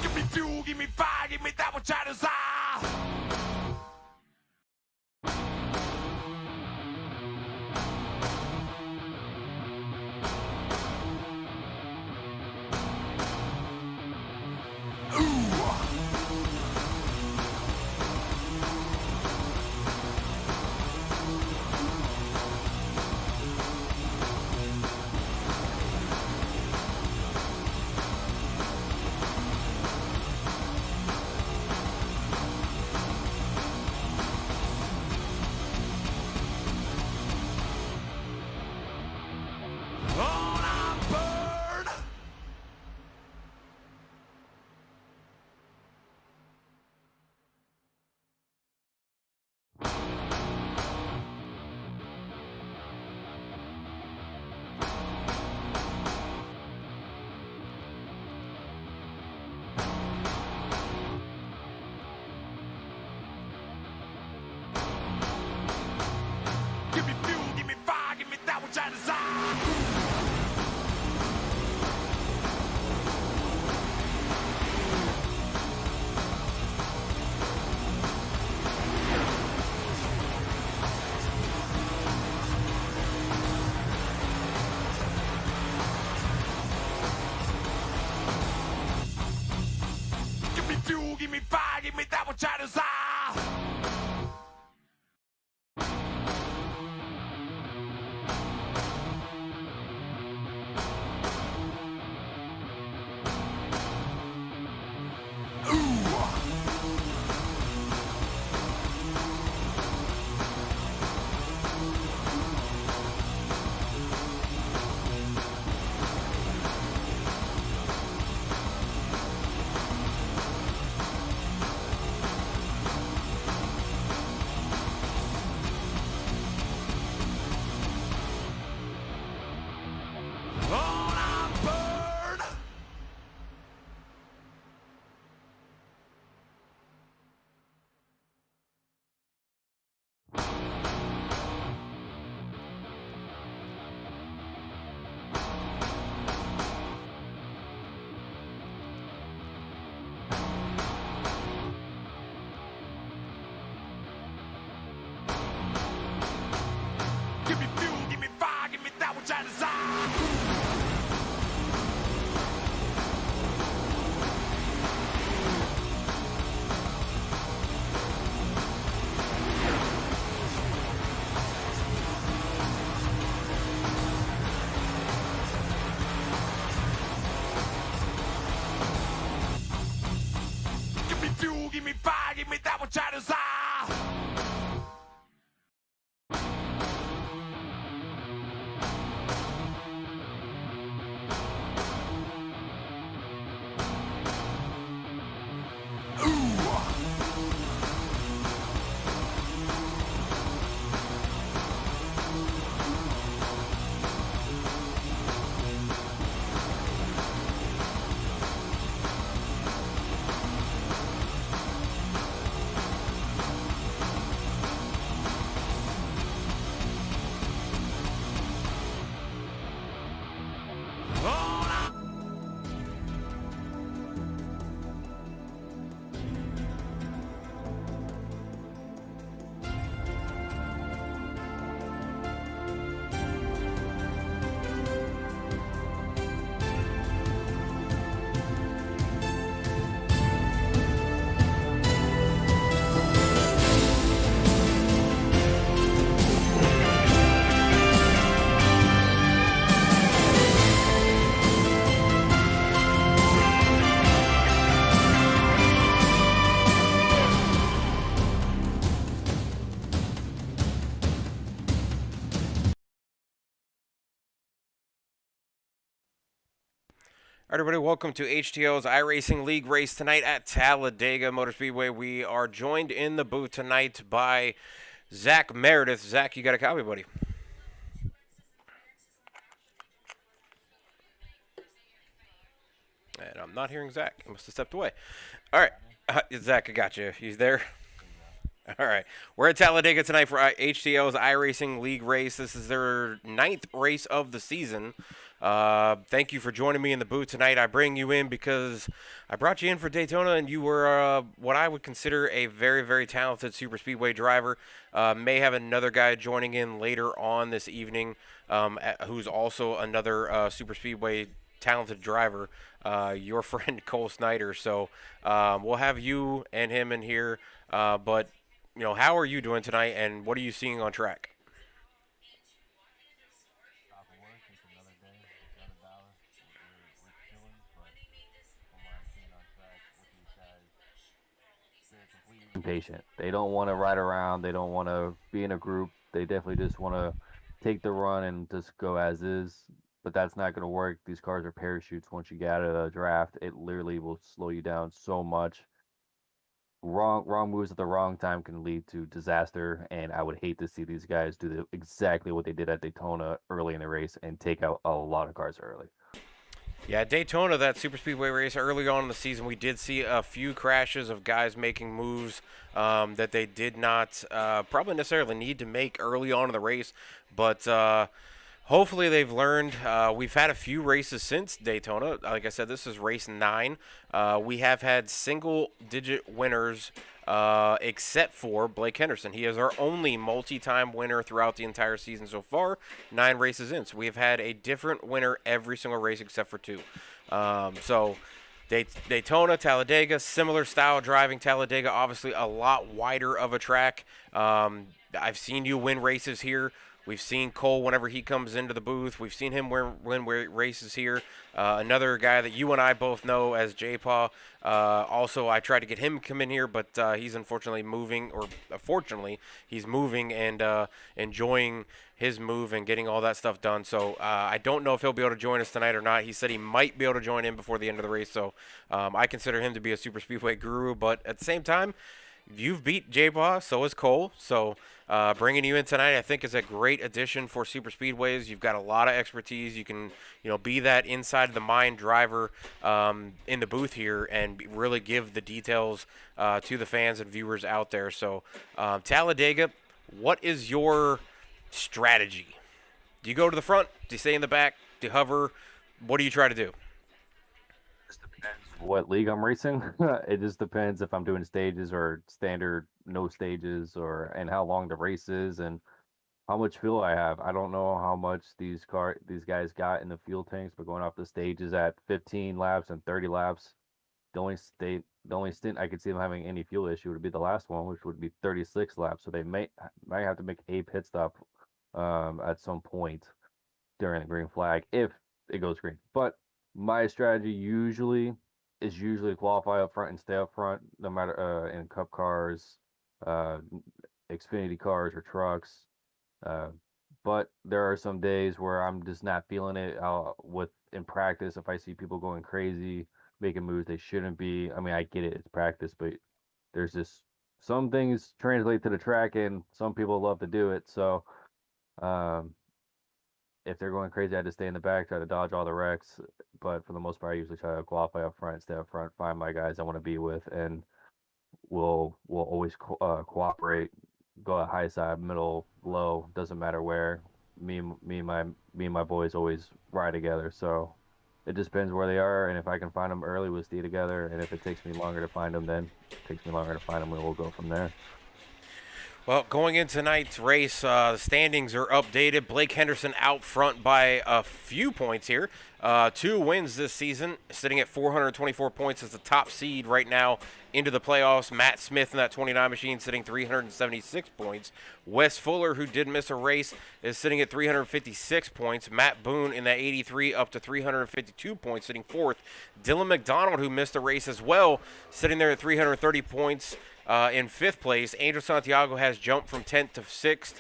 Give me fuel, give me fire, give me that which I desire. Give me fuel, give me fire, give me that which I desire. Give me fuel, give me fire, give me that which I desire. Give me fuel, give me fire, give me that which I desire. Give me fuel, give me fire, give me that which I desire. All right, everybody, welcome to HTL's iRacing League race tonight at Talladega Motor Speedway. We are joined in the booth tonight by Zach Meredith. Zach, you got a copy, buddy? I'm not hearing Zach. He must have stepped away. All right. Zach, I got you. He's there. All right. We're at Talladega tonight for HTL's iRacing League race. This is their 9th race of the season. Thank you for joining me in the booth tonight. I bring you in because I brought you in for Daytona, and you were what I would consider a very, very talented super speedway driver. May have another guy joining in later on this evening who's also another super speedway talented driver, your friend Cole Snyder. So we'll have you and him in here. But, how are you doing tonight, and what are you seeing on track? Impatient. They don't want to ride around. They don't want to be in a group. They definitely just want to take the run and just go as is. But that's not going to work. These cars are parachutes. Once you get out of the draft, it literally will slow you down so much. Wrong moves at the wrong time can lead to disaster. And I would hate to see these guys do exactly what they did at Daytona early in the race and take out a lot of cars early. Yeah, Daytona, that super speedway race early on in the season, we did see a few crashes of guys making moves that they did not probably necessarily need to make early on in the race, but hopefully they've learned. We've had a few races since Daytona. Like I said, this is race 9. We have had single-digit winners except for Blake Henderson. He is our only multi-time winner throughout the entire season so far, 9 races in. So we've had a different winner every single race except for 2. So Daytona, Talladega, similar style driving. Talladega, obviously a lot wider of a track. I've seen you win races here. We've seen Cole whenever he comes into the booth. We've seen him win races here. Another guy that you and I both know as J-Paw. Also, I tried to get him to come in here, but he's unfortunately moving, or fortunately, he's moving and enjoying his move and getting all that stuff done. So I don't know if he'll be able to join us tonight or not. He said he might be able to join in before the end of the race. So I consider him to be a super speedway guru, but at the same time, you've beat J-Paw, so is Cole. So bringing you in tonight, I think, is a great addition for super speedways. You've got a lot of expertise. You can, be that inside the mind driver in the booth here and really give the details to the fans and viewers out there. So Talladega, what is your strategy? Do you go to the front? Do you stay in the back? Do you hover? What do you try to do? What league I'm racing. It just depends if I'm doing stages or standard no stages, and how long the race is and how much fuel I have. I don't know how much these guys got in the fuel tanks, but going off the stages at 15 laps and 30 laps, the only stint I could see them having any fuel issue would be the last one, which would be 36 laps. So they might have to make a pit stop at some point during the green flag if it goes green. But my strategy is usually qualify up front and stay up front, no matter in cup cars, Xfinity cars, or trucks. But there are some days where I'm just not feeling it. In practice, if I see people going crazy, making moves they shouldn't be. I mean, I get it, it's practice, but there's just some things translate to the track, and some people love to do it. So, if they're going crazy, I just stay in the back, try to dodge all the wrecks. But for the most part, I usually try to qualify up front, stay up front, find my guys I want to be with, and we'll always cooperate. Go at high side, middle, low, doesn't matter where. Me and my boys always ride together. So it just depends where they are, and if I can find them early, we'll stay together. And if it takes me longer to find them, then it takes me longer to find them, and we'll go from there. Well, going into tonight's race, the standings are updated. Blake Henderson out front by a few points here. 2 wins this season, sitting at 424 points as the top seed right now into the playoffs. Matt Smith in that 29 machine sitting 376 points. Wes Fuller, who did miss a race, is sitting at 356 points. Matt Boone in that 83 up to 352 points, sitting 4th. Dylan McDonald, who missed a race as well, sitting there at 330 points. In 5th place, Angel Santiago has jumped from 10th to 6th.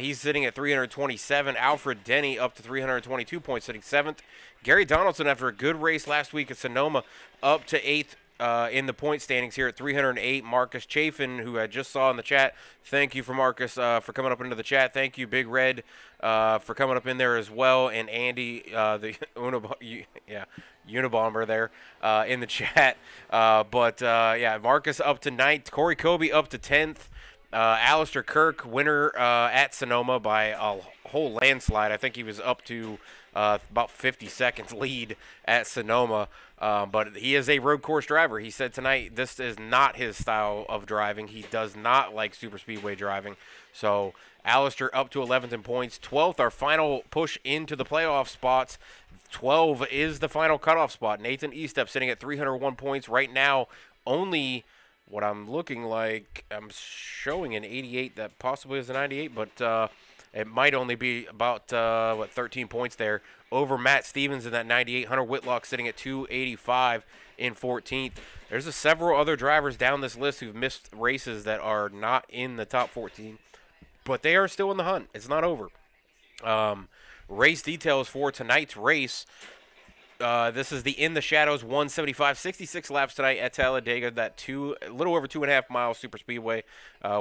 He's sitting at 327. Alfred Denny up to 322 points, sitting 7th. Gary Donaldson, after a good race last week at Sonoma, up to 8th in the point standings here at 308. Marcus Chafin, who I just saw in the chat. Thank you for Marcus for coming up into the chat. Thank you, Big Red, for coming up in there as well. And Andy, the Unabomber there in the chat. Yeah, Marcus up to 9th. Corey Kobe up to 10th. Alistair Kirk, winner at Sonoma by a whole landslide. I think he was up to about 50 seconds lead at Sonoma. But he is a road course driver. He said tonight this is not his style of driving. He does not like super speedway driving. So Alistair up to 11th in points. 12th, our final push into the playoff spots. 12 is the final cutoff spot. Nathan Estep sitting at 301 points right now. Only what I'm looking like, I'm showing an 88 that possibly is a 98, but it might only be about 13 points there over Matt Stevens in that 98. Hunter Whitlock sitting at 285 in 14th. There's several other drivers down this list who've missed races that are not in the top 14, but they are still in the hunt. It's not over. Race details for tonight's race. This is the In the Shadows 175, 66 laps tonight at Talladega, that a little over 2.5 mile super speedway.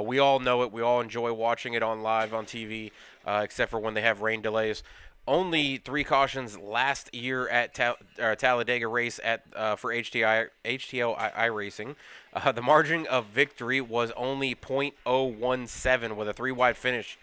We all know it. We all enjoy watching it on live on TV, except for when they have rain delays. Only 3 cautions last year at Talladega race for HTL iRacing. The margin of victory was only .017 with a 3-wide finish.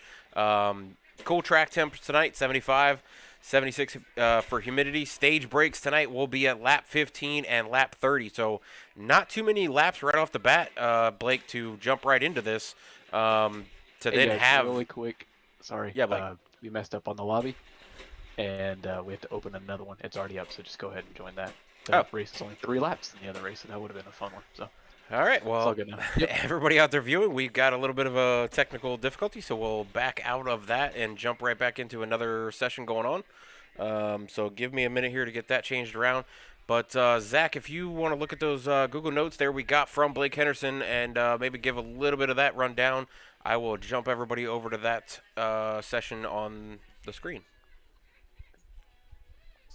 Cool track temps tonight, 75. 76 for humidity. Stage breaks tonight will be at lap 15 and lap 30. So not too many laps right off the bat, Blake, to jump right into this. Really quick. Sorry. Yeah, Blake. We messed up on the lobby, and we have to open another one. It's already up, so just go ahead and join that. The race is only 3 laps in the other race, so that would have been a fun one. So. All right, well, it's all good now. Yep. Everybody out there viewing, we've got a little bit of a technical difficulty, so we'll back out of that and jump right back into another session going on. So give me a minute here to get that changed around. But, Zach, if you want to look at those Google Notes there we got from Blake Henderson and maybe give a little bit of that rundown, I will jump everybody over to that session on the screen.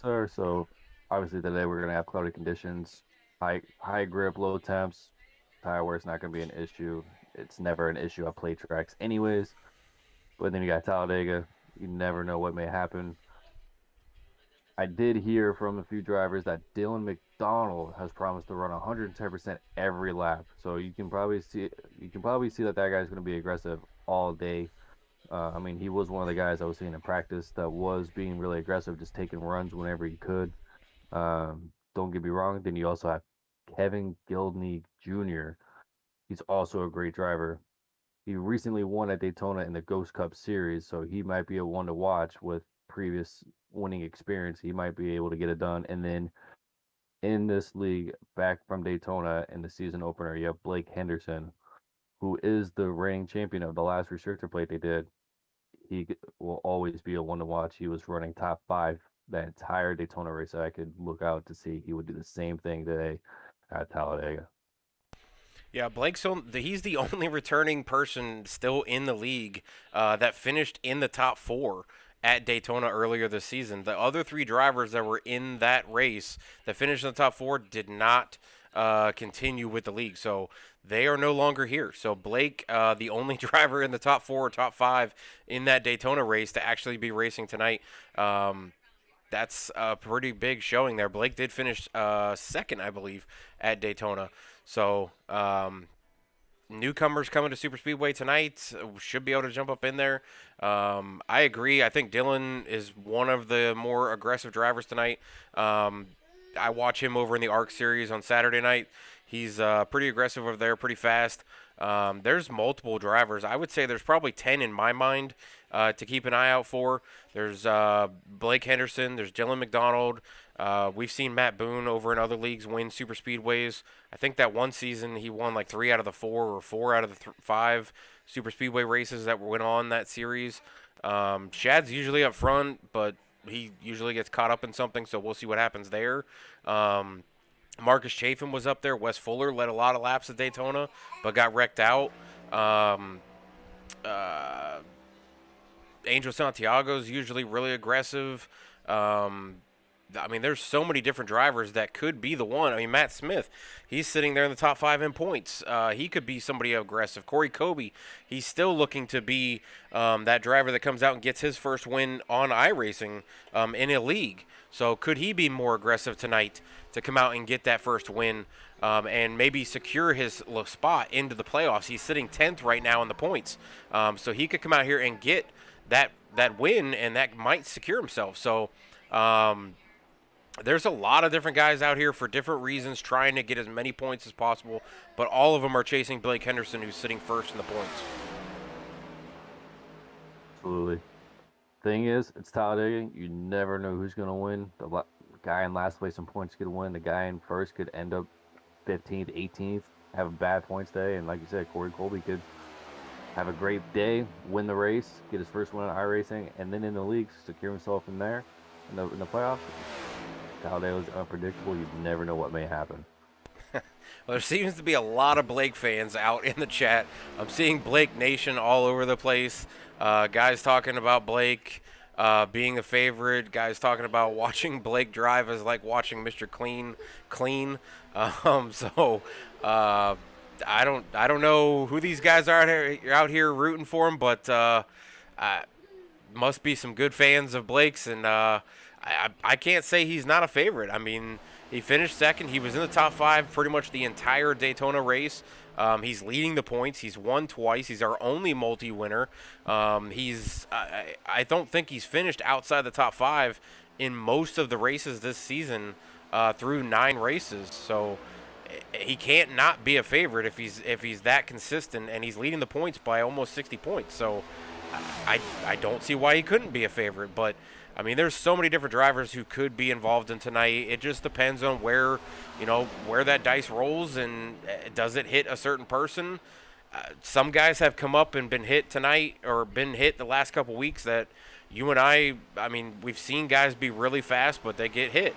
Sir, so obviously today we're going to have cloudy conditions, high grip, low temps. Tire wear is not going to be an issue. It's never an issue at play tracks anyways. But then you got Talladega. You never know what may happen. I did hear from a few drivers that Dylan McDonald has promised to run 110% every lap. So you can probably see that guy's going to be aggressive all day. I mean, he was one of the guys I was seeing in practice that was being really aggressive, just taking runs whenever he could. Don't get me wrong. Then you also have Kevin Gildney Jr. He's also a great driver. He recently won at Daytona in the Ghost Cup Series, so he might be a one to watch with previous winning experience. He might be able to get it done. And then in this league, back from Daytona in the season opener, you have Blake Henderson, who is the reigning champion of the last restrictor plate they did. He will always be a one to watch. He was running top 5 that entire Daytona race. So I could look out to see he would do the same thing today at Talladega. Yeah, he's the only returning person still in the league that finished in the top 4 at Daytona earlier this season. The other 3 drivers that were in that race that finished in the top 4 did not continue with the league. So they are no longer here. So Blake, the only driver in the top 4 or top 5 in that Daytona race to actually be racing tonight, that's a pretty big showing there. Blake did finish second, I believe, at Daytona. So newcomers coming to Super Speedway tonight should be able to jump up in there. I agree. I think Dylan is one of the more aggressive drivers tonight. I watch him over in the ARC series on Saturday night. He's pretty aggressive over there, pretty fast. There's multiple drivers. I would say there's probably 10 in my mind to keep an eye out for. There's Blake Henderson. There's Dylan McDonald. We've seen Matt Boone over in other leagues win super speedways. I think that one season he won like 3 out of the 4 or 4 out of the 5 super speedway races that went on that series. Shad's usually up front, but he usually gets caught up in something, so we'll see what happens there. Marcus Chafin was up there. Wes Fuller led a lot of laps at Daytona, but got wrecked out. Angel Santiago's usually really aggressive. I mean, there's so many different drivers that could be the one. I mean, Matt Smith, he's sitting there in the top 5 in points. He could be somebody aggressive. Corey Kobe, he's still looking to be that driver that comes out and gets his first win on iRacing in a league. So could he be more aggressive tonight to come out and get that first win and maybe secure his spot into the playoffs? He's sitting 10th right now in the points. So he could come out here and get that win, and that might secure himself. So there's a lot of different guys out here for different reasons trying to get as many points as possible, but all of them are chasing Blake Henderson, who's sitting first in the points. Absolutely. Thing is, it's Talladega. You never know who's going to win. The guy in last place in points could win. The guy in first could end up 15th, 18th, have a bad points day. And like you said, Corey Colby could have a great day, win the race, get his first win on iRacing, and then in the league, secure himself in there in the playoffs. Talladega is unpredictable. You never know what may happen. Well, there seems to be a lot of Blake fans out in the chat. I'm seeing Blake Nation all over the place. Guys talking about Blake being a favorite. Guys talking about watching Blake drive is like watching Mr. Clean. I don't know who these guys are out here rooting for him, but must be some good fans of Blake's, and I can't say he's not a favorite. I mean, he finished second. He was in the top 5 pretty much the entire Daytona race. He's leading the points. He's won twice. He's our only multi-winner. I don't think he's finished outside the top 5 in most of the races this season through 9 races. So he can't not be a favorite if he's that consistent, and he's leading the points by almost 60 points. So I don't see why he couldn't be a favorite. But I mean, there's so many different drivers who could be involved in tonight. It just depends on where that dice rolls, and does it hit a certain person. Some guys have come up and been hit tonight, or been hit the last couple weeks, that you and I mean, we've seen guys be really fast, but they get hit.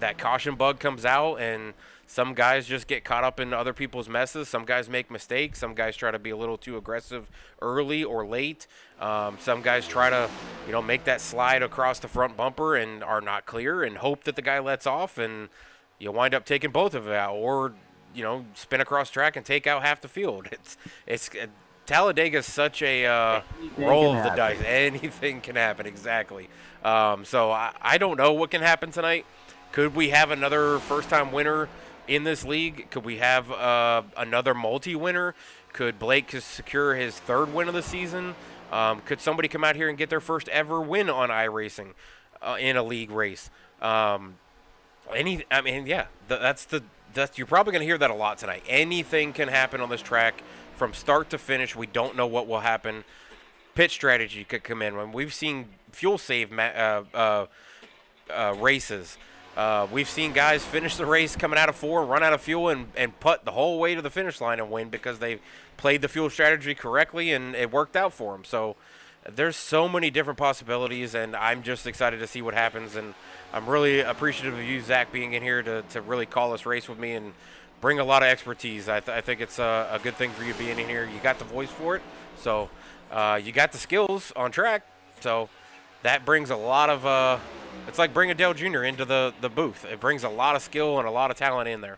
That caution bug comes out, and some guys just get caught up in other people's messes. Some guys make mistakes. Some guys try to be a little too aggressive early or late. Some guys try to, make that slide across the front bumper and are not clear and hope that the guy lets off, and you wind up taking both of it out, or spin across track and take out half the field. It's Talladega is such a roll of the dice. Anything can happen, exactly. So I don't know what can happen tonight. Could we have another first-time winner in this league? Could we have another multi-winner? Could Blake secure his 3rd win of the season? Could somebody come out here and get their first ever win on iRacing in a league race? You're probably going to hear that a lot tonight. Anything can happen on this track from start to finish. We don't know what will happen. Pit strategy could come in. When we've seen fuel save races. We've seen guys finish the race coming out of 4, run out of fuel, and putt the whole way to the finish line and win because they played the fuel strategy correctly and it worked out for them. So there's so many different possibilities, and I'm just excited to see what happens. And I'm really appreciative of you, Zach, being in here to really call this race with me and bring a lot of expertise. I think it's a good thing for you being in here. You got the voice for it, so you got the skills on track. So that brings a lot of it's like bringing Dale Jr. into the booth. It brings a lot of skill and a lot of talent in there.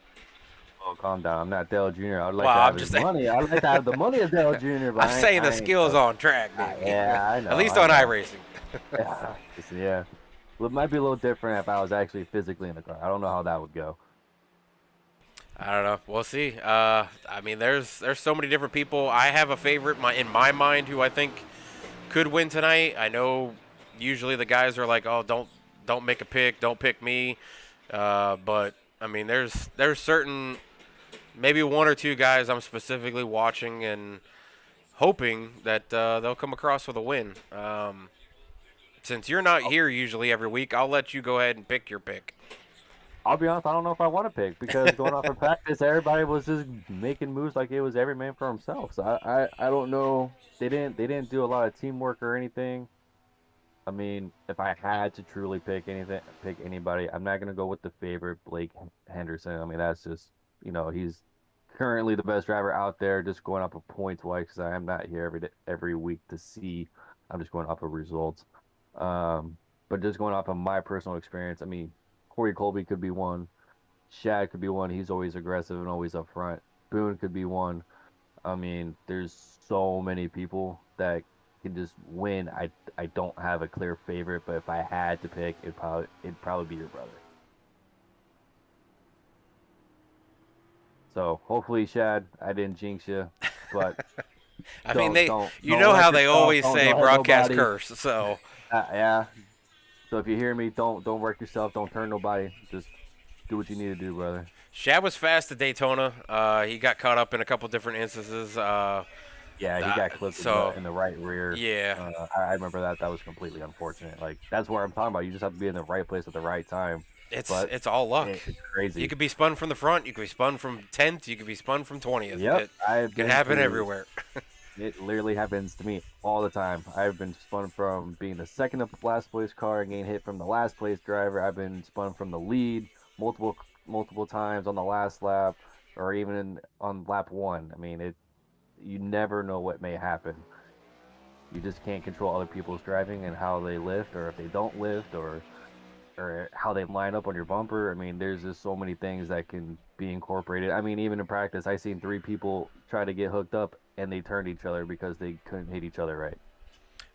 Oh, calm down. I'm not Dale Jr. I'd like to have his money. I'd like to have the money of Dale Jr. But I'm saying the skills on track, man. Yeah, I know. At least on iRacing. Yeah. Well, it might be a little different if I was actually physically in the car. I don't know how that would go. I don't know. We'll see. I mean, there's so many different people. I have a favorite in my mind who I think could win tonight. I know usually the guys are like, oh, don't make a pick, don't pick me. But I mean, there's certain, maybe 1 or 2 guys I'm specifically watching and hoping that they'll come across with a win. Since you're not here usually every week, I'll let you go ahead and pick your pick. I'll be honest, I don't know if I want to pick because going off of practice, everybody was just making moves like it was every man for himself. So I don't know. They didn't do a lot of teamwork or anything. I mean, if I had to truly pick anybody, I'm not going to go with the favorite, Blake Henderson. I mean, that's just, he's currently the best driver out there, just going up a points-wise because I am not here every week to see. I'm just going off of results. But just going off of my personal experience, I mean, Corey Colby could be one. Shad could be one. He's always aggressive and always up front. Boone could be one. I mean, there's so many people that can just win. I don't have a clear favorite, but if I had to pick, it'd probably be your brother. So hopefully, Shad, I didn't jinx you, but I mean, don't you know how wreck they yourself, always don't say hurt broadcast nobody. curse. So Yeah. So if you hear me, don't wreck yourself, don't turn nobody. Just do what you need to do, brother. Shad was fast at Daytona. He got caught up in a couple different instances. Yeah, he got clipped in So the right rear. yeah, I remember that. That was completely unfortunate. Like that's what I'm talking about. You just have to be in the right place at the right time. But it's all luck. it's You crazy. could be spun from the front. You could be spun from 10th. You could be spun from 20th. Yep, It I've can been happen through. everywhere. It literally happens to me all the time. I've been spun from being the second to last place car and getting hit from the last place driver. I've been spun from the lead multiple times on the last lap, or even on lap one. I mean, you never know what may happen. You just can't control other people's driving and how they lift, or if they don't lift, or how they line up on your bumper. I mean, there's just so many things that can be incorporated. I mean, even in practice, I seen three people try to get hooked up and they turned each other because they couldn't hit each other right.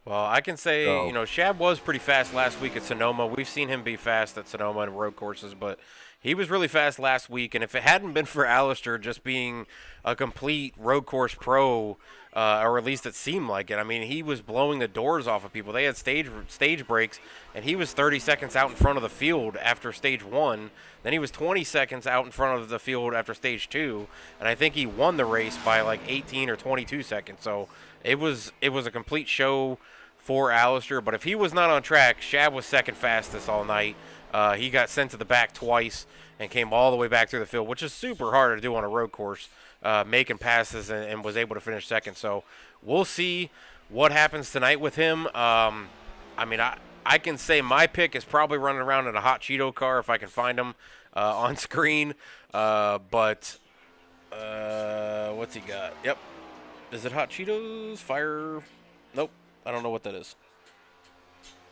Well, I can say, So Shad was pretty fast last week at Sonoma. We've seen him be fast at Sonoma and road courses, but he was really fast last week. And if it hadn't been for Alistair just being a complete road course pro, or at least it seemed like it, I mean, he was blowing the doors off of people. They had stage breaks, and he was 30 seconds out in front of the field after stage one. Then he was 20 seconds out in front of the field after stage two, and I think he won the race by like 18 or 22 seconds. So it was a complete show for Alistair, but if he was not on track, Shad was second fastest all night. He got sent to the back twice and came all the way back through the field, which is super hard to do on a road course, making passes and was able to finish second. So we'll see what happens tonight with him. I mean, I can say my pick is probably running around in a Hot Cheeto car if I can find him on screen. But what's he got? Yep. Is it Hot Cheetos? Fire? Nope. I don't know what that is.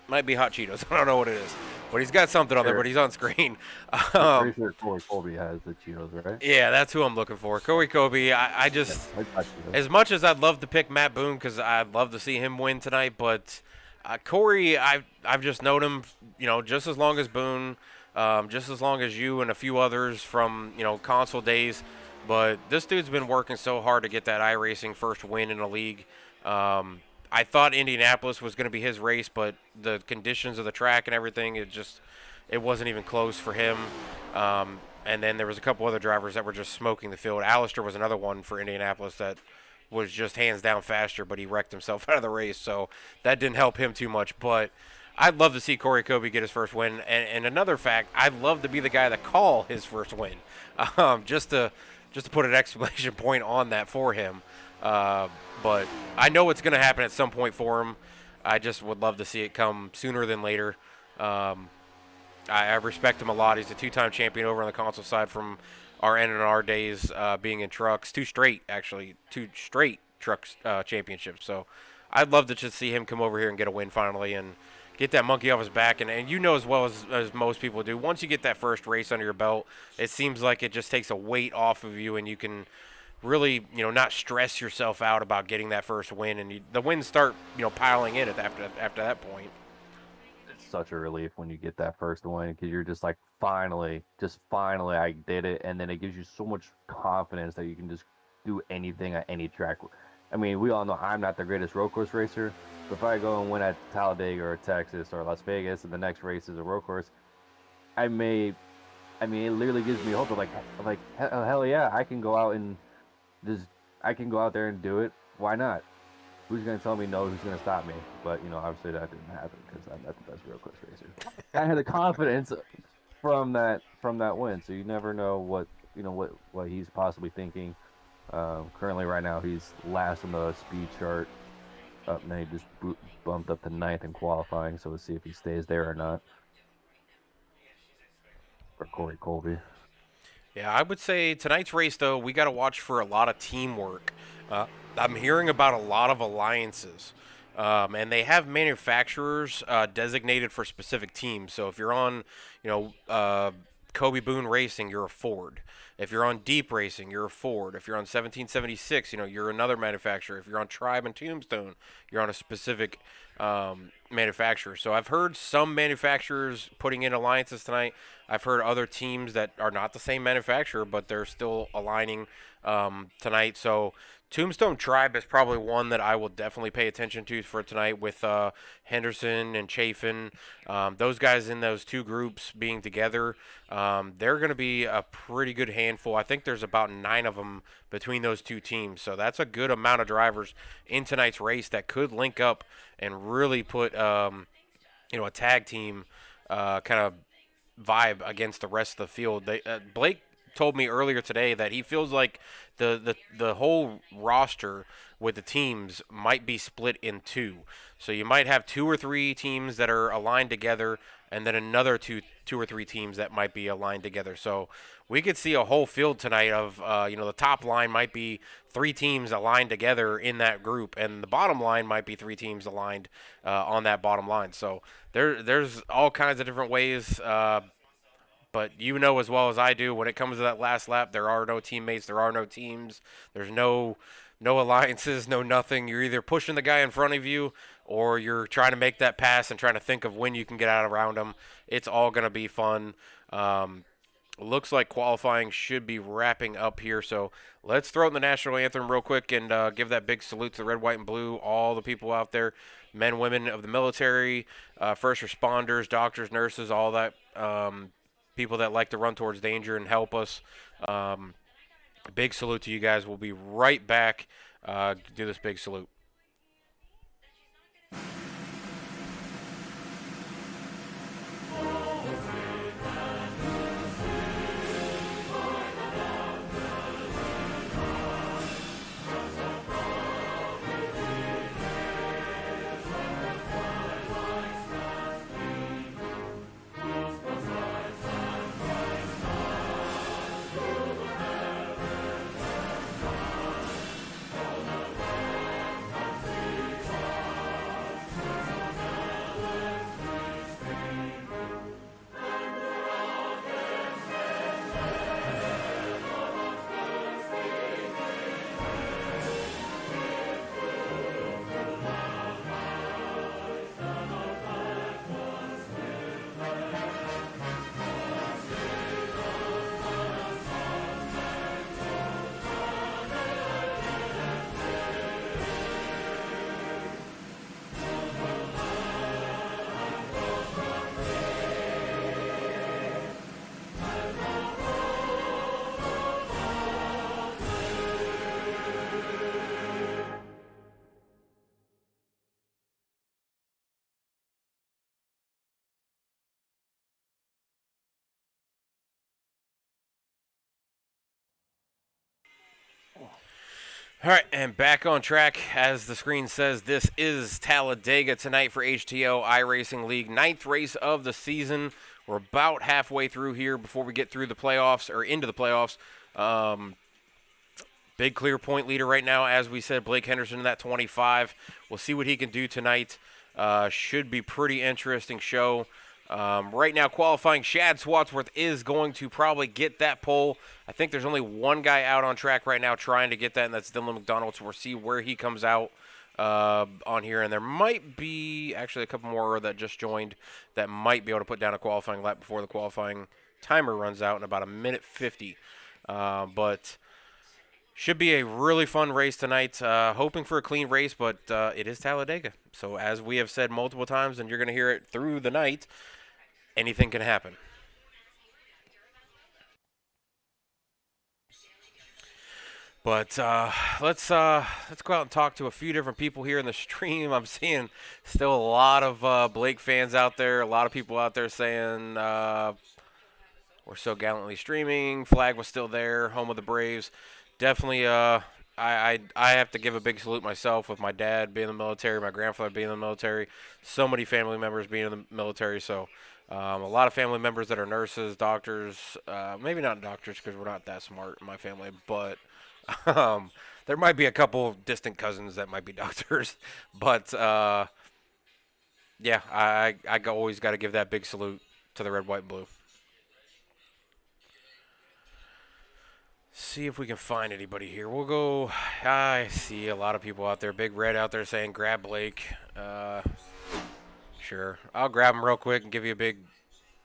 Might be Hot Cheetos. I don't know what it is. But he's got something on there, but he's on screen. I'm pretty sure Corey Colby has the Cheetos, right? Yeah, that's who I'm looking for. Corey Kobe, I just, I got Cheetos. as much as I'd love to pick Matt Boone because I'd love to see him win tonight, but Corey, I've just known him, just as long as Boone, just as long as you and a few others from, console days. But this dude's been working so hard to get that iRacing first win in the league. I thought Indianapolis was going to be his race, but the conditions of the track and everything, it wasn't even close for him. And then there was a couple other drivers that were just smoking the field. Alistair was another one for Indianapolis that was just hands down faster, but he wrecked himself out of the race, so that didn't help him too much. But I'd love to see Corey Kobe get his first win. And another fact, I'd love to be the guy to call his first win, just to put an exclamation point on that for him. But I know it's going to happen at some point for him. I just would love to see it come sooner than later. I respect him a lot. He's a two-time champion over on the console side from our N&R days, being in trucks. Two straight trucks championships. So I'd love to just see him come over here and get a win finally and get that monkey off his back. And you know as well as most people do, once you get that first race under your belt, it seems like it just takes a weight off of you and you can really, not stress yourself out about getting that first win, and the wins start, piling in after that point. It's such a relief when you get that first win because you're just like, finally, I did it, and then it gives you so much confidence that you can just do anything at any track. I mean, we all know I'm not the greatest road course racer, but if I go and win at Talladega or Texas or Las Vegas, and the next race is a road course, it literally gives me hope of like hell yeah, I can go out there and do it. Why not? Who's going to tell me no? Who's going to stop me? But, obviously that didn't happen because I'm not the best road course racer. I had the confidence from that win. So you never know what he's possibly thinking. Currently right now he's last on the speed chart. Now he just bumped up to 9th in qualifying. So we'll see if he stays there or not. For Corey Colby. Yeah, I would say tonight's race, though, we got to watch for a lot of teamwork. I'm hearing about a lot of alliances. And they have manufacturers designated for specific teams. So if you're on, Kobe Boone Racing, you're a Ford. If you're on Deep Racing, you're a Ford. If you're on 1776, you're another manufacturer. If you're on Tribe and Tombstone, you're on a specific manufacturer. So I've heard some manufacturers putting in alliances tonight. I've heard other teams that are not the same manufacturer, but they're still aligning tonight. So Tombstone Tribe is probably one that I will definitely pay attention to for tonight with Henderson and Chafin. Those guys in those two groups being together, they're going to be a pretty good handful. I think there's about 9 of them between those two teams. So that's a good amount of drivers in tonight's race that could link up and really put a tag team kind of vibe against the rest of the field. Blake told me earlier today that he feels like the whole roster with the teams might be split in two. So you might have 2 or 3 teams that are aligned together, and then another two or three teams that might be aligned together. So we could see a whole field tonight of the top line might be 3 teams aligned together in that group, and the bottom line might be 3 teams aligned on that bottom line. So there's all kinds of different ways. But you know as well as I do, when it comes to that last lap, there are no teammates, there are no teams, there's no alliances, no nothing. You're either pushing the guy in front of you or you're trying to make that pass and trying to think of when you can get out around him. It's all going to be fun. Looks like qualifying should be wrapping up here, so let's throw in the national anthem real quick and give that big salute to the red, white, and blue, all the people out there, men, women of the military, first responders, doctors, nurses, all that. People that like to run towards danger and help us. Big salute to you guys. We'll be right back to do this big salute. All right, and back on track. As the screen says, this is Talladega tonight for HTL iRacing League. 9th race of the season. We're about halfway through here before we get through the playoffs, or into the playoffs. Big clear point leader right now, as we said, Blake Henderson in that 25. We'll see what he can do tonight. Should be pretty interesting show. Right now, qualifying, Shad Swatsworth is going to probably get that pole. I think there's only one guy out on track right now trying to get that, and that's Dylan McDonald. So we'll see where he comes out on here. And there might be actually a couple more that just joined that might be able to put down a qualifying lap before the qualifying timer runs out in about 1:50. But should be a really fun race tonight. Hoping for a clean race, but it is Talladega. So as we have said multiple times, and you're going to hear it through the night, anything can happen. But let's go out and talk to a few different people here in the stream. I'm seeing still a lot of Blake fans out there. A lot of people out there saying we're so gallantly streaming. Flag was still there. Home of the Braves. Definitely. I have to give a big salute myself with my dad being in the military, my grandfather being in the military, so many family members being in the military. So a lot of family members that are nurses, doctors, maybe not doctors because we're not that smart in my family, but There might be a couple distant cousins that might be doctors, but yeah, I always got to give that big salute to the red, white, and blue. See if we can find anybody here. We'll go. I see a lot of people out there. Big Red out there saying grab Blake. Sure. I'll grab him real quick and give you a big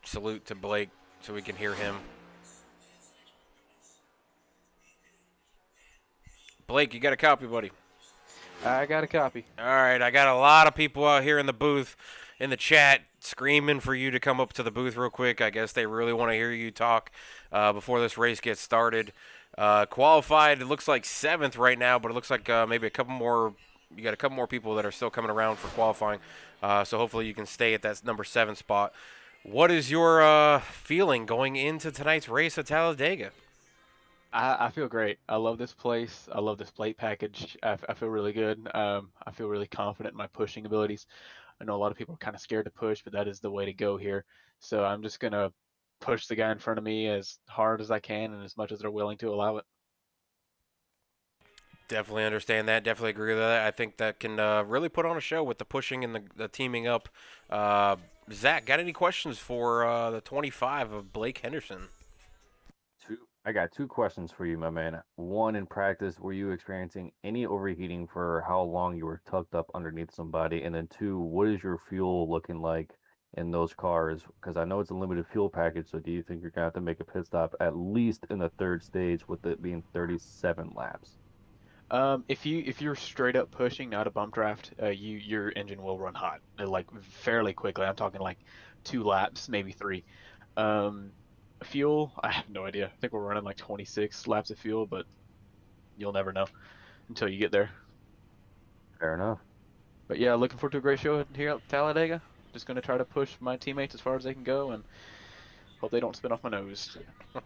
salute to Blake so we can hear him. Blake, you got a copy, buddy? I got a copy. All right. I got a lot of people out here in the booth, in the chat, screaming for you to come up to the booth real quick. I guess they really want to hear you talk before this race gets started. Qualified, it looks like 7th right now, but it looks like maybe a couple more. You got a couple more people that are still coming around for qualifying. So hopefully you can stay at that number 7 spot. What is your feeling going into tonight's race at Talladega? I feel great. I love this place. I love this plate package. I feel really good. I feel really confident in my pushing abilities. I know a lot of people are kind of scared to push, but that is the way to go here. So I'm just going to push the guy in front of me as hard as I can and as much as they're willing to allow it. Definitely understand that. Definitely agree with that. I think that can really put on a show with the pushing and the teaming up. Zach, got any questions for the 25 of Blake Henderson? I got 2 questions for you, my man. One, in practice, were you experiencing any overheating for how long you were tucked up underneath somebody? And then 2, what is your fuel looking like in those cars? Because I know it's a limited fuel package, so do you think you're going to have to make a pit stop at least in the 3rd stage with it being 37 laps? If you're straight up pushing, not a bump draft, your engine will run hot, like fairly quickly. I'm talking like 2 laps, maybe 3. Fuel, I have no idea. I think we're running like 26 laps of fuel, but you'll never know until you get there. Fair enough. But yeah, looking forward to a great show here at Talladega. Just gonna try to push my teammates as far as they can go and hope they don't spin off my nose. All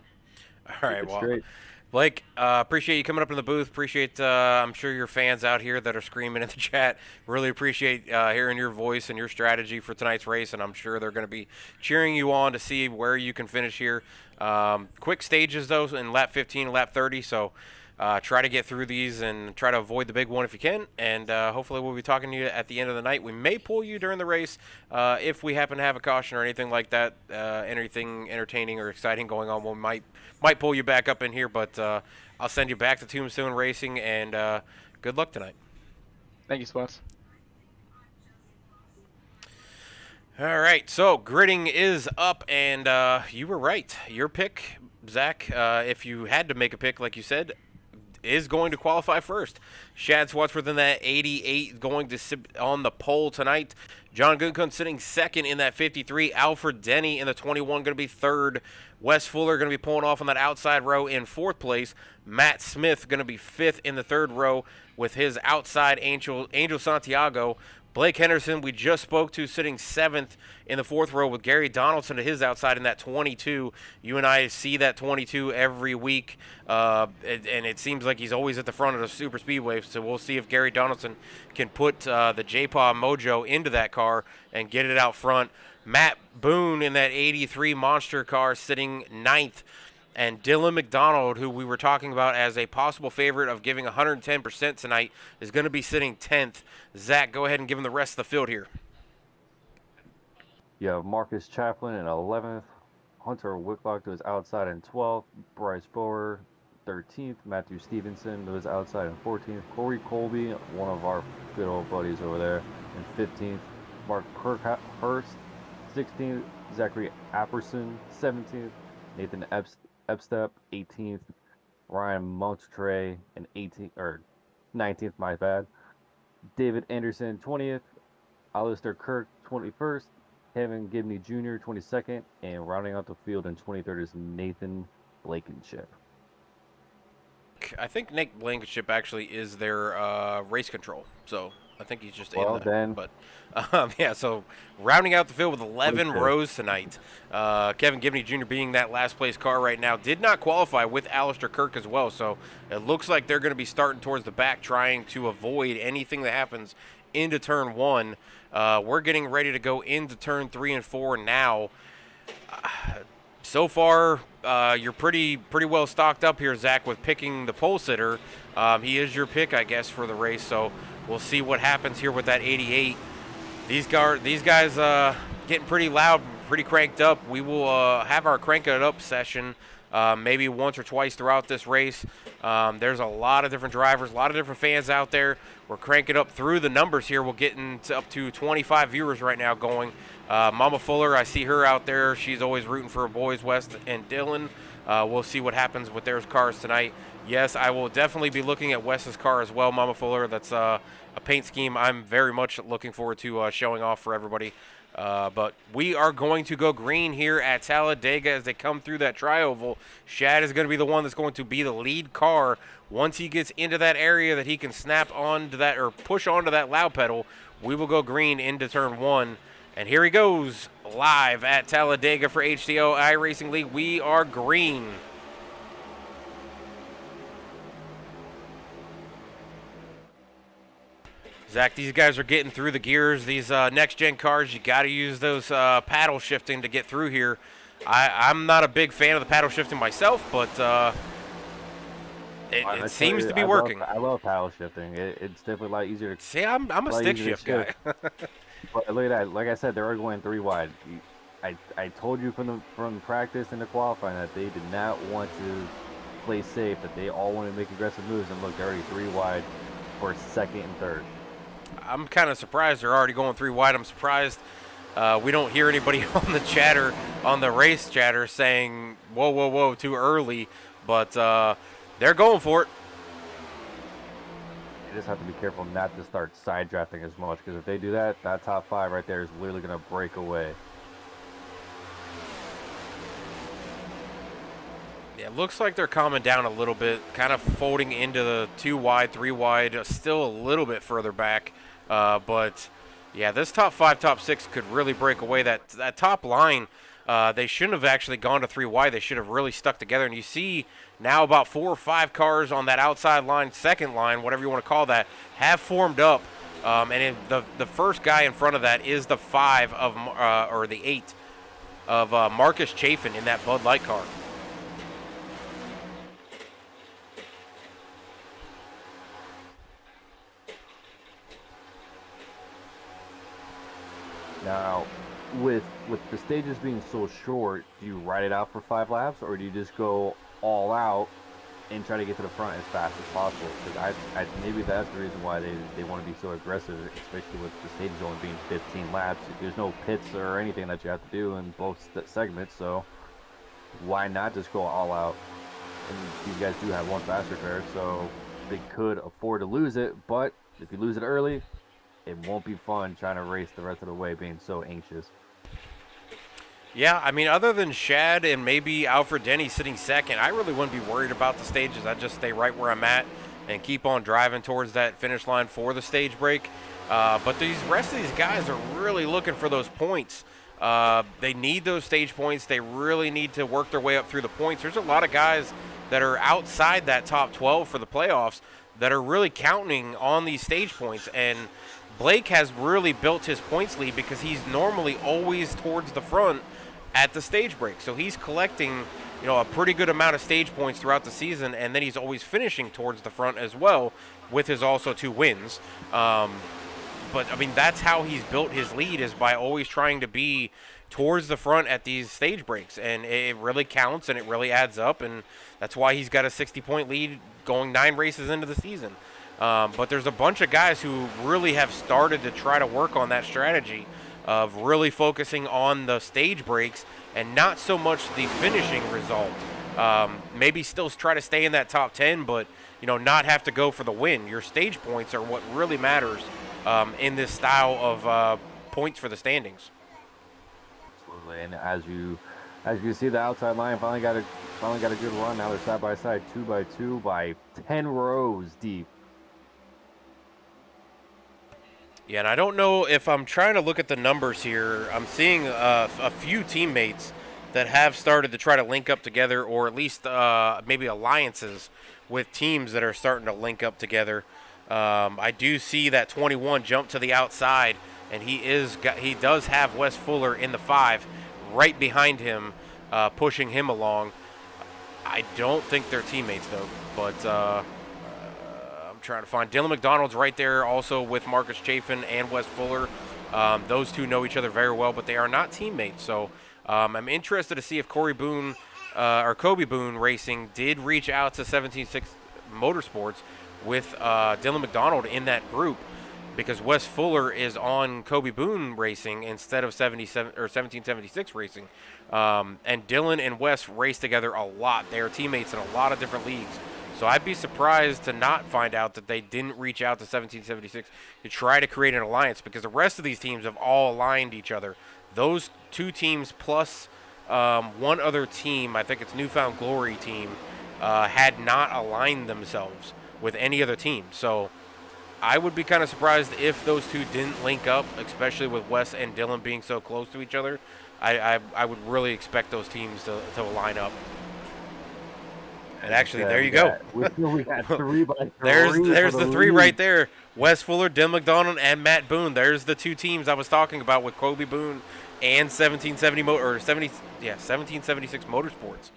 right, well, Great. Blake, appreciate you coming up in the booth. Appreciate, I'm sure your fans out here that are screaming in the chat really appreciate hearing your voice and your strategy for tonight's race, and I'm sure they're going to be cheering you on to see where you can finish here. Quick stages, though, in lap 15 and lap 30, so try to get through these and try to avoid the big one if you can, and hopefully we'll be talking to you at the end of the night. We may pull you during the race if we happen to have a caution or anything like that, anything entertaining or exciting going on. We might pull you back up in here, but I'll send you back to Tombstone Racing, and good luck tonight. Thank you, Spots. All right, so gridding is up, and you were right. Your pick, Zach, if you had to make a pick, like you said, is going to qualify first. Shad Swatsworth in that 88 going to sit on the pole tonight. John Gunkun sitting second in that 53. Alfred Denny in the 21 going to be third. Wes Fuller going to be pulling off on that outside row in 4th place. Matt Smith going to be 5th in the 3rd row with his outside Angel Santiago. Blake Henderson, we just spoke to, sitting 7th in the 4th row with Gary Donaldson to his outside in that 22. You and I see that 22 every week, and it seems like he's always at the front of the super speedway, so we'll see if Gary Donaldson can put the J-Paw mojo into that car and get it out front. Matt Boone in that 83 monster car sitting 9th. And Dylan McDonald, who we were talking about as a possible favorite of giving 110% tonight, is going to be sitting 10th. Zach, go ahead and give him the rest of the field here. You have Marcus Chaplin in 11th, Hunter Whitlock to his outside in 12th, Bryce Bower 13th, Matthew Stevenson to his outside in 14th, Corey Colby, one of our good old buddies over there, in 15th, Mark Kirkhurst 16th, Zachary Apperson 17th, Nathan Epstep 18th, Ryan Montre in 19th, my bad. David Anderson 20th, Alistair Kirk 21st, Kevin Gibney Jr. 22nd, and rounding out the field in 23rd is Nathan Blankenship. I think Nick Blankenship actually is their race control, so I think he's just Well, in there. then. But yeah, so rounding out the field with 11 rows tonight. Kevin Gibney Jr. being that last place car right now did not qualify with Alistair Kirk as well, so it looks like they're going to be starting towards the back, trying to avoid anything that happens into turn 1. We're getting ready to go into turn 3 and 4 now. so far, you're pretty well stocked up here, Zach, with picking the pole sitter. He is your pick, I guess, for the race. So we'll see what happens here with that 88. These guys getting pretty loud, pretty cranked up. We will have our crank it up session maybe once or twice throughout this race. There's a lot of different drivers, a lot of different fans out there. We're cranking up through the numbers here. We're getting up to 25 viewers right now going. Mama Fuller, I see her out there. She's always rooting for her boys, West and Dylan. We'll see what happens with their cars tonight. Yes, I will definitely be looking at Wes's car as well, Mama Fuller. That's a paint scheme I'm very much looking forward to showing off for everybody. But we are going to go green here at Talladega as they come through that tri-oval. Shad is going to be the one that's going to be the lead car. Once he gets into that area that he can snap onto that or push onto that loud pedal, we will go green into turn 1. And here he goes live at Talladega for HTL iRacing League. We are green. Zach, these guys are getting through the gears. These next-gen cars, you got to use those paddle shifting to get through here. I'm not a big fan of the paddle shifting myself, but it seems to be working. I love paddle shifting. It's definitely a lot easier to. See, I'm a stick shift guy. But look at that. Like I said, they were going 3 wide. I told you from practice and the qualifying that they did not want to play safe, that they all wanted to make aggressive moves, and look, they're already 3 wide for second and third. I'm kind of surprised they're already going 3 wide. I'm surprised we don't hear anybody on the chatter, on the race chatter, saying, whoa, whoa, whoa, too early. But they're going for it. You just have to be careful not to start side drafting as much, because if they do that, that top 5 right there is literally going to break away. Yeah, it looks like they're calming down a little bit, kind of folding into the 2 wide, 3 wide, still a little bit further back. But, yeah, this top 5, top 6 could really break away. That top line, they shouldn't have actually gone to 3 wide. They should have really stuck together. And you see now about 4 or 5 cars on that outside line, second line, whatever you want to call that, have formed up. And the first guy in front of that is the 5 of, or the 8 of Marcus Chafin in that Bud Light car. Now, with the stages being so short, do you ride it out for 5 laps, or do you just go all out and try to get to the front as fast as possible? Because I maybe that's the reason why they want to be so aggressive, especially with the stages only being 15 laps. There's no pits or anything that you have to do in both segments, so why not just go all out? And these guys do have one faster car, so they could afford to lose it, but if you lose it early, it won't be fun trying to race the rest of the way being so anxious. Yeah, I mean, other than Shad and maybe Alfred Denny sitting second, I really wouldn't be worried about the stages. I'd just stay right where I'm at and keep on driving towards that finish line for the stage break. But these rest of these guys are really looking for those points. They need those stage points. They really need to work their way up through the points. There's a lot of guys that are outside that top 12 for the playoffs that are really counting on these stage points. And Blake has really built his points lead because he's normally always towards the front at the stage break. So he's collecting, a pretty good amount of stage points throughout the season, and then he's always finishing towards the front as well with his also 2 wins. But, I mean, that's how he's built his lead, is by always trying to be towards the front at these stage breaks. And it really counts, and it really adds up, and that's why he's got a 60-point lead going 9 races into the season. But there's a bunch of guys who really have started to try to work on that strategy of really focusing on the stage breaks and not so much the finishing result. Maybe still try to stay in that top 10, but, not have to go for the win. Your stage points are what really matters in this style of points for the standings. Absolutely, and as you see, the outside line finally got a good run. Now they're side by side, 2 by 2 by 10 rows deep. Yeah, and I don't know if I'm trying to look at the numbers here. I'm seeing a few teammates that have started to try to link up together, or at least maybe alliances with teams that are starting to link up together. I do see that 21 jump to the outside, and he does have Wes Fuller in the 5 right behind him. pushing him along. I don't think they're teammates, though. But I'm trying to find. Dylan McDonald's right there also with Marcus Chafin and Wes Fuller. Those two know each other very well, but they are not teammates. So I'm interested to see if Corey Boone or Kobe Boone Racing did reach out to 17.6 Motorsports with Dylan McDonald in that group, because Wes Fuller is on Kobe Boone Racing instead of 77 or 1776 Racing. And Dylan and Wes race together a lot. They are teammates in a lot of different leagues. So I'd be surprised to not find out that they didn't reach out to 1776 to try to create an alliance, because the rest of these teams have all aligned each other. Those two teams plus one other team, I think it's Newfound Glory team, had not aligned themselves with any other team. So I would be kind of surprised if those two didn't link up, especially with Wes and Dylan being so close to each other. I would really expect those teams to line up. And actually, there you go. We got 3 by 3. There's the 3 right there. Wes Fuller, Dylan McDonald, and Matt Boone. There's the 2 teams I was talking about with Kobe Boone and 1776 Motorsports.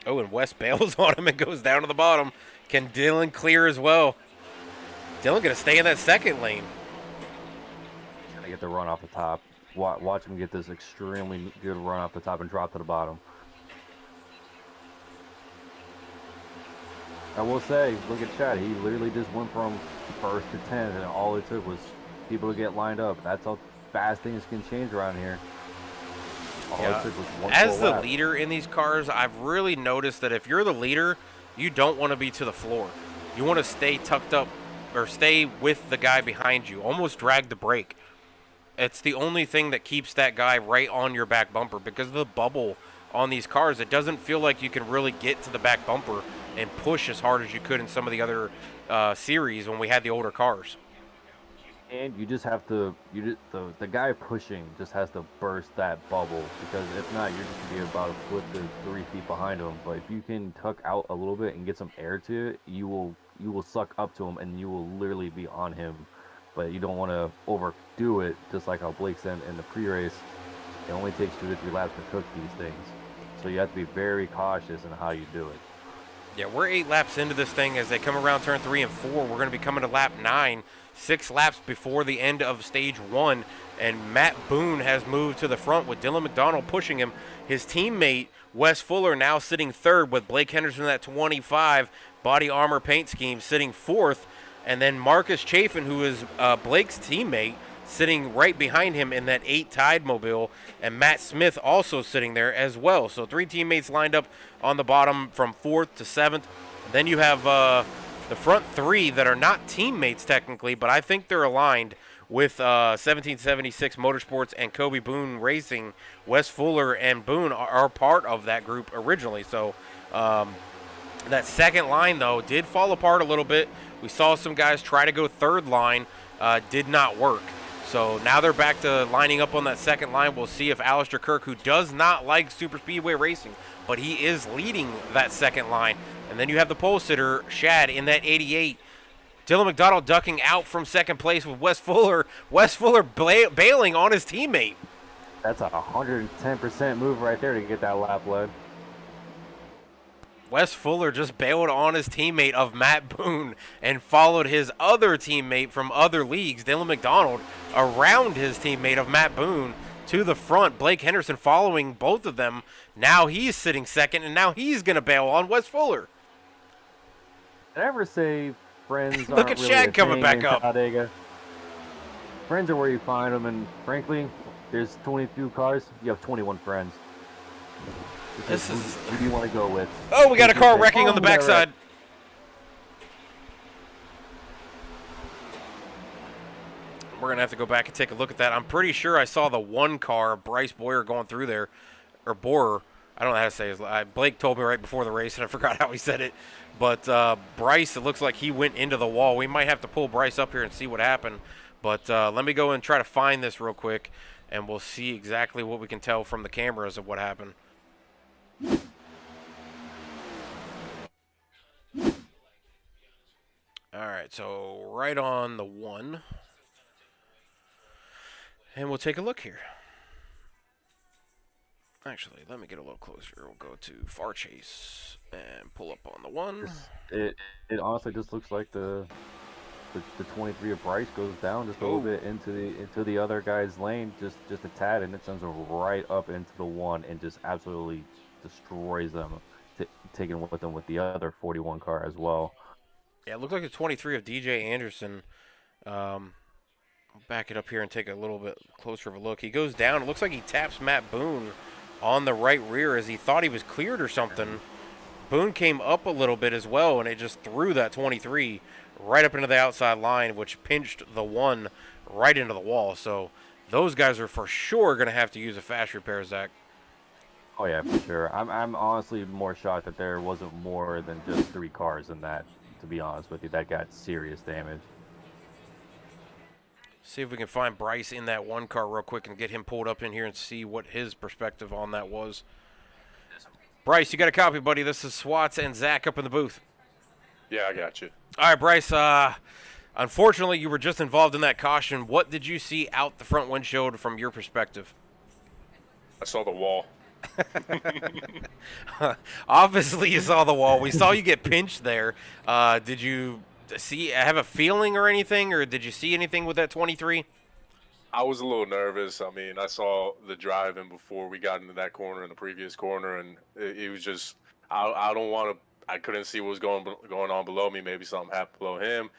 Oh, and Wes bails on him and goes down to the bottom. Can Dylan clear as well? Dylan gonna stay in that second lane. Gonna get the run off the top. Watch him get this extremely good run off the top and drop to the bottom. I will say, look at Chad. He literally just went from first to 10th, and all it took was people to get lined up. That's how fast things can change around here. All it took was one As full the lap. leader in these cars, I've really noticed that if you're the leader, you don't want to be to the floor. You want to stay tucked up or stay with the guy behind you, almost drag the brake. It's the only thing that keeps that guy right on your back bumper, because of the bubble on these cars. It doesn't feel like you can really get to the back bumper and push as hard as you could in some of the other series when we had the older cars. And you just have to, the guy pushing just has to burst that bubble, because if not, you're just gonna be about a foot to 3 feet behind him. But if you can tuck out a little bit and get some air to it, you will suck up to him and you will literally be on him. But you don't want to overdo it, just like how Blake said in the pre-race. It only takes 2 to 3 laps to cook these things, so you have to be very cautious in how you do it. Yeah, we're 8 laps into this thing. As they come around turn 3 and 4, we're going to be coming to lap 9, 6 laps before the end of stage 1, and Matt Boone has moved to the front with Dylan McDonald pushing him. His teammate, Wes Fuller, now sitting 3rd with Blake Henderson in that 25 body armor paint scheme sitting 4th, and then Marcus Chafin, who is Blake's teammate, sitting right behind him in that 8 Tide Mobile, and Matt Smith also sitting there as well. So 3 teammates lined up on the bottom from 4th to 7th. Then you have the front 3 that are not teammates technically, but I think they're aligned with 1776 Motorsports and Kobe Boone Racing. Wes Fuller and Boone are part of that group originally. So that second line, though, did fall apart a little bit. We saw some guys try to go third line, did not work. So now they're back to lining up on that second line. We'll see if Alistair Kirk, who does not like super speedway racing, but he is leading that second line. And then you have the pole sitter, Shad, in that 88. Dylan McDonald ducking out from second place with Wes Fuller. Wes Fuller bailing on his teammate. That's a 110% move right there to get that lap led. Wes Fuller just bailed on his teammate of Matt Boone and followed his other teammate from other leagues, Dylan McDonald, around his teammate of Matt Boone to the front. Blake Henderson following both of them. Now he's sitting second, and now he's going to bail on Wes Fuller. Did I ever say friends Look aren't at really Shad a coming thing back in up. Talladega? Friends are where you find them, and frankly, there's 22 cars, you have 21 friends. This is... Who do you want to go with? Oh, we got a car wrecking on the backside. We're going to have to go back and take a look at that. I'm pretty sure I saw the one car, Bryce Boyer, going through there. Or Borer. I don't know how to say his name. Blake told me right before the race, and I forgot how he said it. But Bryce, it looks like he went into the wall. We might have to pull Bryce up here and see what happened. But let me go and try to find this real quick, and we'll see exactly what we can tell from the cameras of what happened. All right, so right on the 1. And we'll take a look here. Actually, let me get a little closer. We'll go to far chase and pull up on the one. It honestly just looks like the 23 of Bryce goes down just a little Oh. bit into the other guy's lane, just a tad, and it sends them right up into the one and just absolutely destroys them, taking with them with the other 41 car as well. Yeah, it looked like the 23 of DJ Anderson. I'll back it up here and take a little bit closer of a look. He goes down. It looks like he taps Matt Boone on the right rear as he thought he was cleared or something. Boone came up a little bit as well, and it just threw that 23 right up into the outside line, which pinched the one right into the wall. So those guys are for sure going to have to use a fast repair, Zach. Oh yeah, for sure. I'm honestly more shocked that there wasn't more than just 3 cars in that. To be honest with you, that got serious damage. See if we can find Bryce in that one car real quick and get him pulled up in here and see what his perspective on that was. Bryce, you got a copy, buddy. This is Swats and Zach up in the booth. Yeah, I got you. All right, Bryce. Unfortunately, you were just involved in that caution. What did you see out the front windshield from your perspective? I saw the wall. Obviously, you saw the wall. We saw you get pinched there. Did you have a feeling or anything, or did you see anything with that 23? I was a little nervous. I mean, I saw the driving before we got into that corner in the previous corner, and it was just I don't want to. I couldn't see what was going on below me. Maybe something happened below him.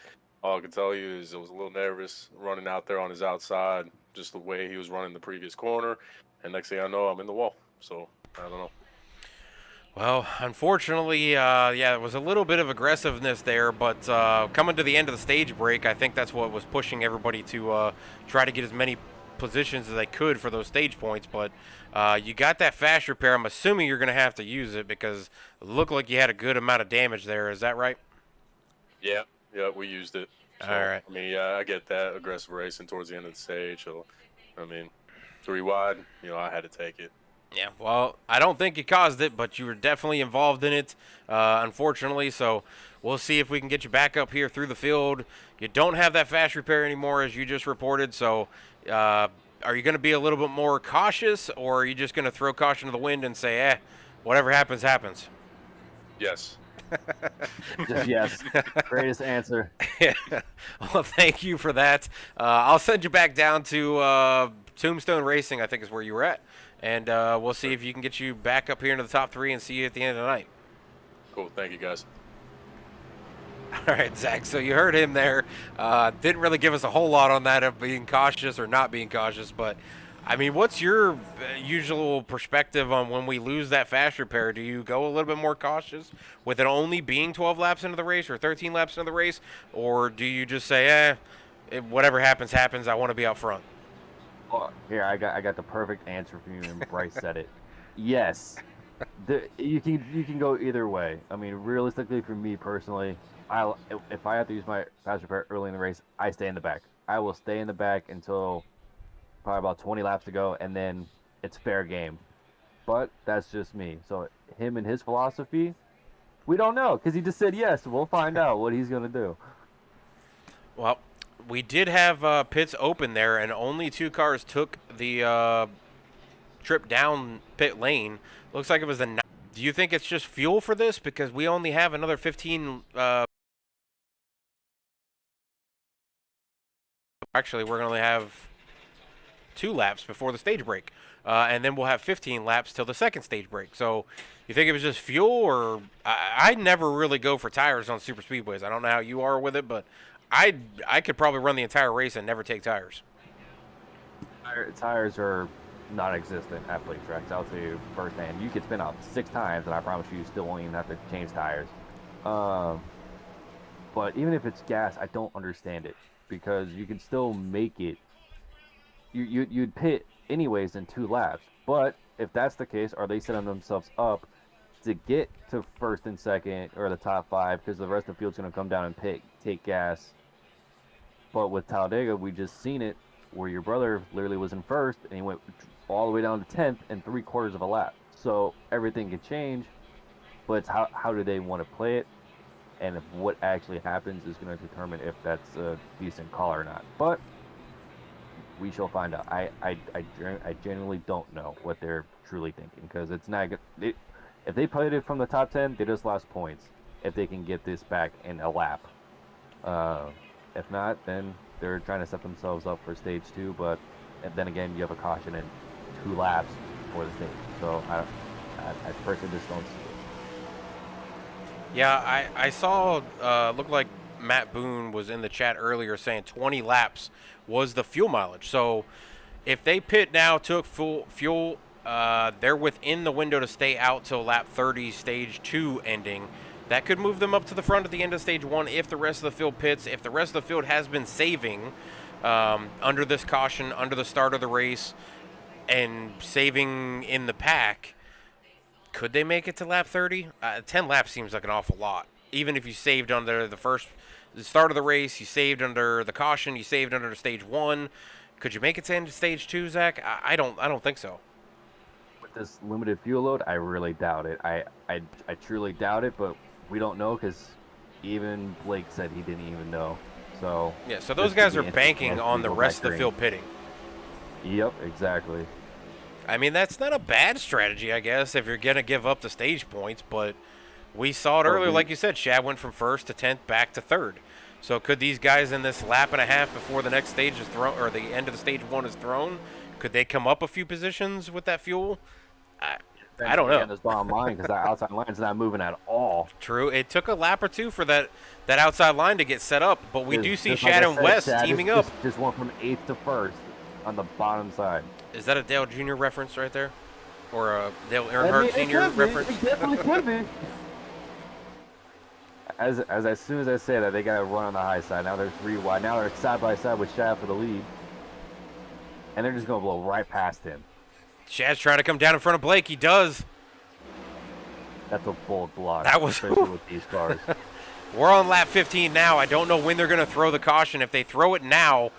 All I can tell you is I was a little nervous running out there on his outside, just the way he was running the previous corner. And next thing I know, I'm in the wall. So I don't know. Well, unfortunately, yeah, it was a little bit of aggressiveness there, but coming to the end of the stage break, I think that's what was pushing everybody to try to get as many positions as they could for those stage points. But you got that fast repair. I'm assuming you're going to have to use it because it looked like you had a good amount of damage there. Is that right? Yeah, we used it. So, All right. I mean, yeah, I get that aggressive racing towards the end of the stage. So, I mean, 3 wide, I had to take it. Yeah, well, I don't think you caused it, but you were definitely involved in it, unfortunately. So we'll see if we can get you back up here through the field. You don't have that fast repair anymore, as you just reported. So are you going to be a little bit more cautious, or are you just going to throw caution to the wind and say, whatever happens, happens? Yes. Just yes. Greatest answer. Yeah. Well, thank you for that. I'll send you back down to Tombstone Racing, I think is where you were at. And we'll see if you can get you back up here into the top 3 and see you at the end of the night. Cool. Thank you, guys. All right, Zach. So you heard him there. Didn't really give us a whole lot on that of being cautious or not being cautious. But, I mean, what's your usual perspective on when we lose that fast repair? Do you go a little bit more cautious with it only being 12 laps into the race or 13 laps into the race? Or do you just say, whatever happens, happens. I want to be out front? Oh, here, I got the perfect answer for you, and Bryce said it. Yes, you can go either way. I mean, realistically, for me personally, if I have to use my fast repair early in the race, I stay in the back. I will stay in the back until probably about 20 laps to go, and then it's fair game. But that's just me. So him and his philosophy, we don't know because he just said yes. We'll find out what he's gonna do. Well, we did have pits open there, and only 2 cars took the trip down pit lane. Looks like it was the. Do you think it's just fuel for this? Because we only have another 15. Actually, we're going to have 2 laps before the stage break, and then we'll have 15 laps till the second stage break. So, you think it was just fuel, or I never really go for tires on super speedways. I don't know how you are with it, but I could probably run the entire race and never take tires. Tires are non-existent at plate tracks. I'll tell you firsthand. You could spin out 6 times, and I promise you still won't even have to change tires. But even if it's gas, I don't understand it because you can still make it. You'd pit anyways in 2 laps. But if that's the case, are they setting themselves up to get to first and second or the top 5 because the rest of the field's going to come down and take gas? But with Talladega, we just seen it where your brother literally was in first and he went all the way down to 10th in 3/4 of a lap. So everything can change, but it's how do they want to play it, and if what actually happens is going to determine if that's a decent call or not. But we shall find out. I genuinely don't know what they're truly thinking because it's not good. If they played it from the top 10, they just lost points. If they can get this back in a lap, if not, then they're trying to set themselves up for stage 2. But and then again, you have a caution in 2 laps for the stage. So I personally just don't see it. Yeah, I saw, looked like Matt Boone was in the chat earlier saying 20 laps was the fuel mileage. So if they pit now, took full fuel, they're within the window to stay out till lap 30, stage 2 ending. That could move them up to the front at the end of stage 1 if the rest of the field pits. If the rest of the field has been saving under this caution, under the start of the race, and saving in the pack, could they make it to lap 30? 10 laps seems like an awful lot. Even if you saved under the start of the race, you saved under the caution, you saved under stage 1. Could you make it to end of stage 2, Zach? I don't think so. With this limited fuel load, I really doubt it. I truly doubt it, but we don't know because even Blake said he didn't even know. So yeah, so those guys are banking on the rest of the field pitting. Yep, exactly. I mean, that's not a bad strategy, I guess, if you're going to give up the stage points, but we saw it earlier, like you said, Shad went from 1st to 10th back to 3rd. So could these guys in this lap and a half before the next stage is thrown, or the end of the stage 1 is thrown, could they come up a few positions with that fuel? I don't know. This bottom line because that outside line is not moving at all. True. It took a lap or two for that outside line to get set up, but we do see Shad and West teaming up. Just went from 8th to 1st on the bottom side. Is that a Dale Jr. reference right there? Or a Dale Earnhardt Sr. reference? It definitely could be. As soon as I say that, they got to run on the high side. Now they're 3 wide. Now they're side by side with Shad for the lead. And they're just going to blow right past him. Shad's trying to come down in front of Blake. He does. That's a bold block. That was especially with these cars. We're on lap 15 now. I don't know when they're going to throw the caution. If they throw it now,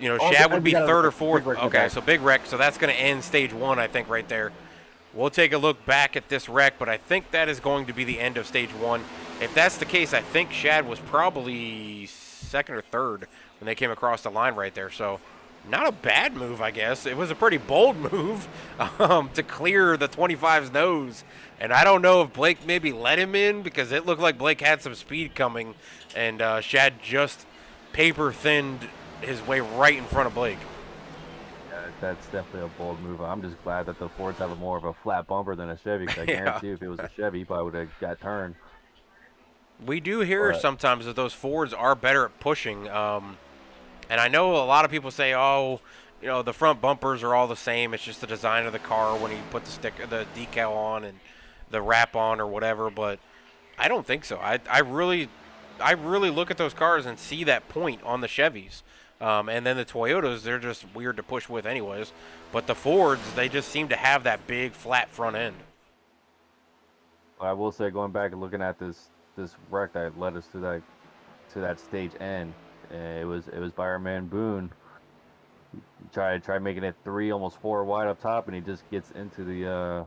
you know, Shad would be 3rd or 4th. Okay, so big wreck. So that's going to end stage 1, I think, right there. We'll take a look back at this wreck, but I think that is going to be the end of stage 1. If that's the case, I think Shad was probably 2nd or 3rd when they came across the line right there. So not a bad move, I guess. It was a pretty bold move to clear the 25's nose. And I don't know if Blake maybe let him in because it looked like Blake had some speed coming, and Shad just paper-thinned his way right in front of Blake. Yeah, that's definitely a bold move. I'm just glad that the Fords have more of a flat bumper than a Chevy. Cause I guarantee if it was a Chevy, he probably would have got turned. We do hear sometimes that those Fords are better at pushing. And I know a lot of people say, oh, you know, the front bumpers are all the same. It's just the design of the car when you put the decal on and the wrap on or whatever. But I don't think so. I really look at those cars and see that point on the Chevys. And then the Toyotas, they're just weird to push with anyways. But the Fords, they just seem to have that big flat front end. I will say, going back and looking at this wreck that led us to that stage end, it was by our man Boone. He tried making it 3, almost 4 wide up top, and he just gets into the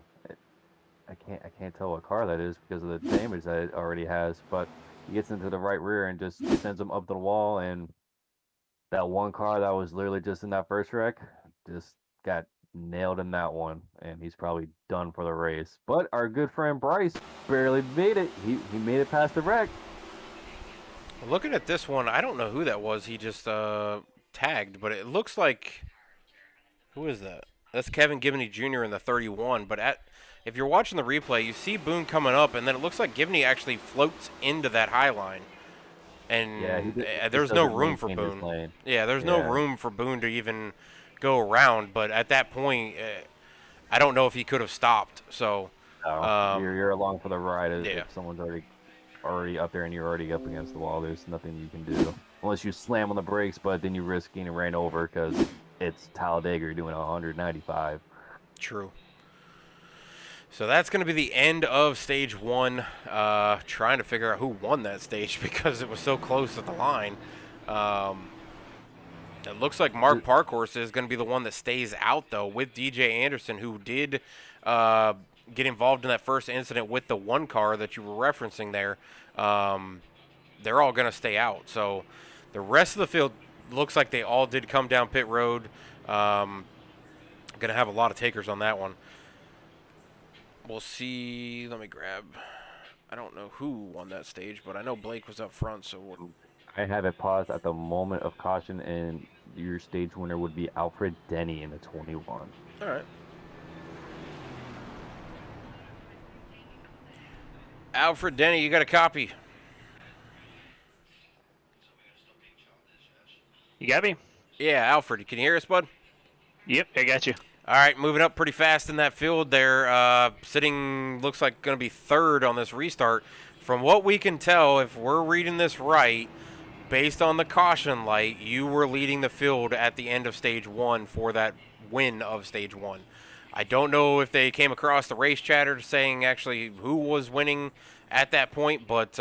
I can't tell what car that is because of the damage that it already has, but he gets into the right rear and just sends him up the wall, and that one car that was literally just in that first wreck just got nailed in that one, and he's probably done for the race. But our good friend Bryce barely made it. He made it past the wreck. Looking at this one, I don't know who that was. He just tagged, but it looks like, who is that? That's Kevin Gibney Jr. in the 31. But if you're watching the replay, you see Boone coming up, and then it looks like Gibney actually floats into that high line. And there's no room for Boone. Yeah, there's no room for Boone to even go around. But at that point, I don't know if he could have stopped. So you're along for the ride. If someone's already up there and you're already up against the wall, there's nothing you can do unless you slam on the brakes. But then you risk getting ran over because it's Talladega. You're doing 195. True. So that's going to be the end of stage 1. Trying to figure out who won that stage because it was so close at the line. It looks like Mark Parkhorse is going to be the one that stays out, though, with DJ Anderson, who did get involved in that first incident with the one car that you were referencing there. They're all going to stay out. So the rest of the field looks like they all did come down pit road. Going to have a lot of takers on that one. We'll see. Let me grab. I don't know who won that stage, but I know Blake was up front, so I have it paused at the moment of caution, and your stage winner would be Alfred Denny in the 21. all right. Alfred Denny, you got a copy. You got me? Yeah, Alfred, can you hear us, bud? Yep, I got you. All right, moving up pretty fast in that field there. Sitting, looks like going to be third on this restart. From what we can tell, if we're reading this right, based on the caution light, you were leading the field at the end of stage 1 for that win of stage 1. I don't know if they came across the race chatter saying actually who was winning at that point, but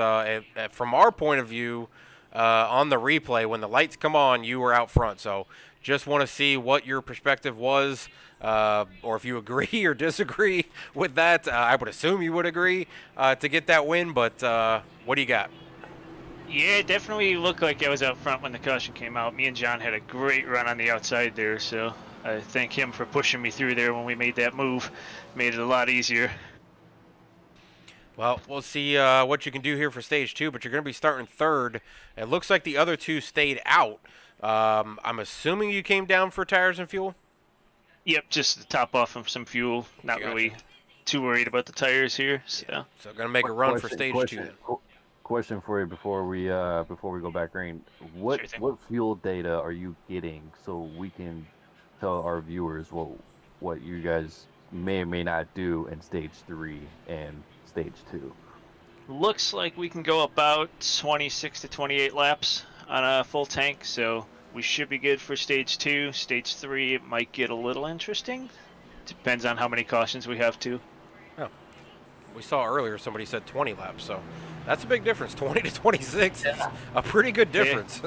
from our point of view, on the replay, when the lights come on, you were out front. So just want to see what your perspective was, or if you agree or disagree with that. I would assume you would agree to get that win, but what do you got? Yeah, it definitely looked like I was out front when the caution came out. Me and John had a great run on the outside there, so I thank him for pushing me through there when we made that move. Made it a lot easier. Well, we'll see what you can do here for stage 2, but you're going to be starting third. It looks like the other two stayed out. I'm assuming you came down for tires and fuel? Yep, just to top off of some fuel. Not Gotcha. Really too worried about the tires here. So. Yeah. So going to make a run for stage 2 then. Question for you before we go back green. What Sure thing. what fuel data are you getting so we can tell our viewers what you guys may or may not do in stage 3 and stage 2? Looks like we can go about 26 to 28 laps on a full tank, so we should be good for stage 2. Stage 3, it might get a little interesting. Depends on how many cautions we have to. Oh. We saw earlier somebody said 20 laps, so that's a big difference. 20 to 26 is a pretty good difference.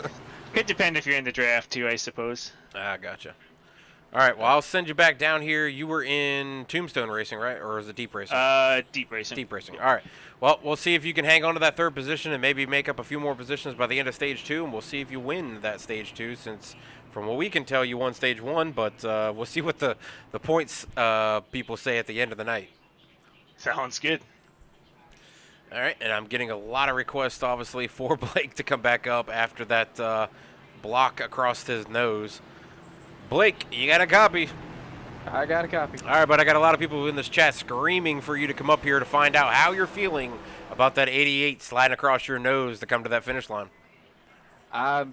Could depend if you're in the draft too, I suppose. Gotcha. All right, well, I'll send you back down here. You were in Tombstone Racing, right? Or is it Deep Racing? Deep racing. Deep Racing. All right. Well, we'll see if you can hang on to that third position and maybe make up a few more positions by the end of stage 2, and we'll see if you win that stage 2 since from what we can tell you won stage 1, but we'll see what the points people say at the end of the night. Sounds good. All right, and I'm getting a lot of requests, obviously, for Blake to come back up after that block across his nose. Blake, you got a copy. I got a copy. All right, but I got a lot of people in this chat screaming for you to come up here to find out how you're feeling about that 88 sliding across your nose to come to that finish line. I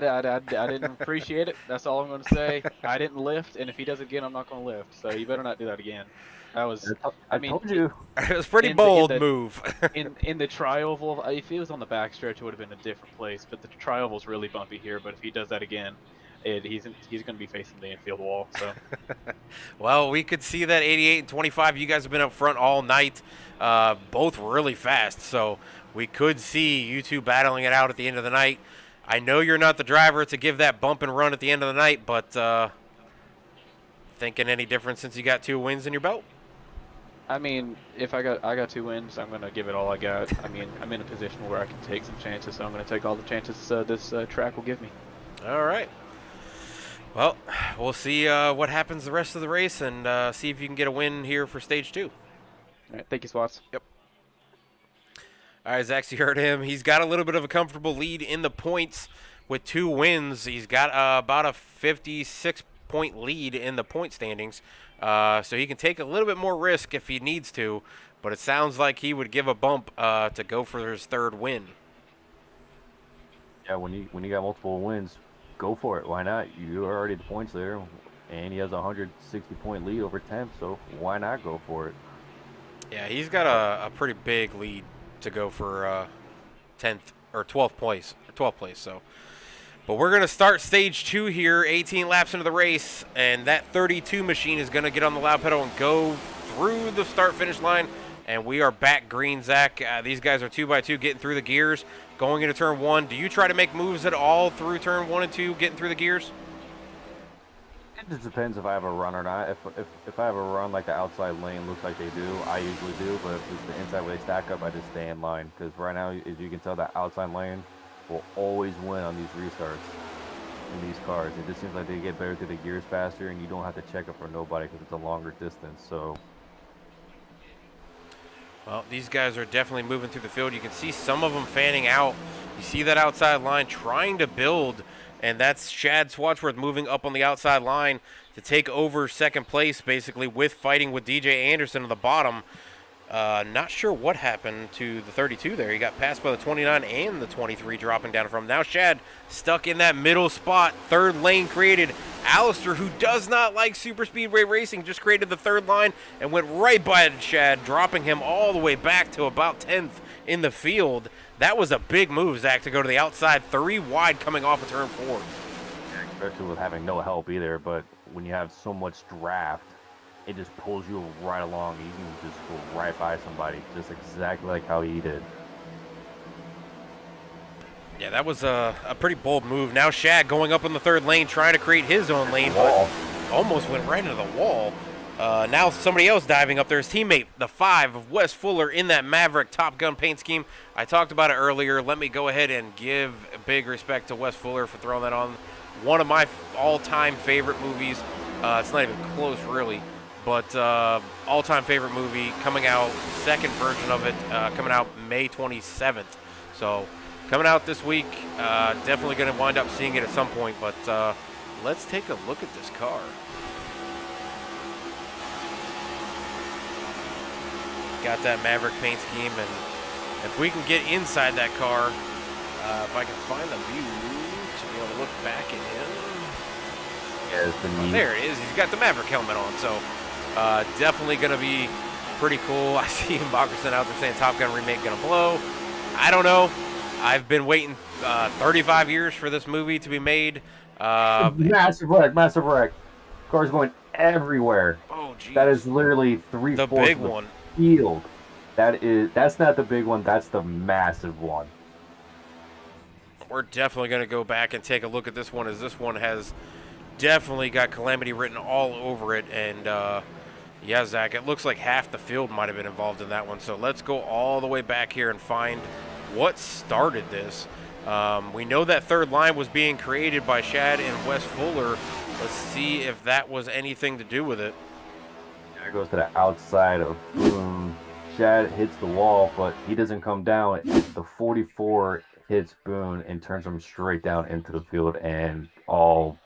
didn't appreciate it. That's all I'm going to say. I didn't lift, and if he does it again, I'm not going to lift. So you better not do that again. That was. I told you. It was a pretty in bold the- move. in the tri-oval, if he was on the backstretch, it would have been a different place. But the tri-oval's really bumpy here. But if he does that again, he's going to be facing the infield wall. So. Well, we could see that 88 and 25. You guys have been up front all night, both really fast. So we could see you two battling it out at the end of the night. I know you're not the driver to give that bump and run at the end of the night, but thinking any difference since you got 2 wins in your belt? I mean, if I got 2 wins, I'm gonna give it all I got. I mean, I'm in a position where I can take some chances, so I'm gonna take all the chances this track will give me. All right. Well, we'll see what happens the rest of the race and see if you can get a win here for stage 2. All right, thank you, Swats. Yep. All right, Zach, you heard him. He's got a little bit of a comfortable lead in the points with 2 wins. He's got about a 56-point lead in the point standings. So he can take a little bit more risk if he needs to, but it sounds like he would give a bump to go for his 3rd win. Yeah, when you got multiple wins, go for it. Why not? You're already the points there, and he has a 160-point lead over 10th, so why not go for it? Yeah, he's got a pretty big lead to go for 10th or 12th place. 12th place. So, but we're gonna start stage 2 here, 18 laps into the race, and that 32 machine is gonna get on the loud pedal and go through the start-finish line. And we are back green, Zach. These guys are 2x2 getting through the gears, going into turn 1. Do you try to make moves at all through turn 1 and 2, getting through the gears? It just depends if I have a run or not. If I have a run like the outside lane looks like they do, I usually do. But if it's the inside where they stack up, I just stay in line. Because right now, as you can tell, that outside lane will always win on these restarts. in these cars. It just seems like they get better through the gears faster, and you don't have to check it for nobody because it's a longer distance. So, well, these guys are definitely moving through the field. You can see some of them fanning out. You see that outside line trying to build, and that's Shad Swadsworth moving up on the outside line to take over second place, basically, with fighting with DJ Anderson at the bottom. Not sure what happened to the 32 there. He got passed by the 29 and the 23 dropping down from him. Now Shad stuck in that middle spot. Third lane created. Alistair, who does not like super speedway racing, just created the third line and went right by Shad, dropping him all the way back to about 10th in the field. That was a big move, Zach, to go to the outside, 3 wide coming off of turn 4. especially with having no help either. But when you have so much draft, it just pulls you right along. You can just go right by somebody, just exactly like how he did. Yeah, that was a pretty bold move. Now Shad going up in the third lane, trying to create his own lane, but almost went right into the wall. Now somebody else diving up there. His teammate, the 5 of Wes Fuller, in that Maverick Top Gun paint scheme. I talked about it earlier. Let me go ahead and give big respect to Wes Fuller for throwing that on. One of my all-time favorite movies. It's not even close, really. But all-time favorite movie coming out, second version of it, coming out May 27th. So coming out this week, definitely going to wind up seeing it at some point. But let's take a look at this car. Got that Maverick paint scheme, and if we can get inside that car, if I can find the view to be able to look back at him. Yeah, There it is. He's got the Maverick helmet on, so definitely going to be pretty cool. I see Mockerson out there saying Top Gun remake going to blow. I don't know. I've been waiting 35 years for this movie to be made. Massive wreck, massive wreck. Cars going everywhere. Oh, geez. That is literally The 3/4 big of the one. field. That's not the big one. That's the massive one. We're definitely going to go back and take a look at this one, as this one has definitely got Calamity written all over it. And yeah, Zach, it looks like half the field might have been involved in that one. So let's go all the way back here and find what started this. We know that third line was being created by Shad and Wes Fuller. Let's see if that was anything to do with it. It goes to the outside of Boone. Shad hits the wall, but he doesn't come down. The 44 hits Boone and turns him straight down into the field, and all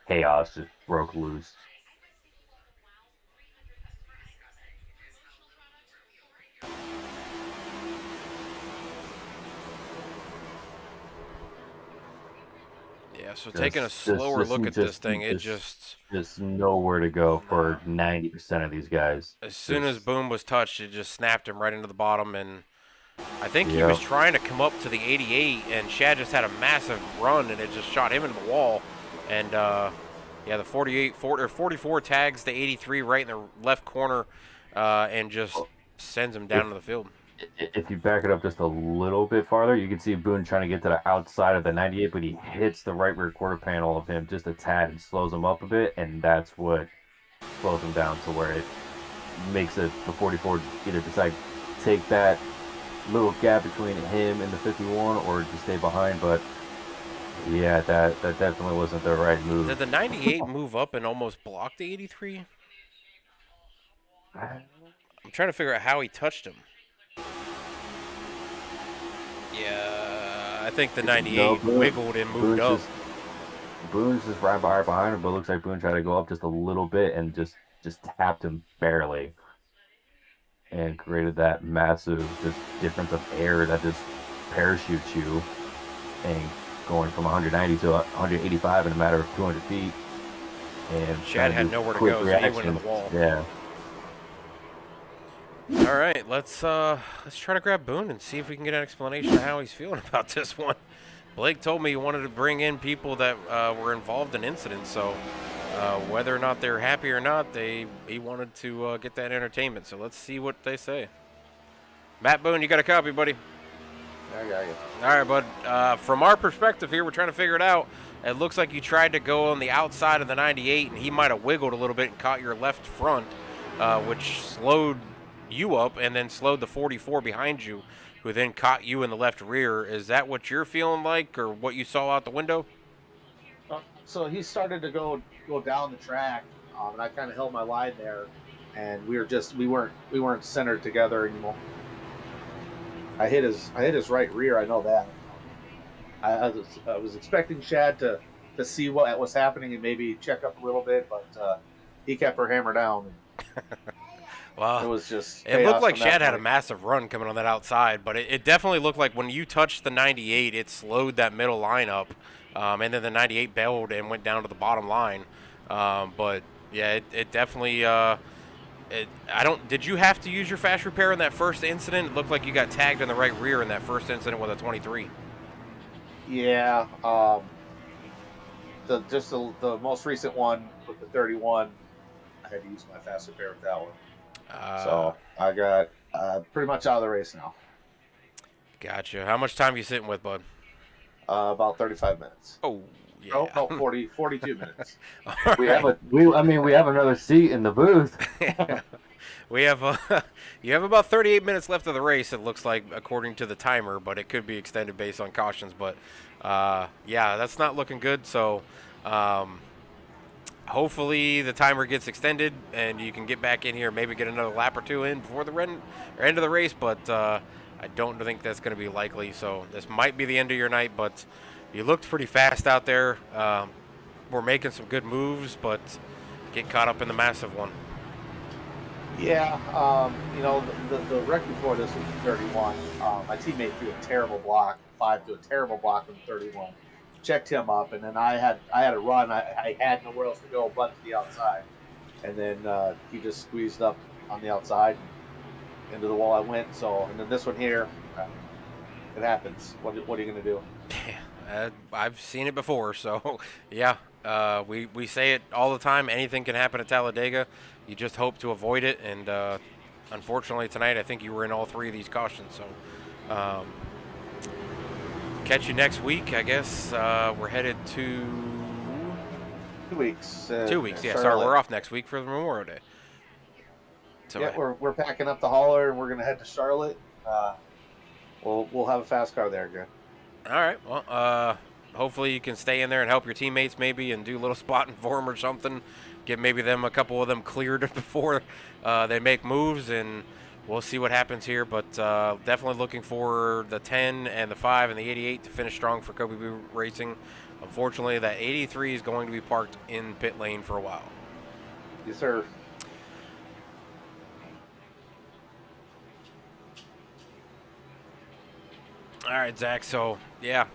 chaos just broke loose. Yeah, so taking a slower look at this thing, it just nowhere to go for 90% of these guys. As soon as Boom was touched, it just snapped him right into the bottom, and I think he was trying to come up to the 88, and Shad just had a massive run, and it just shot him into the wall. And yeah, the 44 tags the 83 right in the left corner, and just sends him down to the field. If you back it up just a little bit farther, you can see Boone trying to get to the outside of the 98, but he hits the right rear quarter panel of him just a tad and slows him up a bit, and that's what slows him down to where it makes it the 44 either decide to take that little gap between him and the 51 or just stay behind. But yeah, that definitely wasn't the right move. Did the 98 move up and almost block the 83? I'm trying to figure out how he touched him. Yeah, I think the 98 wiggled and moved up. Boone's just right behind him, but it looks like Boone tried to go up just a little bit and just tapped him barely, and created that massive just difference of air that just parachutes you, and going from 190 to 185 in a matter of 200 feet. And Shad had nowhere to go, so he went to the wall. Yeah. All right, let's try to grab Boone and see if we can get an explanation of how he's feeling about this one. Blake told me he wanted to bring in people that were involved in incidents, so whether or not they're happy or not, he wanted to get that entertainment. So let's see what they say. Matt Boone, you got a copy, buddy? I got you. All right, bud. From our perspective here, we're trying to figure it out. It looks like you tried to go on the outside of the 98, and he might have wiggled a little bit and caught your left front, which slowed you up and then slowed the 44 behind you, who then caught you in the left rear. Is that what you're feeling like, or what you saw out the window? so he started to go down the track, and I kind of held my line there, and we weren't centered together anymore. I hit his right rear. I know that. I was expecting Shad to see what was happening and maybe check up a little bit, but he kept her hammer down. Well, It was just it looked chaos like from that Shad had a point. massive run coming on that outside, but it definitely looked like when you touched the 98, it slowed that middle line up, and then the 98 bailed and went down to the bottom line. But yeah, it definitely. Did you have to use your fast repair in that first incident? It looked like you got tagged in the right rear in that first incident with a 23. Yeah, the most recent one with the 31, I had to use my fast repair with that one. So I got pretty much out of the race now. Gotcha. How much time are you sitting with, bud? About 35 minutes. Oh, yeah. Oh, no, 42 minutes. We have another seat in the booth. We have you have about 38 minutes left of the race. It looks like according to the timer, but it could be extended based on cautions. But yeah, that's not looking good. So hopefully the timer gets extended and you can get back in here, maybe get another lap or two in before the end of the race. But I don't think that's going to be likely. So this might be the end of your night. But you looked pretty fast out there. We're making some good moves, but get caught up in the massive one. Yeah, the wreck before this was the 31. My teammate threw a terrible block, 5 threw a terrible block on the 31. Checked him up, and then I had a run. I had nowhere else to go but to the outside. And then he just squeezed up on the outside and into the wall I went. So, and then this one here, it happens. What are you going to do? I've seen it before, so yeah. We say it all the time. Anything can happen at Talladega. You just hope to avoid it, and unfortunately tonight I think you were in all three of these cautions. So catch you next week, I guess. We're headed to 2 weeks. 2 weeks, yeah. Charlotte. Sorry, we're off next week for the Memorial Day. So yeah, we're packing up the hauler and we're gonna head to Charlotte. We'll have a fast car there again. All right. Well, hopefully you can stay in there and help your teammates maybe and do a little spotting for them or something. Get maybe a couple of them cleared before they make moves, and we'll see what happens here. But definitely looking for the 10 and the 5 and the 88 to finish strong for Kobe Boo Racing. Unfortunately, that 83 is going to be parked in pit lane for a while. Yes, sir. All right, Zach. So, yeah,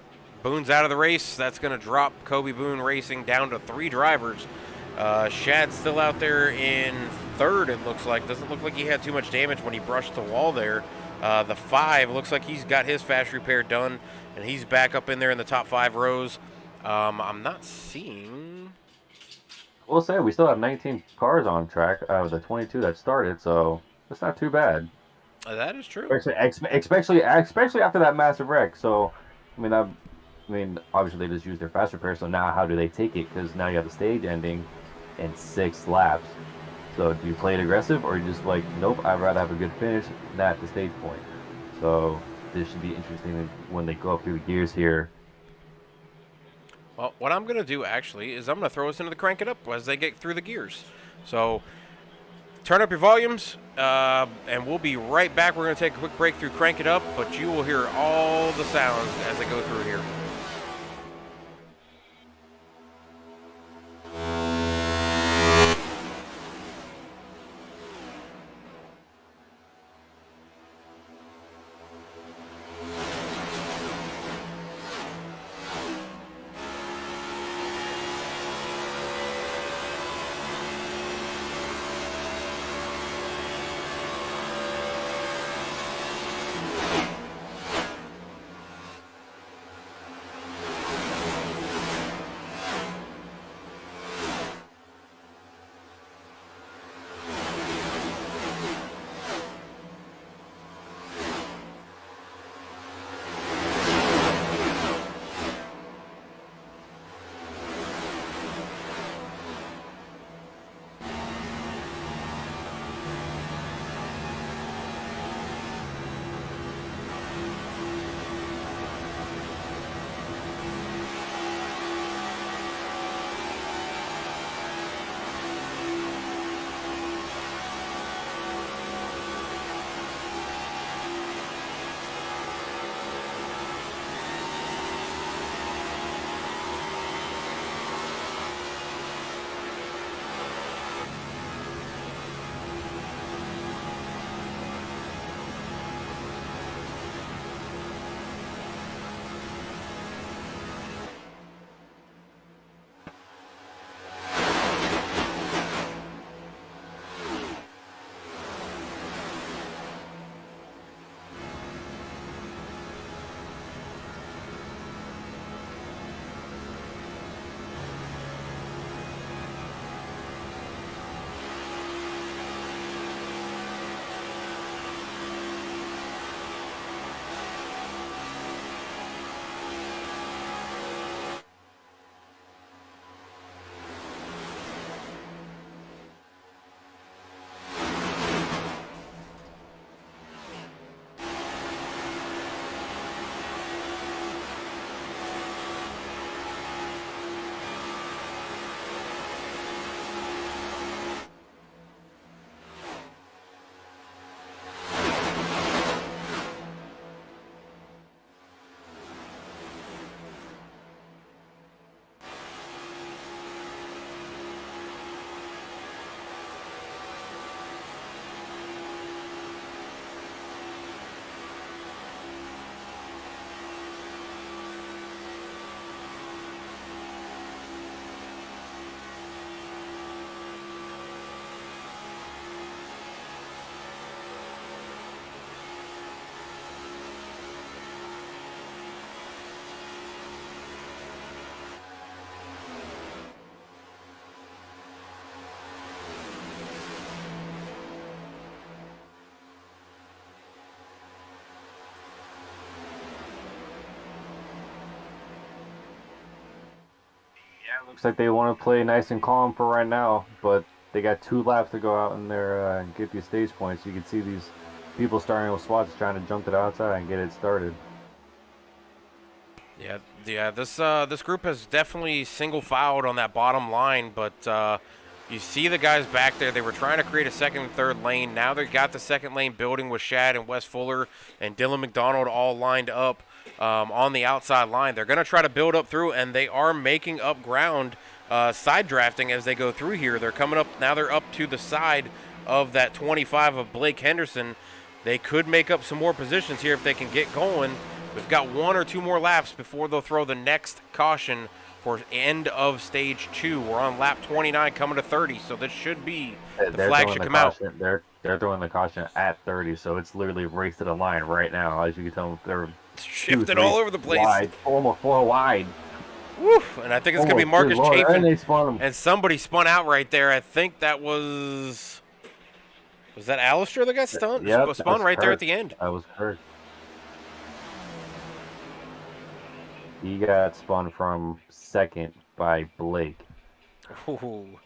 Boone's out of the race. That's going to drop Kobe Boone Racing down to 3 drivers. Shad's still out there in 3rd, it looks like. Doesn't look like he had too much damage when he brushed the wall there. The 5 looks like he's got his fast repair done, and he's back up in there in the top 5 rows. I'm not seeing... We'll say we still have 19 cars on track out of the 22 that started, so it's not too bad. That is true. Especially after that massive wreck. So, I mean, obviously they just used their fast repair. So now, how do they take it? Because now you have the stage ending in 6 laps. So do you play it aggressive, or you just like, nope, I'd rather have a good finish than at the stage point. So this should be interesting when they go up through the gears here. Well, what I'm going to do, actually, is I'm going to throw us into the Crank It Up as they get through the gears. So turn up your volumes, and we'll be right back. We're going to take a quick break through Crank It Up, but you will hear all the sounds as they go through here. looks like they want to play nice and calm for right now, but they got 2 laps to go out in there and get these stage points. You can see these people starting with swats trying to jump to the outside and get it started. Yeah. This group has definitely single filed on that bottom line, but you see the guys back there. They were trying to create a second and third lane. Now they got the second lane building with Shad and Wes Fuller and Dylan McDonald all lined up on the outside line. They're going to try to build up through, and they are making up ground, side drafting as they go through here. They're coming up now. They're up to the side of that 25 of Blake Henderson. They could make up some more positions here if they can get going. We've got 1 or 2 more laps before they'll throw the next caution for end of stage 2. We're on lap 29 coming to 30, so this should be the flag should come out. They're throwing the caution at 30, so it's literally race to the line right now. As you can tell, they're shifted all over the place. Wide, almost 4 wide. Woof, and I think it's going to be Marcus Chafin. And somebody spun out right there. I think that was that Alistair that got stunned? Yep, spun right there at the end. That was hurt. He got spun from second by Blake. Ooh.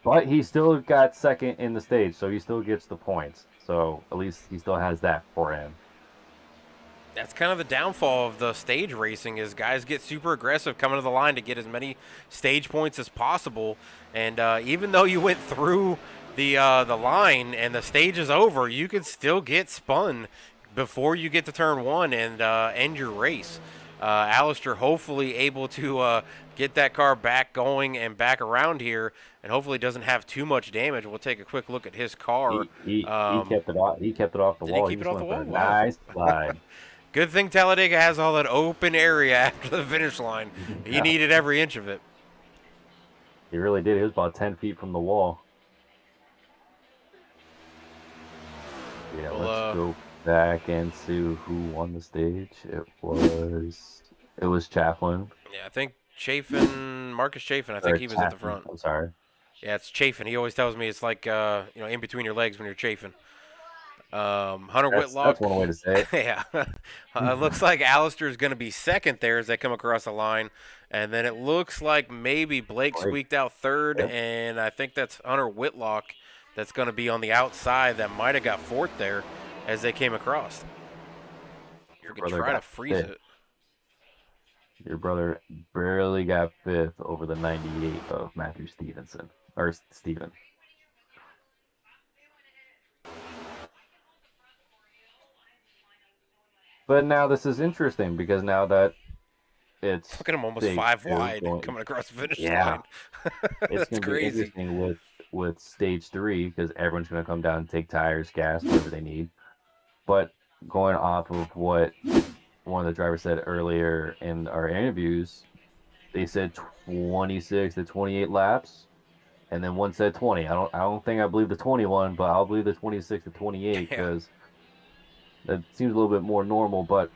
But he still got second in the stage, so he still gets the points. So at least he still has that for him. That's kind of the downfall of the stage racing is guys get super aggressive coming to the line to get as many stage points as possible. And even though you went through the line and the stage is over, you could still get spun before you get to turn 1 and end your race. Alistair hopefully able to get that car back going and back around here, and hopefully doesn't have too much damage. We'll take a quick look at his car. He kept it off. He kept it off the wall. He keep it off the wall? Wow. Nice slide. Good thing Talladega has all that open area after the finish line. He needed every inch of it. He really did. He was about 10 feet from the wall. Yeah, let's go back and see who won the stage. It was Chaplin. Yeah, I think Marcus Chafin. I think he was at the front. I'm sorry. Yeah, it's chafing. He always tells me it's like in between your legs when you're chafing. Hunter Whitlock. That's one way to say it. Yeah. Looks like Alistair's going to be second there as they come across the line. And then it looks like maybe Blake squeaked out third, and I think that's Hunter Whitlock that's going to be on the outside that might have got fourth there as they came across. You can try to freeze it. Your brother barely got fifth over the 98 of Matthew Stevenson. Or Steven. But now this is interesting because now that it's look at him almost 5 wide coming across the finish line. It's going to be interesting with stage 3 because everyone's going to come down and take tires, gas, whatever they need. But going off of what one of the drivers said earlier in our interviews, they said 26 to 28 laps, and then one said 20. I don't think I believe the 21, but I'll believe the 26 to 28 because that seems a little bit more normal. But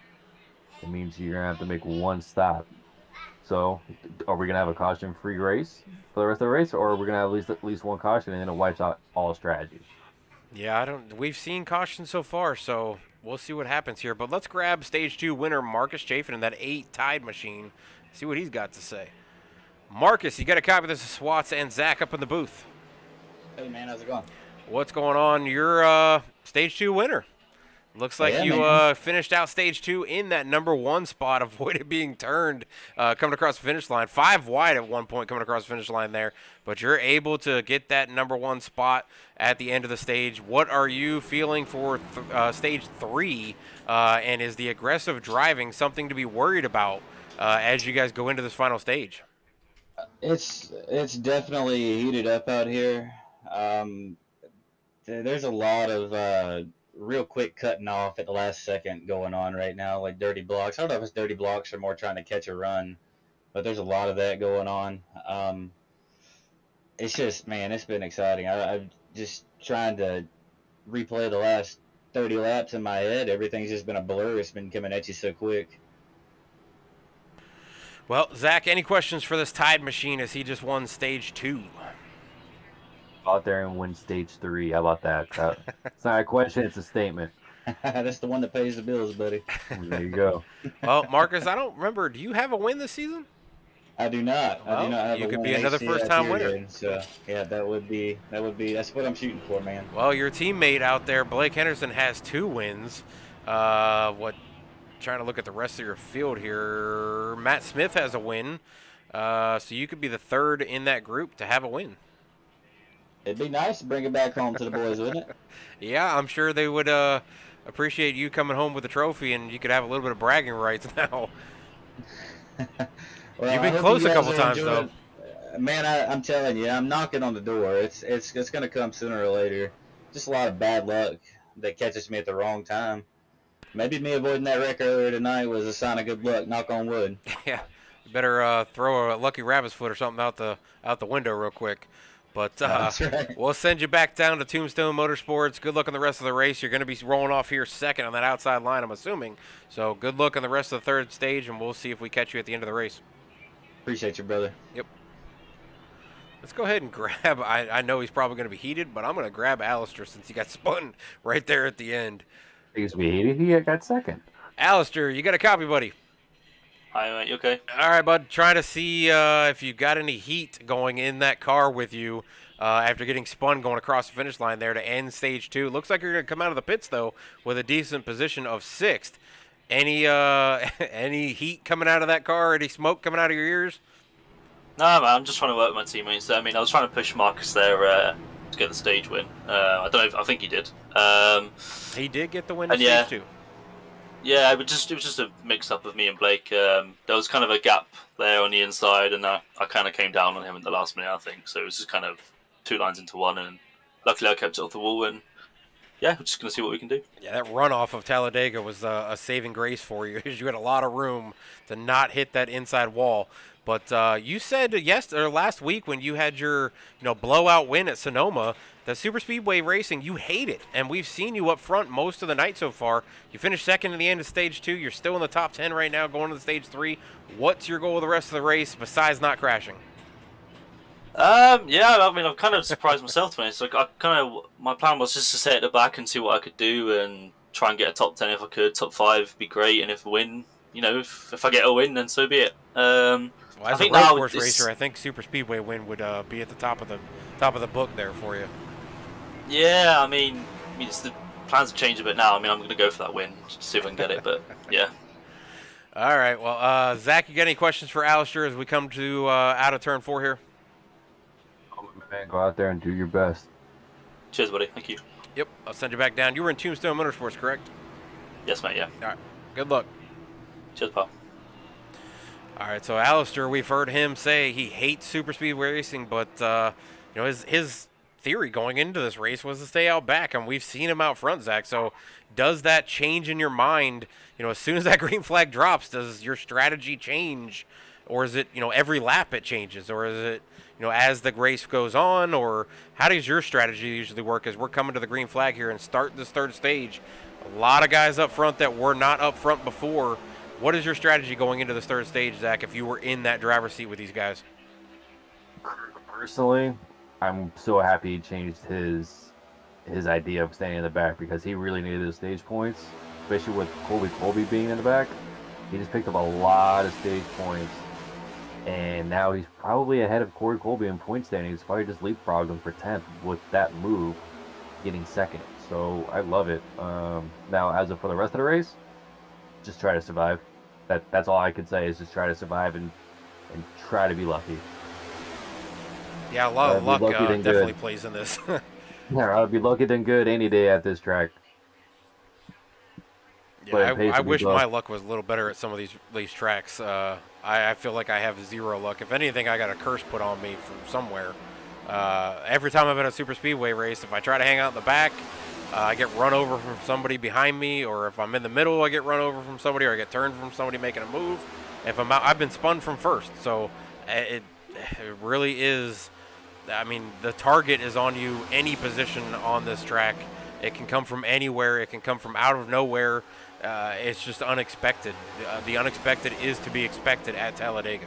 it means you're gonna have to make one stop. So, are we gonna have a caution-free race for the rest of the race, or are we gonna have at least one caution and then it wipes out all strategies? Yeah, we've seen caution so far, so we'll see what happens here. But let's grab stage 2 winner Marcus Chafin in that 8 Tide machine. See what he's got to say. Marcus, you got a copy of this, Swats and Zach up in the booth. Hey man, how's it going? What's going on? You're stage 2 winner. Looks like you finished out stage 2 in that number 1 spot, avoided being turned, coming across the finish line. 5 wide at one point coming across the finish line there, but you're able to get that number 1 spot at the end of the stage. What are you feeling for stage 3, and is the aggressive driving something to be worried about as you guys go into this final stage? It's definitely heated up out here. There's a lot of real quick cutting off at the last second going on right now, like dirty blocks. I don't know if it's dirty blocks or more trying to catch a run, but there's a lot of that going on. It's just, man, it's been exciting. I'm just trying to replay the last 30 laps in my head. Everything's just been a blur. It's been coming at you so quick. Well, Zach, any questions for this Tide machine as he just won stage 2? Out there and win stage 3. How about that? It's not a question, it's a statement. That's the one that pays the bills, buddy. There you go. Well, Marcus, I don't remember. Do you have a win this season? I do not. I Well, do not have you a could win be another HTL first-time winner. period. So yeah, that's what I'm shooting for, man. Well, your teammate out there, Blake Henderson, has 2 wins. Trying to look at the rest of your field here. Matt Smith has a win. So you could be the 3rd in that group to have a win. It'd be nice to bring it back home to the boys, wouldn't it? Yeah, I'm sure they would appreciate you coming home with a trophy, and you could have a little bit of bragging rights now. Well, You've I been hope close you a guys couple are times, enjoying- though. Man, I'm telling you, I'm knocking on the door. It's gonna come sooner or later. Just a lot of bad luck that catches me at the wrong time. Maybe me avoiding that wreck earlier tonight was a sign of good luck. Knock on wood. Yeah, you better throw a lucky rabbit's foot or something out the window real quick. But That's right. we'll send you back down to Tombstone Motorsports. Good luck on the rest of the race. You're going to be rolling off here second on that outside line, I'm assuming. So good luck on the rest of the 3rd stage, and we'll see if we catch you at the end of the race. Appreciate you, brother. Yep. Let's go ahead and grab. I know he's probably going to be heated, but I'm going to grab Alistair since he got spun right there at the end. He's heated. He got 2nd. Alistair, you got a copy, buddy? Hi, mate. You okay? All right, bud. Trying to see if you got any heat going in that car with you after getting spun going across the finish line there to end stage 2. Looks like you're going to come out of the pits, though, with a decent position of 6th. Any any heat coming out of that car? Any smoke coming out of your ears? No, man. I'm just trying to work with my teammates. I mean, I was trying to push Marcus there to get the stage win. I don't know. I think he did. He did get the win in yeah. stage 2. Yeah, it was just a mix-up of me and Blake. There was kind of a gap there on the inside, and I kind of came down on him in the last minute, I think. So it was just kind of 2 lines into one, and luckily I kept it off the wall, and yeah, we're just going to see what we can do. Yeah, that runoff of Talladega was a saving grace for you because you had a lot of room to not hit that inside wall. But you said last week when you had your blowout win at Sonoma, that super speedway racing, you hate it, and we've seen you up front most of the night so far. You finished 2nd in the end of stage 2. You're still in the top 10 right now, going to the stage 3. What's your goal of the rest of the race besides not crashing? Yeah, I mean, I've kind of surprised myself when it's like my plan was just to sit at the back and see what I could do and try and get a top 10 if I could. Top 5 would be great, and if I win, if I get a win, then so be it. Well, as I a think road course racer, I think super speedway win would be at the top of the book there for you. Yeah, I mean, it's the plans have changed a bit now. I mean, I'm going to go for that win, just see if I can get it. But yeah. All right. Well, Zach, you got any questions for Alistair as we come to out of turn 4 here? Man, go out there and do your best. Cheers, buddy. Thank you. Yep. I'll send you back down. You were in Tombstone Motorsports, correct? Yes, mate. Yeah. All right. Good luck. Cheers, pal. All right. So Alistair, we've heard him say he hates super speedway racing, but his theory going into this race was to stay out back, and we've seen him out front, Zach. So does that change in your mind? As soon as that green flag drops, does your strategy change, or is it every lap it changes, or is it as the race goes on, or how does your strategy usually work as we're coming to the green flag here and start this 3rd stage? A lot of guys up front that were not up front before. What is your strategy going into this 3rd stage, Zach, if you were in that driver's seat with these guys? Personally, I'm so happy he changed his idea of staying in the back because he really needed the stage points, especially with Colby being in the back. He just picked up a lot of stage points, and now he's probably ahead of Corey Colby in point standings. He's probably just leapfrogged him for 10th with that move, getting 2nd. So I love it. Now, as for the rest of the race, just try to survive. That's all I could say is just try to survive and try to be lucky. Yeah, a lot of luck definitely plays in this. Yeah, I'd be lucky than good any day at this track. Yeah, I wish my luck was a little better at some of these tracks. I feel like I have 0 luck. If anything, I got a curse put on me from somewhere. Every time I'm in a super speedway race, if I try to hang out in the back, I get run over from somebody behind me, or if I'm in the middle, I get run over from somebody, or I get turned from somebody making a move. If I'm out, I've been spun from first, so it really is. I mean, the target is on you any position on this track. It can come from anywhere. It can come from out of nowhere. It's just unexpected. The unexpected is to be expected at Talladega.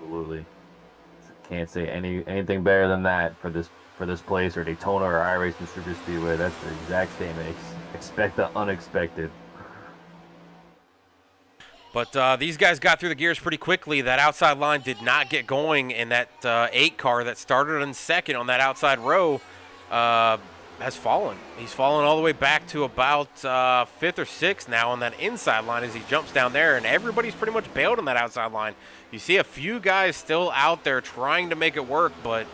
Absolutely. Can't say anything better than that for this place or Daytona or iRacing Super Speedway. That's the exact statement. Expect the unexpected. But these guys got through the gears pretty quickly. That outside line did not get going, and that 8 car that started in second on that outside row has fallen. He's fallen all the way back to about 5th or 6th now on that inside line as he jumps down there, and everybody's pretty much bailed on that outside line. You see a few guys still out there trying to make it work, but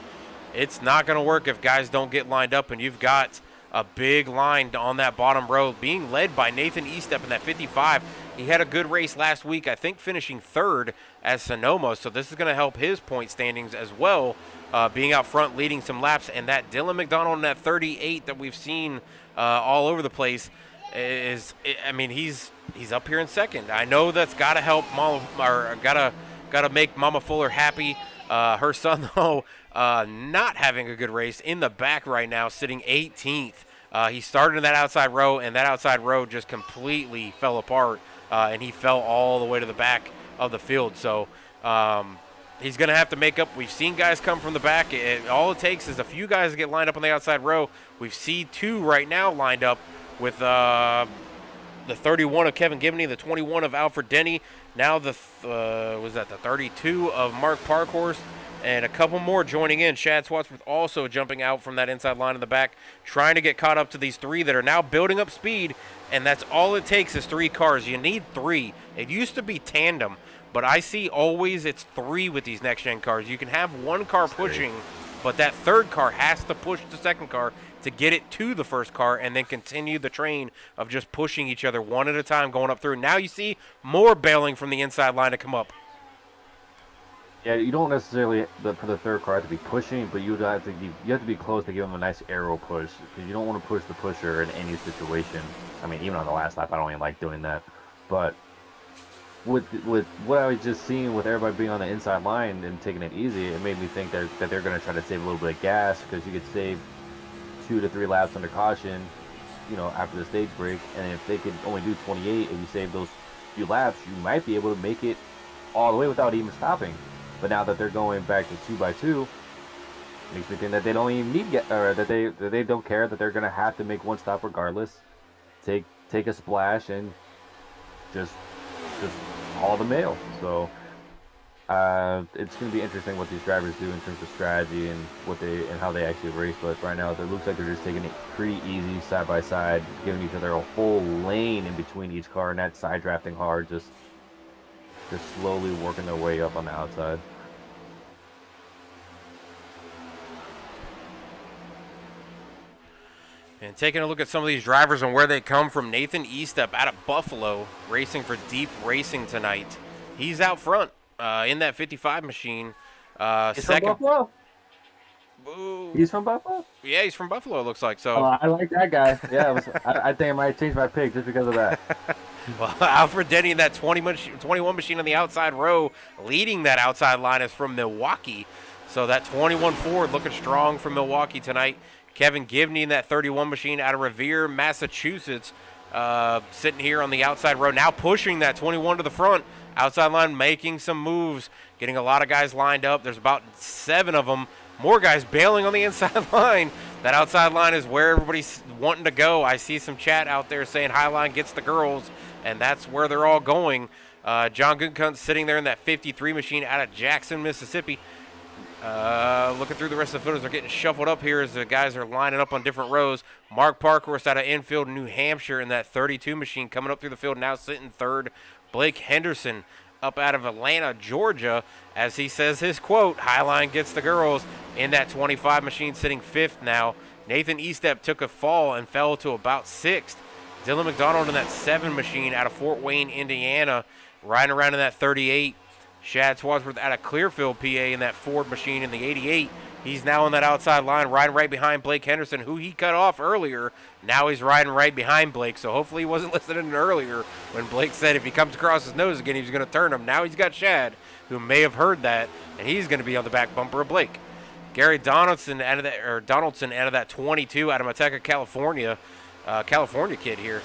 it's not going to work if guys don't get lined up, and you've got a big line on that bottom row being led by Nathan Eastep in that 55. He had a good race last week, I think finishing 3rd at Sonoma, so this is going to help his point standings as well, being out front leading some laps. And that Dylan McDonald in that 38 that we've seen all over the place he's up here in second. I know that's got to help Mama, or got to make Mama Fuller happy. Her son, though, not having a good race in the back right now, sitting 18th. He started in that outside row, and that outside row just completely fell apart, and he fell all the way to the back of the field. So he's going to have to make up. We've seen guys come from the back. All it takes is a few guys to get lined up on the outside row. We've seen 2 right now lined up with the 31 of Kevin Gibney, the 21 of Alfred Denny, now the 32 of Mark Parkhorst, and a couple more joining in. Shad Swatsworth also jumping out from that inside line in the back, trying to get caught up to these 3 that are now building up speed, and that's all it takes is 3 cars. You need 3. It used to be tandem, but I see always it's 3 with these next-gen cars. You can have 1 car pushing, but that 3rd car has to push the 2nd car to get it to the 1st car and then continue the train of just pushing each other one at a time going up through. Now you see more bailing from the inside line to come up. Yeah, you don't necessarily for the 3rd car have to be pushing, but you have to be close to give them a nice aero push, because you don't want to push the pusher in any situation. I mean, even on the last lap, I don't even like doing that. But with what I was just seeing with everybody being on the inside line and taking it easy, it made me think that they're going to try to save a little bit of gas, because you could save 2 to 3 laps under caution, after the stage break. And if they could only do 28 and you save those few laps, you might be able to make it all the way without even stopping. But now that they're going back to 2x2, makes me think that they don't even need that they don't care, that they're gonna have to make 1 stop regardless, take a splash and just haul the mail. So it's gonna be interesting what these drivers do in terms of strategy and how they actually race. But right now, it looks like they're just taking it pretty easy, side by side, giving each other a full lane in between each car, and not side drafting hard, just slowly working their way up on the outside. And taking a look at some of these drivers and where they come from, Nathan Eastep out of Buffalo, racing for Deep Racing tonight. He's out front in that 55 machine. He's second. from Buffalo? Boo. He's from Buffalo? Yeah, he's from Buffalo, it looks like. So I like that guy. Yeah, I think I might change my pick just because of that. Well, Alfred Denny in that 21 machine on the outside row, leading that outside line, is from Milwaukee. So that 21 Ford looking strong from Milwaukee tonight. Kevin Gibney in that 31 machine out of Revere, Massachusetts, sitting here on the outside row, now pushing that 21 to the front. Outside line making some moves, getting a lot of guys lined up. There's about 7 of them. More guys bailing on the inside line. That outside line is where everybody's wanting to go. I see some chat out there saying Highline gets the girls, and that's where they're all going. John Goodcunt sitting there in that 53 machine out of Jackson, Mississippi. Looking through the rest of the photos, they're getting shuffled up here as the guys are lining up on different rows. Mark Parkhorst out of Enfield, New Hampshire in that 32 machine coming up through the field, now sitting 3rd. Blake Henderson up out of Atlanta, Georgia, as he says his quote, Highline gets the girls, in that 25 machine, sitting 5th now. Nathan Eastep took a fall and fell to about 6th. Dylan McDonald in that 7 machine out of Fort Wayne, Indiana, riding around in that 38. Shad Swadsworth out of Clearfield, PA in that Ford machine in the 88. He's now on that outside line, riding right behind Blake Henderson, who he cut off earlier. Now he's riding right behind Blake, so hopefully he wasn't listening earlier when Blake said if he comes across his nose again, he was going to turn him. Now he's got Shad, who may have heard that, and he's going to be on the back bumper of Blake. Gary Donaldson out of that 22 out of Mateca, California. California kid here.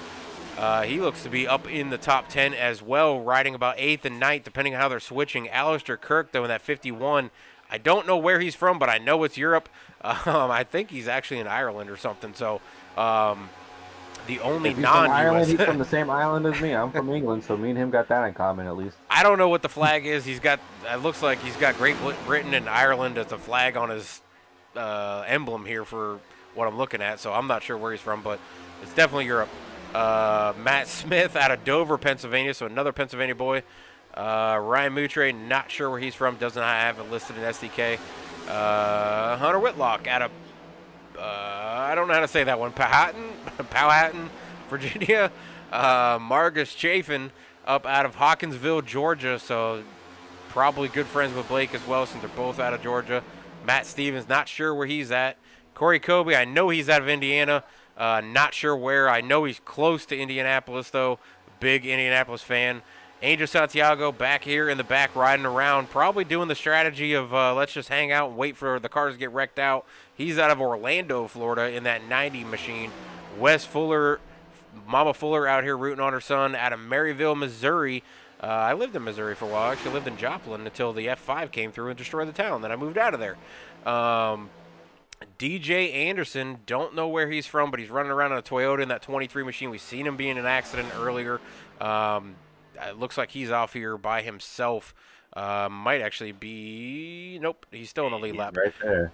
He looks to be up in the top 10 as well, riding about 8th and 9th, depending on how they're switching. Alistair Kirk, though, in that 51. I don't know where he's from, but I know it's Europe. I think he's actually in Ireland or something. So The only If he's from Ireland, he's from non-U.S. the same island as me. I'm from England, so me and him got that in common at least. I don't know what the flag is. He's got. It looks like he's got Great Britain and Ireland as a flag on his emblem here for what I'm looking at. So I'm not sure where he's from, but it's definitely Europe. Matt Smith out of Dover, Pennsylvania. So another Pennsylvania boy. Ryan Moutre, not sure where he's from. Doesn't have it listed in SDK. Hunter Whitlock out of. I don't know how to say that one. Powhatan, Virginia. Marcus Chafin up out of Hawkinsville, Georgia. So probably good friends with Blake as well since they're both out of Georgia. Matt Stevens, not sure where he's at. Corey Kobe, I know he's out of Indiana. Not sure where. I know he's close to Indianapolis, though. Big Indianapolis fan. Angel Santiago back here in the back riding around, probably doing the strategy of let's just hang out and wait for the cars to get wrecked out. He's out of Orlando, Florida in that 90 machine. Wes Fuller, Mama Fuller out here rooting on her son out of Maryville, Missouri. I lived in Missouri for a while. I actually lived in Joplin until the F5 came through and destroyed the town. Then I moved out of there. DJ Anderson, don't know where he's from, but he's running around in a Toyota in that 23 machine. We've seen him be in an accident earlier. It looks like he's off here by himself. Might actually be... Nope, he's still in the lead lap. Right there.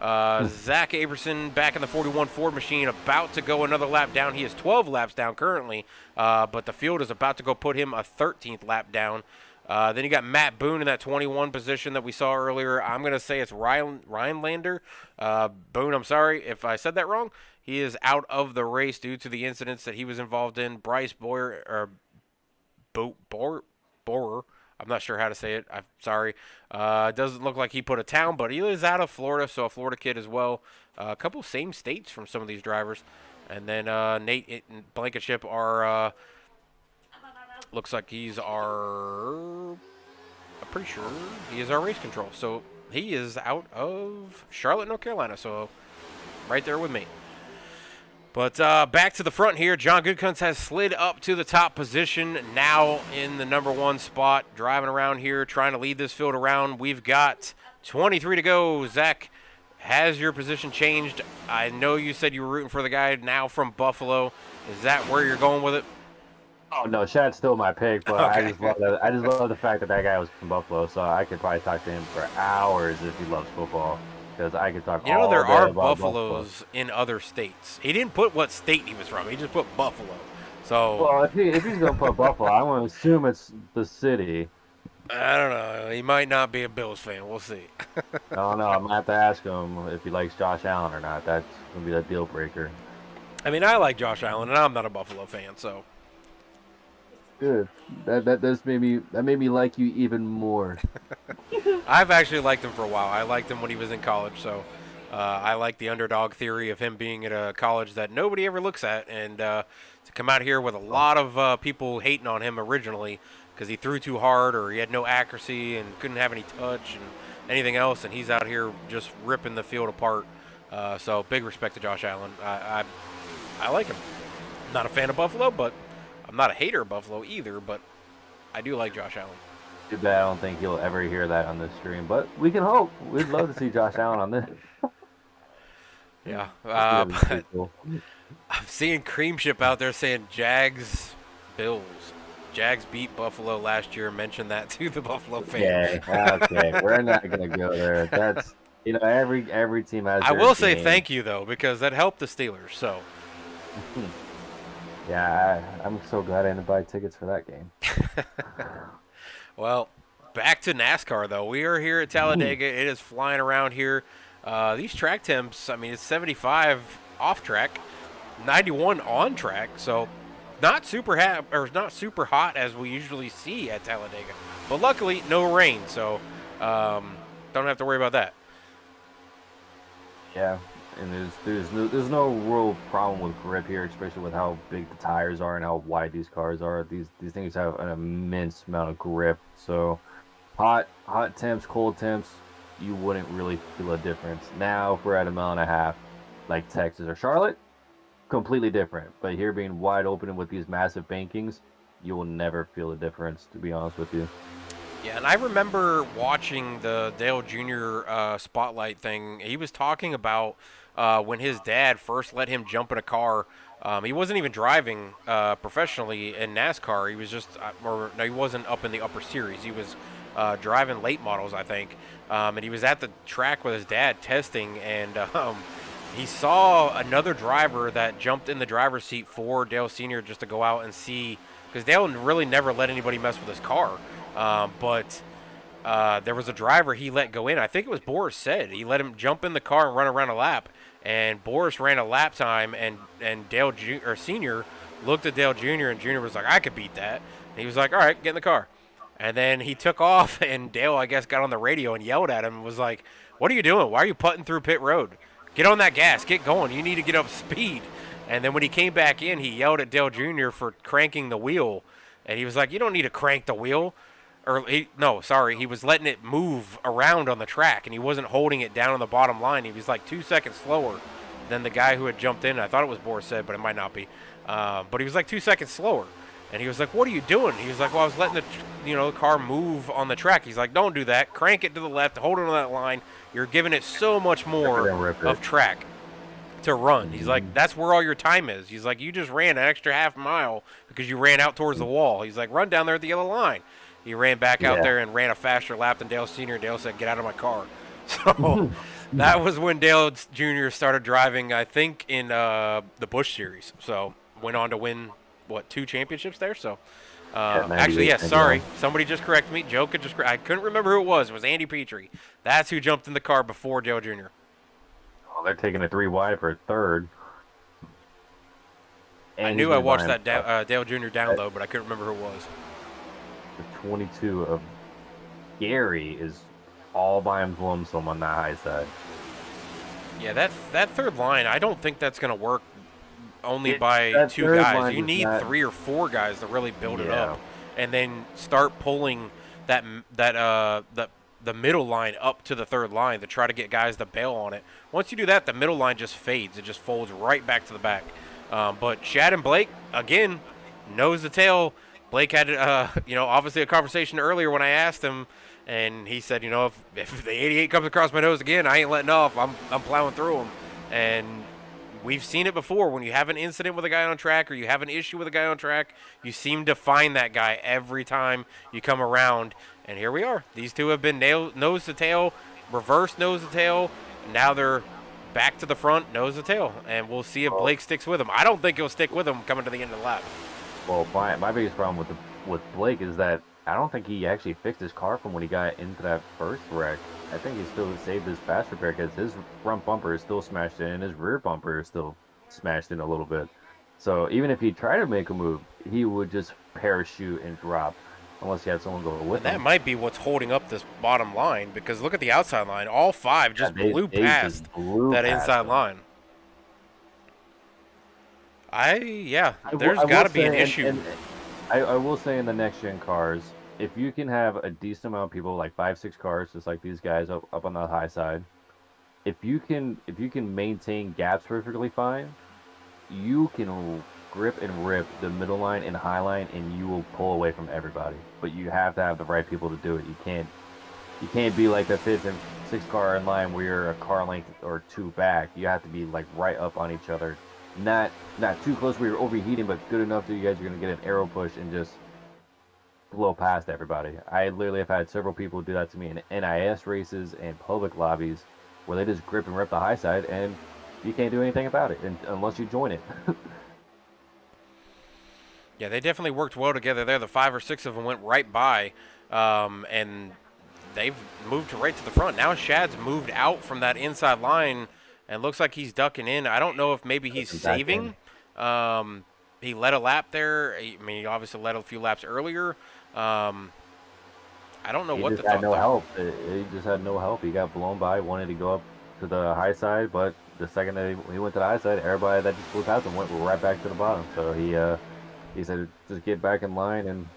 Zach Aberson back in the 41 Ford machine, about to go another lap down. He is 12 laps down currently, but the field is about to go put him a 13th lap down. Then you got Matt Boone in that 21 position that we saw earlier. I'm going to say it's Rhinelander. Boone, I'm sorry if I said that wrong. He is out of the race due to the incidents that he was involved in. Bryce Boyer, or Borer. I'm not sure how to say it. I'm sorry. Doesn't look like he put a town, but he is out of Florida, so a Florida kid as well. A couple same states from some of these drivers. And then Nate and Blankenship are, looks like he's our, I'm pretty sure he is our race control. So he is out of Charlotte, North Carolina, so right there with me. But back to the front here, John Goodkunst has slid up to the top position, now in the number 1 spot, driving around here, trying to lead this field around. We've got 23 to go. Zach, has your position changed? I know you said you were rooting for the guy now from Buffalo. Is that where you're going with it? Oh no, Shad's still my pick, but Okay. I just love the fact that guy was from Buffalo, so I could probably talk to him for hours if he loves football. Because I could talk. You know, there all day are about Buffaloes in other states. He didn't put what state he was from. He just put Buffalo. So Well, if he's gonna put Buffalo, I want to assume it's the city. I don't know. He might not be a Bills fan. We'll see. I don't know. I'm gonna have to ask him if he likes Josh Allen or not. That's gonna be that deal breaker. I mean, I like Josh Allen, and I'm not a Buffalo fan, so. Good. That made me like you even more. I've actually liked him for a while. I liked him when he was in college, so I like the underdog theory of him being at a college that nobody ever looks at, and to come out here with a lot of people hating on him originally because he threw too hard or he had no accuracy and couldn't have any touch and anything else, and he's out here just ripping the field apart. So big respect to Josh Allen. I like him. Not a fan of Buffalo, but I'm not a hater of Buffalo either, but I do like Josh Allen. Too bad I don't think he'll ever hear that on this stream, but we can hope. We'd love to see Josh Allen on this. Yeah. That'd be But pretty cool. I'm seeing Creamship out there saying Jags, Bills. Jags beat Buffalo last year. Mention that to the Buffalo fans. Yeah, okay. We're not gonna go there. That's every team has. I their will say game. thank you though, because that helped the Steelers. So Yeah, I'm so glad I didn't buy tickets for that game. well, back to NASCAR though. We are here at Talladega. It is flying around here. These track temps, I mean, it's 75 off track, 91 on track. So not super hot as we usually see at Talladega. But luckily, no rain, so don't have to worry about that. Yeah, and there's no real problem with grip here, especially with how big the tires are and how wide these cars are. These things have an immense amount of grip. So hot temps, cold temps, you wouldn't really feel a difference. Now, if we're at 1.5 miles, like Texas or Charlotte, completely different. But here being wide open and with these massive bankings, you will never feel a difference, to be honest with you. Yeah, and I remember watching the Dale Jr. Spotlight thing. He was talking about when his dad first let him jump in a car. He wasn't even driving professionally in NASCAR. He was just, or no, he wasn't up in the upper series. He was driving late models, I think. And he was at the track with his dad testing, and he saw another driver that jumped in the driver's seat for Dale Sr. just to go out and see, because Dale really never let anybody mess with his car. But there was a driver he let go in. I think it was Boris said. He let him jump in the car and run around a lap. And Boris ran a lap time, and Dale Sr. looked at Dale Jr., and Jr. was like, I could beat that. And he was like, all right, get in the car. And then he took off, and Dale, I guess, got on the radio and yelled at him and was like, what are you doing? Why are you putting through pit road? Get on that gas. Get going. You need to get up speed. And then when he came back in, he yelled at Dale Jr. for cranking the wheel. And he was like, you don't need to crank the wheel. He was letting it move around on the track, and he wasn't holding it down on the bottom line. He was like 2 seconds slower than the guy who had jumped in. I thought it was Boris said, but it might not be. But he was like 2 seconds slower. And he was like, what are you doing? He was like, well, I was letting the car move on the track. He's like, don't do that. Crank it to the left. Hold it on that line. You're giving it so much more of track to run. He's like, that's where all your time is. He's like, you just ran an extra half mile because you ran out towards the wall. He's like, run down there at the yellow line. He ran back out there and ran a faster lap than Dale Sr. Dale said, get out of my car. So that was when Dale Jr. started driving, I think, in the Busch Series. So went on to win, 2 championships there? So actually, yes, sorry. Somebody just corrected me. Joe could just I couldn't remember who it was. It was Andy Petrie. That's who jumped in the car before Dale Jr. Oh, they're taking a 3 wide for a third. I knew I watched that Dale Jr. down low, but I couldn't remember who it was. The 22 of Gary is all by himself on the high side. Yeah, that third line, I don't think that's going to work only by 2 guys. You need 3 or 4 guys to really build it up, and then start pulling the middle line up to the third line to try to get guys to bail on it. Once you do that, the middle line just fades. It just folds right back to the back. But Shad and Blake, again, nose to tail. Blake had, obviously a conversation earlier when I asked him, and he said, if the 88 comes across my nose again, I ain't letting off. I'm plowing through him. And we've seen it before. When you have an incident with a guy on track or you have an issue with a guy on track, you seem to find that guy every time you come around. And here we are. These two have been nose to tail, reverse nose to tail. Now they're back to the front, nose to tail. And we'll see if Blake sticks with him. I don't think he'll stick with him coming to the end of the lap. Well, my biggest problem with Blake is that I don't think he actually fixed his car from when he got into that first wreck. I think he still saved his fast repair because his front bumper is still smashed in and his rear bumper is still smashed in a little bit. So even if he tried to make a move, he would just parachute and drop unless he had someone go with him. That might be what's holding up this bottom line, because look at the outside line. All 5 just blew past that inside line. There's got to be an issue. And I will say in the next gen cars, if you can have a decent amount of people, like 5-6 cars, just like these guys up on the high side, if you can maintain gaps perfectly fine, you can grip and rip the middle line and high line, and you will pull away from everybody. But you have to have the right people to do it. You can't be like the 5th and 6th car in line where you're a car length or 2 back. You have to be like right up on each other. Not too close where you're overheating, but good enough that you guys are going to get an arrow push and just blow past everybody. I literally have had several people do that to me in NIS races and public lobbies where they just grip and rip the high side, and you can't do anything about it unless you join it. Yeah, they definitely worked well together there. The 5 or 6 of them went right by, and they've moved right to the front. Now Shad's moved out from that inside line, and looks like he's ducking in. I don't know if maybe he's saving. He led a lap there. I mean, he obviously led a few laps earlier. I don't know what the thought. He just had no help. He got blown by. Wanted to go up to the high side, but the second that he went to the high side, everybody that just flew past him went right back to the bottom. So he said, just get back in line and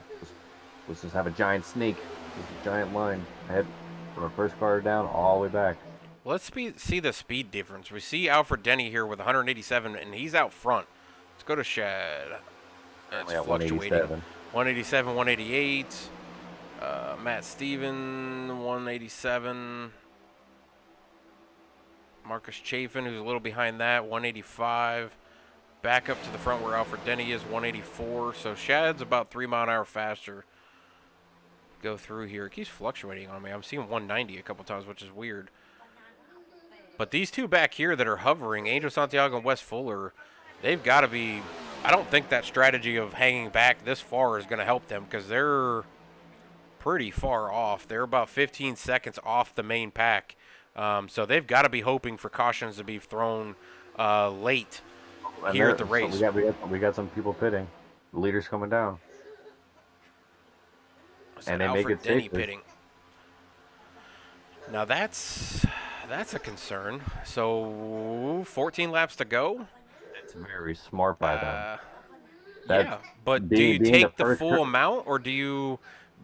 let's just have a giant snake, just a giant line ahead from the first car down all the way back. Let's see the speed difference. We see Alfred Denny here with 187, and he's out front. Let's go to Shad. It's fluctuating. 187. 187, 188. Matt Steven, 187. Marcus Chafin, who's a little behind that, 185. Back up to the front where Alfred Denny is, 184. So Shad's about 3 mile an hour faster. Go through here. It keeps fluctuating on me. I'm seeing 190 a couple times, which is weird. But these two back here that are hovering, Angel Santiago and Wes Fuller, they've got to be... I don't think that strategy of hanging back this far is going to help them because they're pretty far off. They're about 15 seconds off the main pack. So they've got to be hoping for cautions to be thrown late here at the race. So we got some people pitting. The leader's coming down. And they make it safe. Pitting. Now that's a concern. So 14 laps to go. It's very smart by them. Yeah, but do you take the full amount or do you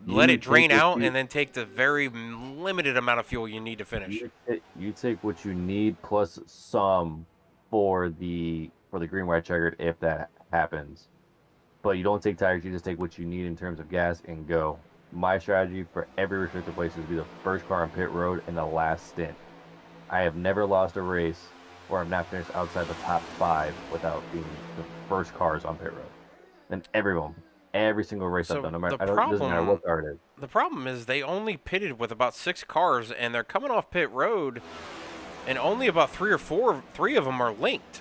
let it drain out and then take the very limited amount of fuel you need to finish? You take what you need plus some for the green white checkered if that happens. But you don't take tires, you just take what you need in terms of gas and go. My strategy for every restricted place is to be the first car on pit road and the last stint. I have never lost a race where I'm not finished outside the top 5 without being the first cars on pit road. And every single race I've done, no matter, it doesn't matter what car it is. The problem is they only pitted with about 6 cars, and they're coming off pit road, and only about 3 of them are linked.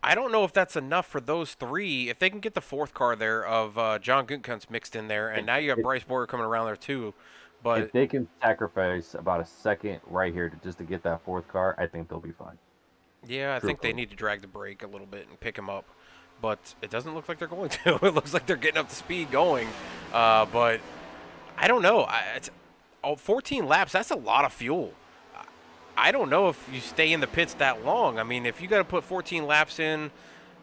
I don't know if that's enough for those 3. If they can get the 4th car there of John Guntkunst mixed in there, and now you have Bryce Boyer coming around there too. But if they can sacrifice about a second right here just to get that 4th car, I think they'll be fine. Yeah, I think they need to drag the brake a little bit and pick him up. But it doesn't look like they're going to. It looks like they're getting up to speed going. But I don't know. 14 laps, that's a lot of fuel. I don't know if you stay in the pits that long. I mean, if you got to put 14 laps in,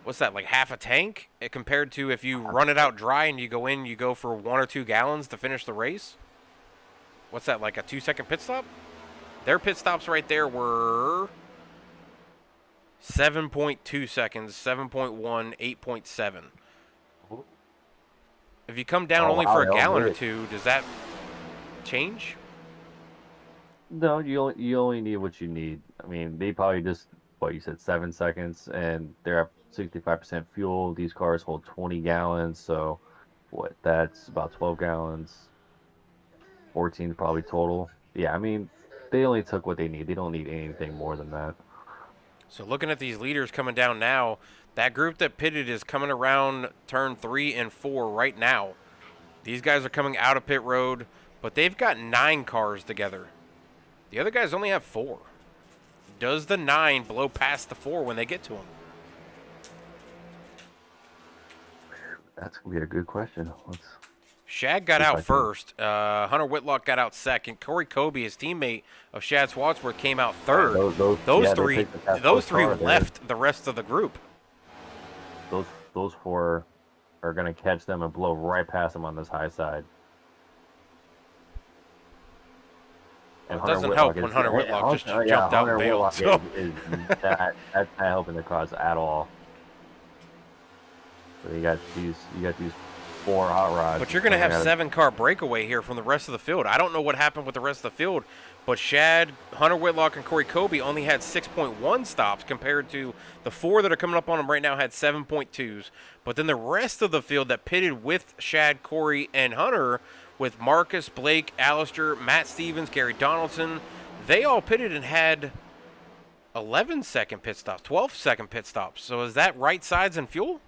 what's that, like half a tank? Compared to if you run it out dry and you go for 1 or 2 gallons to finish the race? What's that, like a 2-second pit stop? Their pit stops right there were 7.2 seconds, 7.1, 8.7. If you come down only for a gallon or 2, does that change? No, you only need what you need. I mean, they probably just, what you said, 7 seconds, and they're at 65% fuel. These cars hold 20 gallons, so that's about 12 gallons. 14 probably total. Yeah, I mean, they only took what they need. They don't need anything more than that. So looking at these leaders coming down now, that group that pitted is coming around turn 3 and 4 right now. These guys are coming out of pit road, but they've got 9 cars together. The other guys only have 4. Does the 9 blow past the 4 when they get to them? That's going to be a good question. Shad got out first. Hunter Whitlock got out second. Corey Kobe, his teammate of Shad Swadsworth, came out third. Those three left the rest of the group. Those 4 are going to catch them and blow right past them on this high side. It doesn't help when Hunter Whitlock just jumped out and bailed. So. That's not helping the cause at all. So you got these 4 hot rods. But you're going to have 7-car breakaway here from the rest of the field. I don't know what happened with the rest of the field, but Shad, Hunter Whitlock, and Corey Kobe only had 6.1 stops compared to the 4 that are coming up on them right now had 7.2s. But then the rest of the field that pitted with Shad, Corey, and Hunter, with Marcus, Blake, Alistair, Matt Stevens, Gary Donaldson, they all pitted and had 11-second pit stops, 12-second pit stops. So is that right sides and fuel?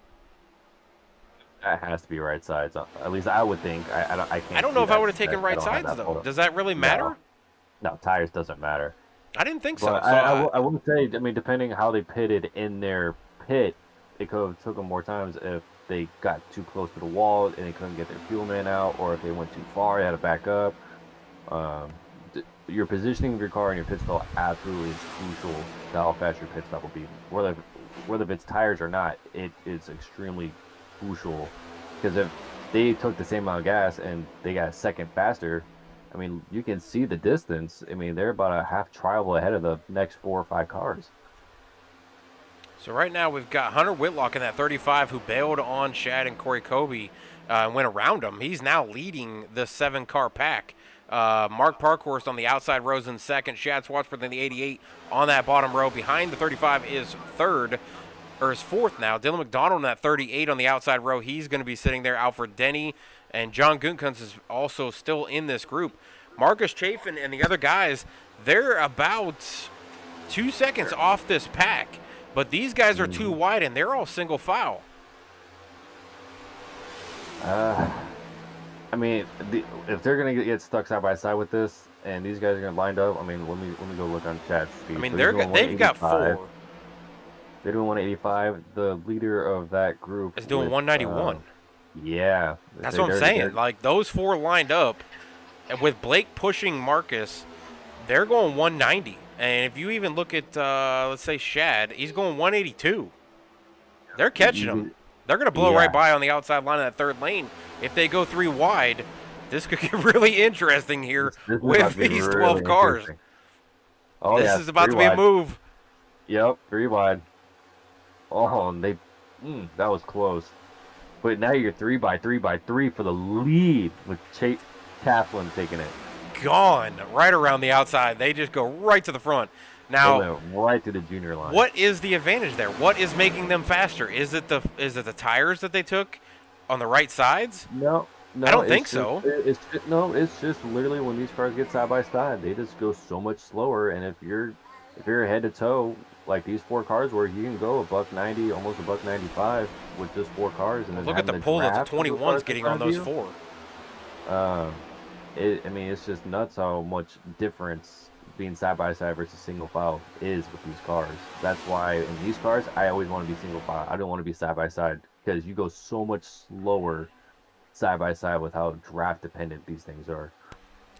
That has to be right sides. At least I would think. I can't. I don't know if I would have taken right sides though. Does that really matter? No, tires doesn't matter. I didn't think so. But I wouldn't say. I mean, depending how they pitted in their pit, it could have took them more times if they got too close to the wall and they couldn't get their fuel man out, or if they went too far, they had to back up. Your positioning of your car and your pit stop absolutely is crucial to how fast your pit stop will be. Whether it's tires or not, it is extremely crucial, because if they took the same amount of gas and they got a second faster, I mean, you can see the distance. I mean, they're about a half tribal ahead of the next 4 or 5 cars. So right now we've got Hunter Whitlock in that 35 who bailed on Shad and Corey Kobe. and went around him. He's now leading the 7-car pack. Mark Parkhorst on the outside rows in second. Shad Swatsworth in the 88 on that bottom row. Behind the 35 is third, or is fourth now. Dylan McDonald in that 38 on the outside row. He's going to be sitting there. Alfred Denny and John Guntkunz is also still in this group. Marcus Chafin and the other guys, they're about 2 seconds off this pack. But these guys are too wide, and they're all single file. I mean, if they're gonna get stuck side by side with this, and these guys are gonna line up, I mean, let me go look on chat speed. I mean, So they've got 4. They're doing 185. The leader of that group Is doing 191. Yeah, That's what I'm saying. Like, those 4 lined up, and with Blake pushing Marcus, they're going 190. And if you even look at, let's say, Shad, he's going 182. They're catching him. They're going to blow right by on the outside line of that third lane. If they go 3 wide, this could get really interesting here with these 12 cars. Oh, this is about to be a move. Yep, 3 wide. Oh, and that was close. But now you're 3 by 3 by 3 for the lead with Chase Kaplan taking it. Gone right around the outside. They just go right to the front. Now, right to the junior line. What is the advantage there? What is making them faster? Is it the tires that they took on the right sides? No, I don't think so. It's just literally when these cars get side by side, they just go so much slower. And if you're head to toe like these 4 cars, where you can go $190, almost $195 with just 4 cars, and then look at the pull that the 21's getting on those 4. I mean, it's just nuts how much difference being side by side versus single file is with these cars. That's why in these cars, I always want to be single file. I don't want to be side by side because you go so much slower side by side with how draft dependent these things are.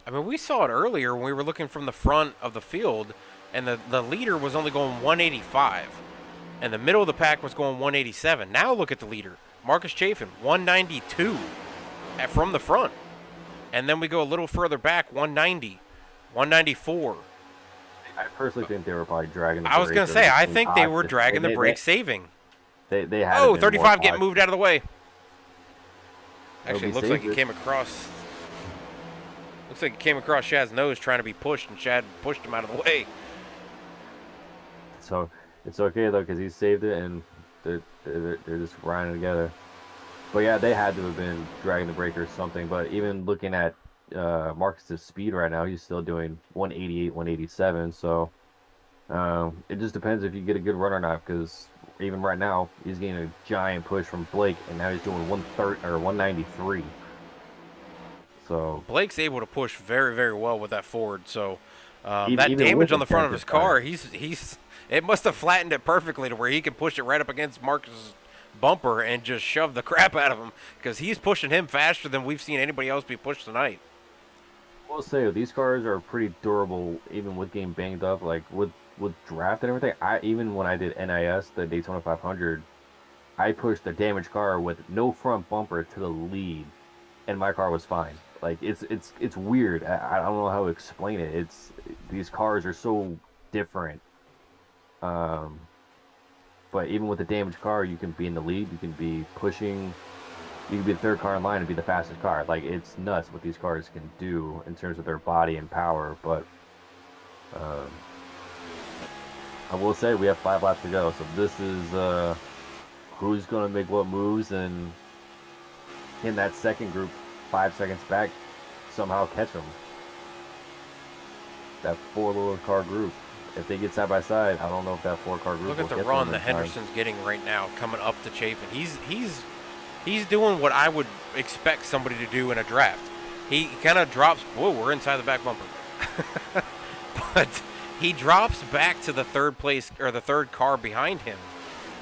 I mean, we saw it earlier when we were looking from the front of the field, and the leader was only going 185, and the middle of the pack was going 187. Now look at the leader, Marcus Chafin, 192 from the front. And then we go a little further back, 190, 194. I personally think they were probably dragging the I was going to say, I think they were dragging the brake, saving. They had. Oh, 35 getting moved out of the way. Actually, it looks like it came across. Looks like it came across Shad's nose trying to be pushed, and Shad pushed him out of the way. So it's okay though, because he saved it, and they're just grinding together. But yeah, they had to have been dragging the brake or something. But even looking at Marcus's speed right now, he's still doing 188, 187. So it just depends if you get a good run or not. Because even right now, he's getting a giant push from Blake, and now he's doing 130 or 193. So Blake's able to push very, very well with that Ford. So that damage on the front of his car, it must have flattened it perfectly to where he can push it right up against Marcus's bumper and just shove the crap out of him, because he's pushing him faster than we've seen anybody else be pushed tonight. I will say these cars are pretty durable, even with getting banged up, like with draft and everything. Even when I did NIS, the Daytona 500, I pushed the damaged car with no front bumper to the lead, and my car was fine. Like it's weird. I don't know how to explain it. These cars are so different. But even with a damaged car, you can be in the lead. You can be pushing. You can be the third car in line and be the fastest car. Like, it's nuts what these cars can do in terms of their body and power. But I will say we have 5 laps to go. So this is who's going to make what moves, and in that second group, 5 seconds back, somehow catch them. That 4 car group. If they get side by side, I don't know if that 4-car group. Look at the run that Henderson's getting right now, coming up to Chafin. He's doing what I would expect somebody to do in a draft. He kind of drops. Whoa, we're inside the back bumper. But he drops back to the third place, or the third car behind him,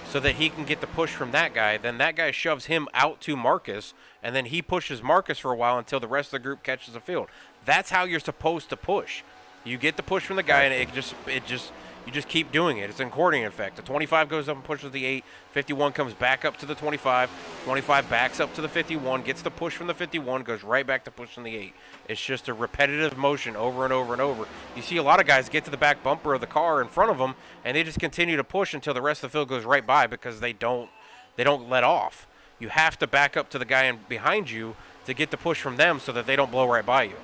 so that he can get the push from that guy. Then that guy shoves him out to Marcus, and then he pushes Marcus for a while until the rest of the group catches the field. That's how you're supposed to push. You get the push from the guy, and you just keep doing it. It's an accordion effect. The 25 goes up and pushes the 8. 51 comes back up to the 25. 25 backs up to the 51, gets the push from the 51, goes right back to pushing the 8. It's just a repetitive motion over and over and over. You see a lot of guys get to the back bumper of the car in front of them, and they just continue to push until the rest of the field goes right by, because they don't let off. you have to back up to the guy behind you to get the push from them so that they don't blow right by you.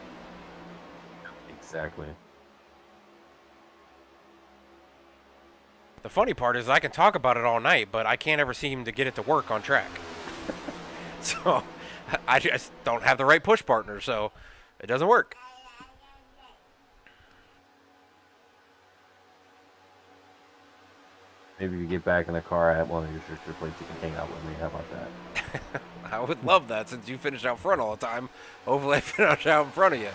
Exactly. The funny part is I can talk about it all night, but I can't ever seem to get it to work on track. So I just don't have the right push partner, so it doesn't work. Maybe if you get back in the car at one of your restrictor plates, you can hang out with me. How about that? I would love that since you finish out front all the time. Hopefully I finish out in front of you.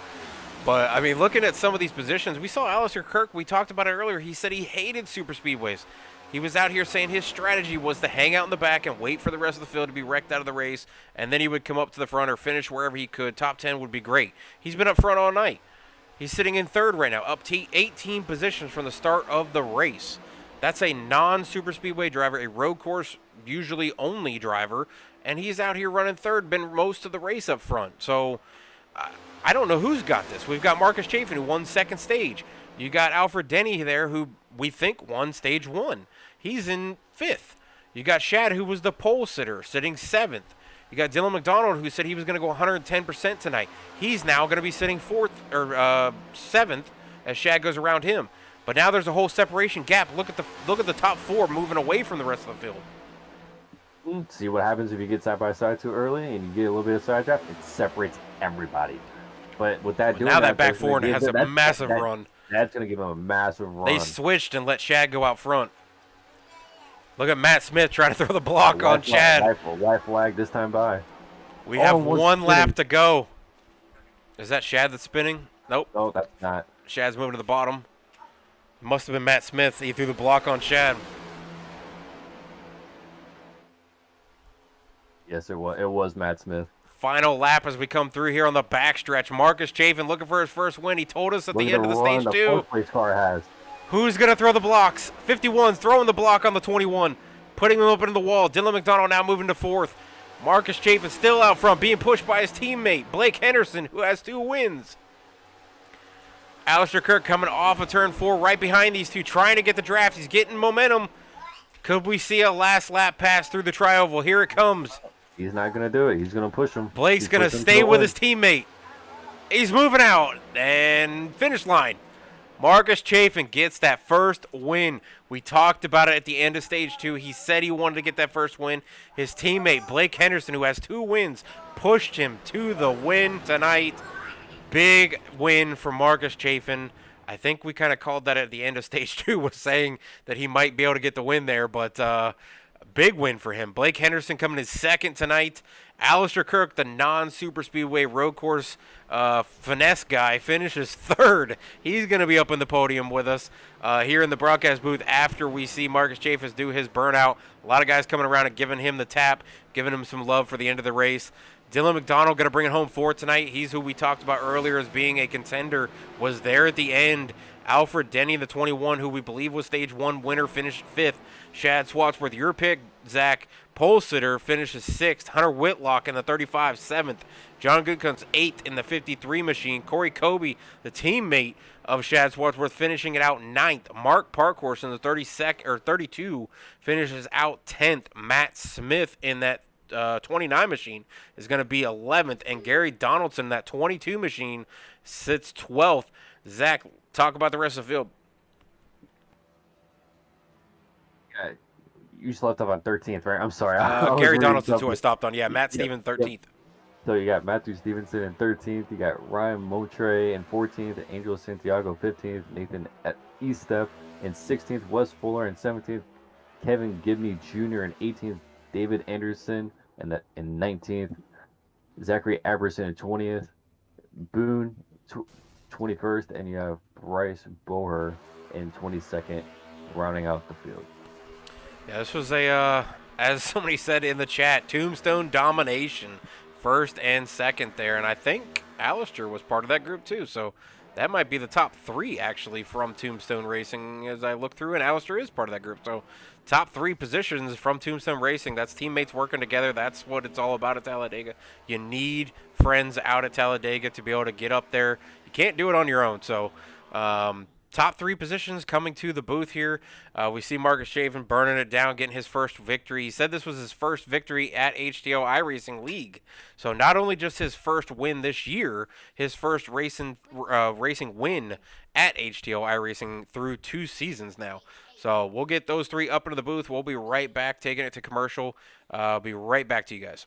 But, I mean, looking at some of these positions, we saw Alistair Kirk. We talked about it earlier. He said he hated super speedways. He was out here saying his strategy was to hang out in the back and wait for the rest of the field to be wrecked out of the race, and then he would come up to the front or finish wherever he could. Top 10 would be great. He's been up front all night. He's sitting in third right now, up to 18 positions from the start of the race. That's a non-super speedway driver, a road course usually only driver, and he's out here running third, been most of the race up front. So I don't know who's got this. We've got Marcus Chafin, who won second stage. You got Alfred Denny there, who we think won stage 1. He's in 5th. You got Shad, who was the pole sitter, sitting 7th. You got Dylan McDonald, who said he was going to go 110% tonight. He's now going to be sitting 7th as Shad goes around him. But now there's a whole separation gap. Look at the top 4 moving away from the rest of the field. See what happens if you get side by side too early and you get a little bit of side draft. It separates everybody. But with that, now that back 4 has a massive run. That's going to give him a massive run. They switched and let Shad go out front. Look at Matt Smith trying to throw the block on Chad. White flag this time by. We have one lap to go. Is that Shad that's spinning? Nope. No, that's not. Shad's moving to the bottom. Must have been Matt Smith. He threw the block on Shad. Yes, it was. It was Matt Smith. Final lap as we come through here on the backstretch. Marcus Chafin looking for his first win. He told us at the end of the stage 2. Fourth place car has. Who's going to throw the blocks? 51's throwing the block on the 21. Putting him up into the wall. Dylan McDonald now moving to 4th. Marcus Chafin still out front, being pushed by his teammate, Blake Henderson, who has 2 wins. Alistair Kirk coming off of turn 4 right behind these two, trying to get the draft. He's getting momentum. Could we see a last lap pass through the tri-oval? Here it comes. He's not going to do it. He's going to push him. Blake's going to stay with his teammate. He's moving out. And finish line. Marcus Chafin gets that first win. We talked about it at the end of stage 2. He said he wanted to get that first win. His teammate, Blake Henderson, who has 2 wins, pushed him to the win tonight. Big win for Marcus Chafin. I think we kind of called that at the end of stage 2, was saying that he might be able to get the win there, but big win for him. Blake Henderson coming in 2nd tonight. Alistair Kirk, the non-super speedway road course finesse guy, finishes 3rd. He's going to be up in the podium with us here in the broadcast booth after we see Marcus Chafin do his burnout. A lot of guys coming around and giving him the tap, giving him some love for the end of the race. Dylan McDonald going to bring it home 4 tonight. He's who we talked about earlier as being a contender, was there at the end. Alfred Denny, the 21, who we believe was stage 1 winner, finished 5th. Shad Swatsworth, your pick, Zach, pole sitter, finishes 6th. Hunter Whitlock in the 35, 7th. John Goodcomb's 8th in the 53 machine. Corey Kobe, the teammate of Shad Swatsworth, finishing it out 9th. Mark Parkhorse in the 32 finishes out 10th. Matt Smith in that 29 machine is going to be 11th, and Gary Donaldson, that 22 machine, sits 12th. Zach, talk about the rest of the field. Yeah, you just left off on 13th, right? I'm sorry. Gary Donaldson's who I stopped on. Yeah, Matt Stevens, 13th. Yep. So you got Matthew Stevenson in 13th. You got Ryan Motre in 14th. Angel Santiago 15th. Nathan Estep in 16th. Wes Fuller in 17th. Kevin Gibney Jr. in 18th. David Anderson in 19th. Zachary Aberson in 20th. Boone 21st. And you have Bryce Boher in 22nd, rounding out the field. Yeah, this was as somebody said in the chat, tombstone domination, 1st and 2nd there. And I think Alistair was part of that group too. So that might be the top 3 actually from Tombstone Racing as I look through, and Alistair is part of that group. So top 3 positions from Tombstone Racing. That's teammates working together. That's what it's all about at Talladega. You need friends out at Talladega to be able to get up there. You can't do it on your own. So top 3 positions coming to the booth here. We see Marcus Shaven burning it down, getting his first victory. He said this was his first victory at HTL iRacing League. So not only just his first win this year, his first racing win at HTL iRacing through 2 seasons now. So we'll get those 3 up into the booth. We'll be right back, taking it to commercial. I'll be right back to you guys.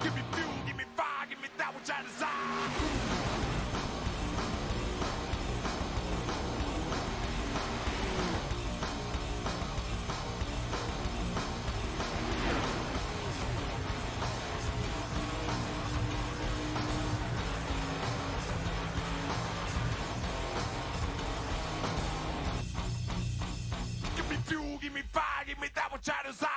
Give me fuel, give me fire, give me that which I desire. Give me fuel, give me fire, give me that which I desire.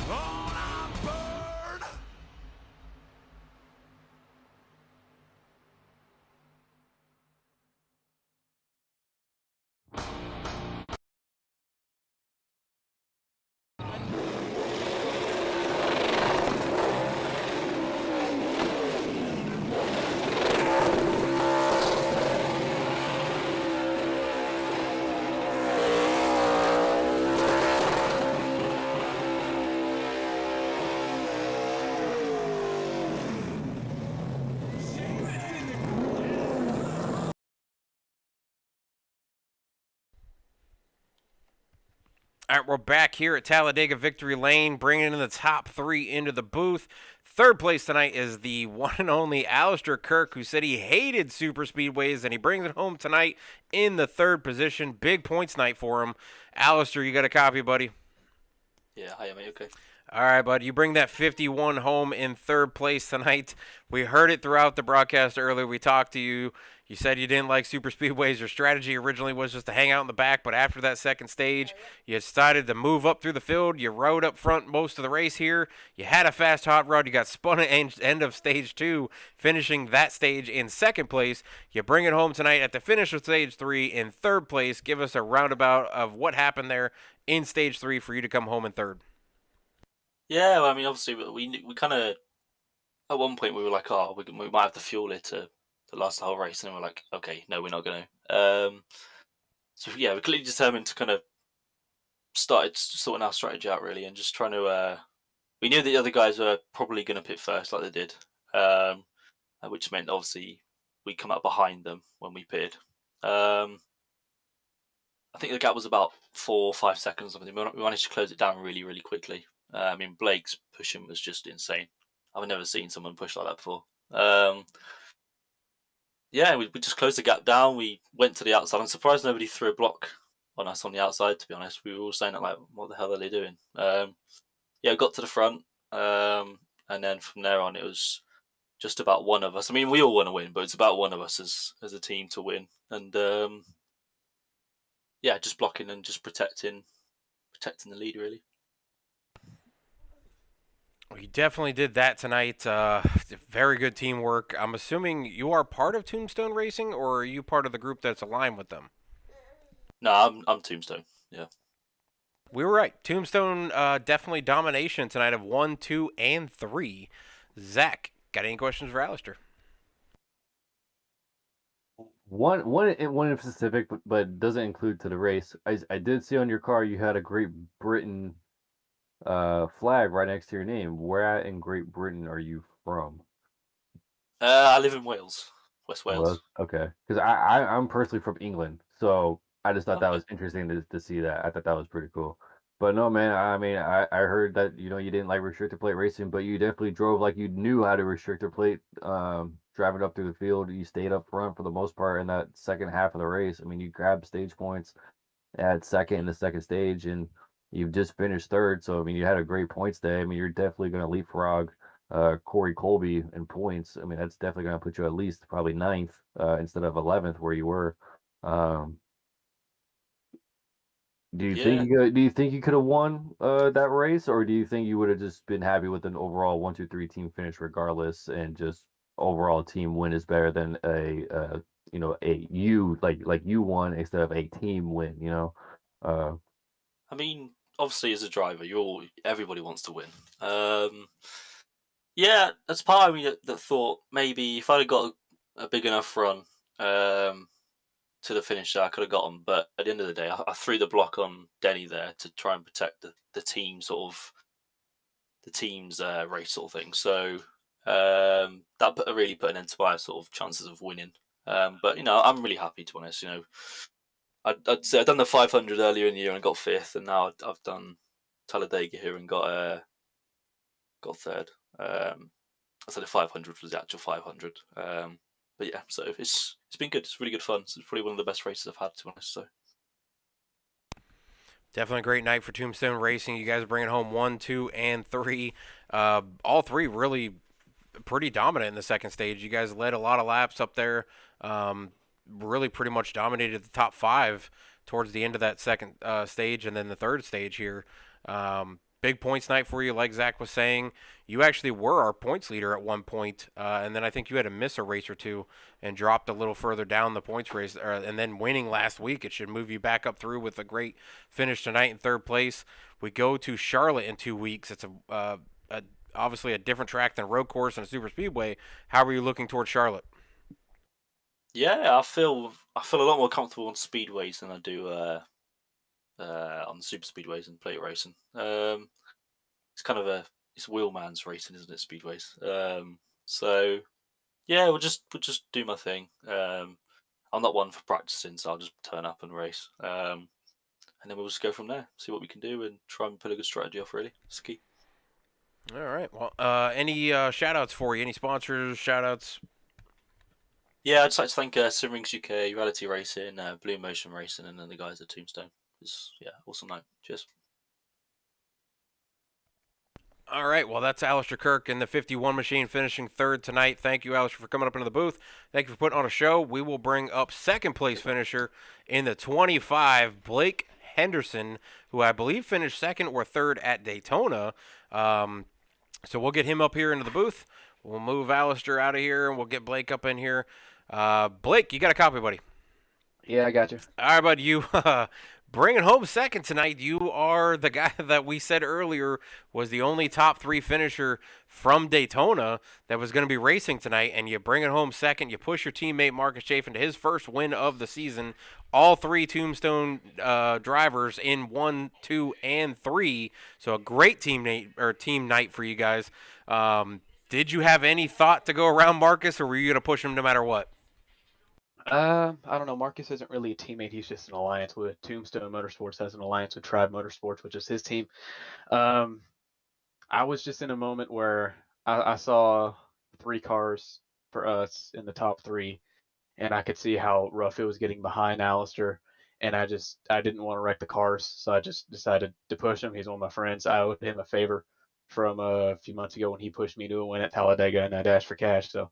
On a bird. All right, we're back here at Talladega Victory Lane, bringing in the top 3 into the booth. Third place tonight is the one and only Alistair Kirk, who said he hated super speedways, and he brings it home tonight in the 3rd position. Big points night for him. Alistair, you got a copy, buddy? Yeah, hi, mate. Okay. All right, bud. You bring that 51 home in 3rd place tonight. We heard it throughout the broadcast earlier. We talked to you. You said you didn't like super speedways. Your strategy originally was just to hang out in the back, but after that second stage, you decided to move up through the field. You rode up front most of the race here. You had a fast hot rod. You got spun at end of stage 2, finishing that stage in 2nd place. You bring it home tonight at the finish of stage 3 in 3rd place. Give us a roundabout of what happened there in stage 3 for you to come home in 3rd. Yeah, well, I mean, obviously, we kind of at one point we were like, oh, we might have the fuel here to last the whole race, and then we're like, okay, no, we're not going to. So yeah, we're clearly determined to kind of started sorting our strategy out really, and just trying to. We knew the other guys were probably going to pit first, like they did, which meant obviously we come up behind them when we pitted. I think the gap was about 4 or 5 seconds or something. We managed to close it down really, really quickly. I mean, Blake's pushing was just insane. I've never seen someone push like that before. Yeah, we just closed the gap down. We went to the outside. I'm surprised nobody threw a block on us on the outside, to be honest. We were all saying, like, what the hell are they doing? Yeah, we got to the front. And then from there on, it was just about one of us. I mean, we all want to win, but it's about one of us as a team to win. And yeah, just blocking and just protecting the lead, really. Well, you definitely did that tonight. Very good teamwork. I'm assuming you are part of Tombstone Racing, or are you part of the group that's aligned with them? No, I'm Tombstone. Yeah. We were right. Tombstone definitely domination tonight of 1, 2, and 3. Zach, got any questions for Alistair? One in specific, but doesn't include to the race. I did see on your car you had a Great Britain flag right next to your name. Where in Great Britain are you from? I live in Wales, West Wales. Okay, because I'm personally from England, so I just thought that was interesting to see that. I thought that was pretty cool. But no, man, I mean, I heard that, you didn't like restrictor plate racing, but you definitely drove like you knew how to restrictor plate, driving up through the field. You stayed up front for the most part in that second half of the race. I mean, you grabbed stage points at second in the second stage, and you've just finished third. So, I mean, you had a great points day. I mean, you're definitely going to leapfrog Corey Colby in points. I mean, that's definitely going to put you at least probably ninth instead of 11th where you were. Um, Yeah, do you think you could have won that race, or do you think you would have just been happy with an overall 1, 2, 3 team finish regardless, and just overall team win is better than a you won instead of a team win. Uh, I mean, obviously as a driver, everybody wants to win. Yeah, that's part of me that thought maybe if I'd have got a big enough run to the finish, I could have got him. But at the end of the day, I threw the block on Denny there to try and protect the team the team's race sort of thing. So that really put an end to my sort of chances of winning. But I'm really happy, to be honest. I'd say I'd done the 500 earlier in the year and got fifth, and now I've done Talladega here and got third. I said the 500 was the actual 500. But yeah, so it's been good. It's really good fun. It's probably one of the best races I've had, to be honest. So Definitely a great night for Tombstone Racing. You guys are bringing home 1, 2, and 3. All three really pretty dominant in the second stage. You guys led a lot of laps up there. Really pretty much dominated the top 5 towards the end of that second stage, and then the third stage here. Big points night for you, like Zach was saying. You actually were our points leader at one point, and then I think you had to miss a race or two and dropped a little further down the points race. And then winning last week, it should move you back up through with a great finish tonight in third place. We go to Charlotte in 2 weeks. It's obviously a different track than a road course and a super speedway. How are you looking towards Charlotte? yeah, I feel a lot more comfortable on speedways than I do on the super speedways and plate racing. It's kind of it's wheelman's racing, isn't it? Speedways. So yeah, we'll just do my thing. I'm not one for practicing, so I'll just turn up and race. And then we'll just go from there, see what we can do, and try and put a good strategy off. Really, it's key. All right. Well, any shout outs for you? Any sponsors, shout outs? Yeah, I'd just like to thank Simrings UK, Reality Racing, Blue Motion Racing, and then the guys at Tombstone. It's awesome night. Cheers. All right, well, that's Alistair Kirk in the 51 machine finishing third tonight. Thank you, Alistair, for coming up into the booth. Thank you for putting on a show. We will bring up second place finisher in the 25, Blake Henderson, who I believe finished second or third at Daytona. So we'll get him up here into the booth. We'll move Alistair out of here, and we'll get Blake up in here. Blake, you got a copy, buddy? Yeah, I got you. All right, bud, you bringing home second tonight. You are the guy that we said earlier was the only top 3 finisher from Daytona that was going to be racing tonight, and you bring it home second. You push your teammate Marcus Chafin to his first win of the season. All 3 Tombstone drivers in 1, 2, and 3. So a great team night for you guys. Did you have any thought to go around Marcus, or were you going to push him no matter what? I don't know. Marcus isn't really a teammate. He's just an alliance with Tombstone Motorsports, has an alliance with Tribe Motorsports, which is his team. I was just in a moment where I saw 3 cars for us in the top 3, and I could see how rough it was getting behind Alistair. And I didn't want to wreck the cars, so I just decided to push him. He's one of my friends. I owed him a favor from a few months ago when he pushed me to a win at Talladega, and I dashed for cash. So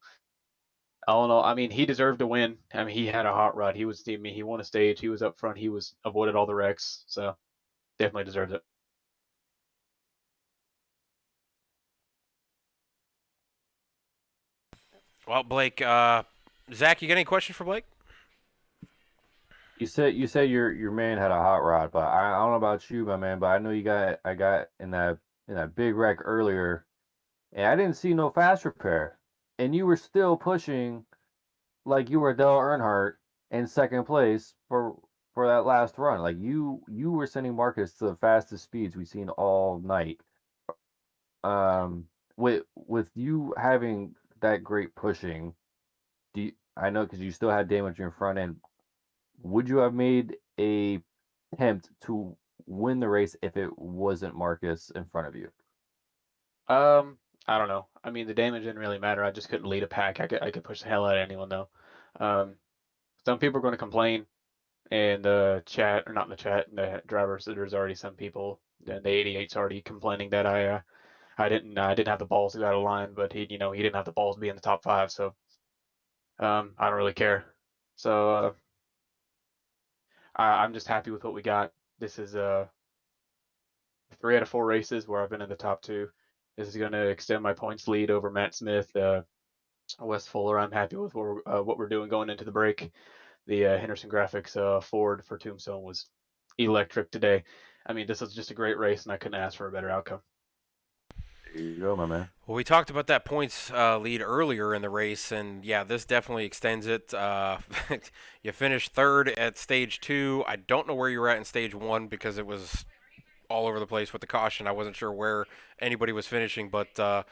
I don't know. I mean, he deserved to win. I mean, he had a hot rod. He was teaming me. He won a stage. He was up front. He was avoided all the wrecks. So definitely deserves it. Well, Blake, Zach, you got any questions for Blake? You said your man had a hot rod, but I don't know about you, my man, but I know I got in that big wreck earlier, and I didn't see no fast repair, and you were still pushing like you were Dale Earnhardt in second place for that last run. Like you were sending Marcus to the fastest speeds we've seen all night. With you having that great pushing, I know because you still had damage in front end. Would you have made a attempt to win the race if it wasn't Marcus in front of you? I don't know. I mean, the damage didn't really matter. I just couldn't lead a pack. I could push the hell out of anyone though. Um, some people are going to complain in the chat, or not in the chat, in the drivers. There's already some people. The 88's already complaining that I didn't have the balls to go out of line, but he didn't have the balls to be in the top five. So I don't really care. So I'm just happy with what we got. This is 3 out of 4 races where I've been in the top 2. This is going to extend my points lead over Matt Smith, Wes Fuller. I'm happy with what we're doing going into the break. The Henderson Graphics Ford for Tombstone was electric today. I mean, this was just a great race, and I couldn't ask for a better outcome. There you go, my man. Well, we talked about that points lead earlier in the race, and yeah, this definitely extends it. You finished third at stage 2. I don't know where you were at in stage 1 because it was all over the place with the caution. I wasn't sure where anybody was finishing, but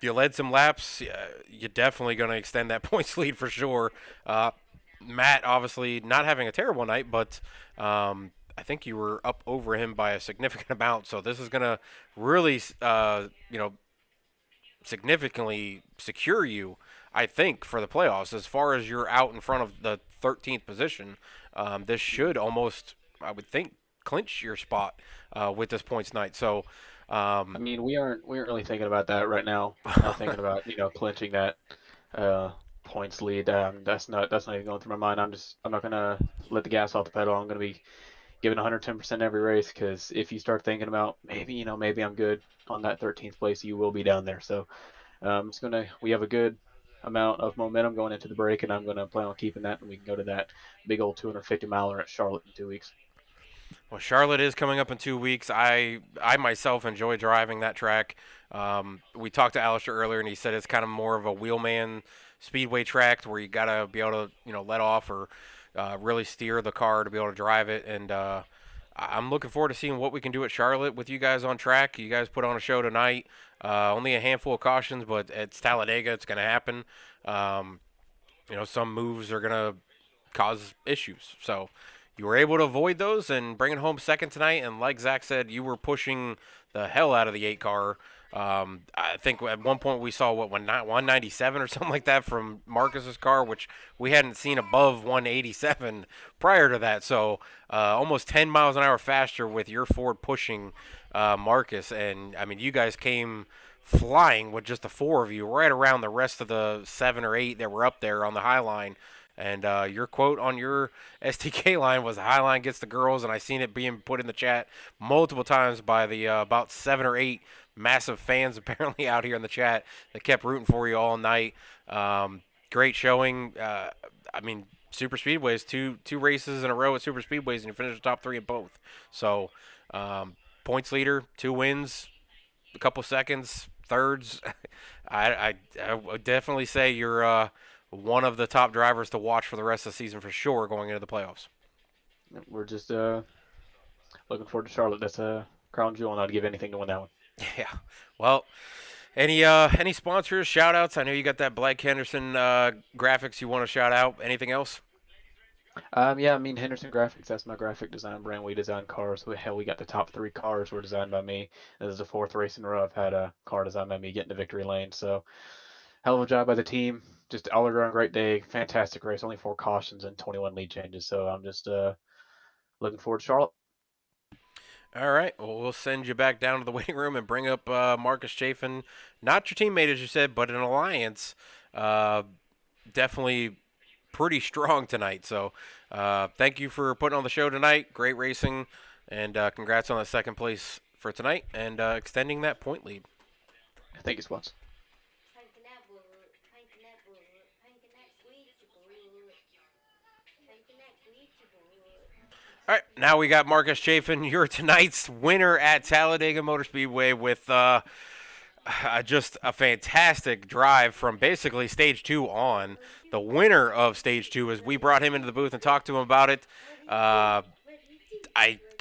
you led some laps. You're definitely going to extend that points lead for sure. Matt, obviously, not having a terrible night, but I think you were up over him by a significant amount. So this is going to really, significantly secure you, I think, for the playoffs. As far as you're out in front of the 13th position, this should almost, I would think, clinch your spot with this points night. So, I mean, we aren't really thinking about that right now. Not thinking about clinching that points lead. That's not even going through my mind. I'm not gonna let the gas off the pedal. I'm gonna be giving 110% every race, because if you start thinking about maybe I'm good on that 13th place, you will be down there. So we have a good amount of momentum going into the break, and I'm gonna plan on keeping that, and we can go to that big old 250 miler at Charlotte in 2 weeks. Well, Charlotte is coming up in 2 weeks. I myself enjoy driving that track. We talked to Alistair earlier, and he said it's kind of more of a wheelman speedway track where you got to be able to let off or really steer the car to be able to drive it. And I'm looking forward to seeing what we can do at Charlotte with you guys on track. You guys put on a show tonight. Only a handful of cautions, but it's Talladega. It's going to happen. Some moves are going to cause issues. So you were able to avoid those and bring it home second tonight. And like Zach said, you were pushing the hell out of the 8 car. I think at one point we saw 197 or something like that from Marcus's car, which we hadn't seen above 187 prior to that. So almost 10 miles an hour faster with your Ford pushing Marcus. And I mean, you guys came flying with just the 4 of you right around the rest of the 7 or 8 that were up there on the high line. And your quote on your STK line was, "The high line gets the girls," and I seen it being put in the chat multiple times by the about 7 or 8 massive fans apparently out here in the chat that kept rooting for you all night. Great showing. I mean, super speedways, two races in a row at super speedways, and you finished the top 3 in both. So points leader, 2 wins, a couple seconds, thirds. I would definitely say you're one of the top drivers to watch for the rest of the season for sure going into the playoffs. We're just looking forward to Charlotte. That's a crown jewel, and I'd give anything to win that one. Yeah. Well, any sponsors, shout outs? I know you got that Blake Henderson graphics you want to shout out. Anything else? Yeah, I mean, Henderson Graphics, that's my graphic design brand. We design cars. We got the top 3 cars were designed by me. This is the 4th race in a row I've had a car designed by me getting to victory lane. So hell of a job by the team. Just all around great day. Fantastic race. Only 4 cautions and 21 lead changes. So I'm just looking forward to Charlotte. All right. Well, we'll send you back down to the waiting room and bring up Marcus Chafin. Not your teammate, as you said, but an alliance. Definitely pretty strong tonight. So thank you for putting on the show tonight. Great racing. And congrats on the 2nd place for tonight and extending that point lead. Thank you, Spots. All right, now we got Marcus Chafin, your tonight's winner at Talladega Motor Speedway with just a fantastic drive from basically stage 2 on. The winner of stage 2, as we brought him into the booth and talked to him about it. I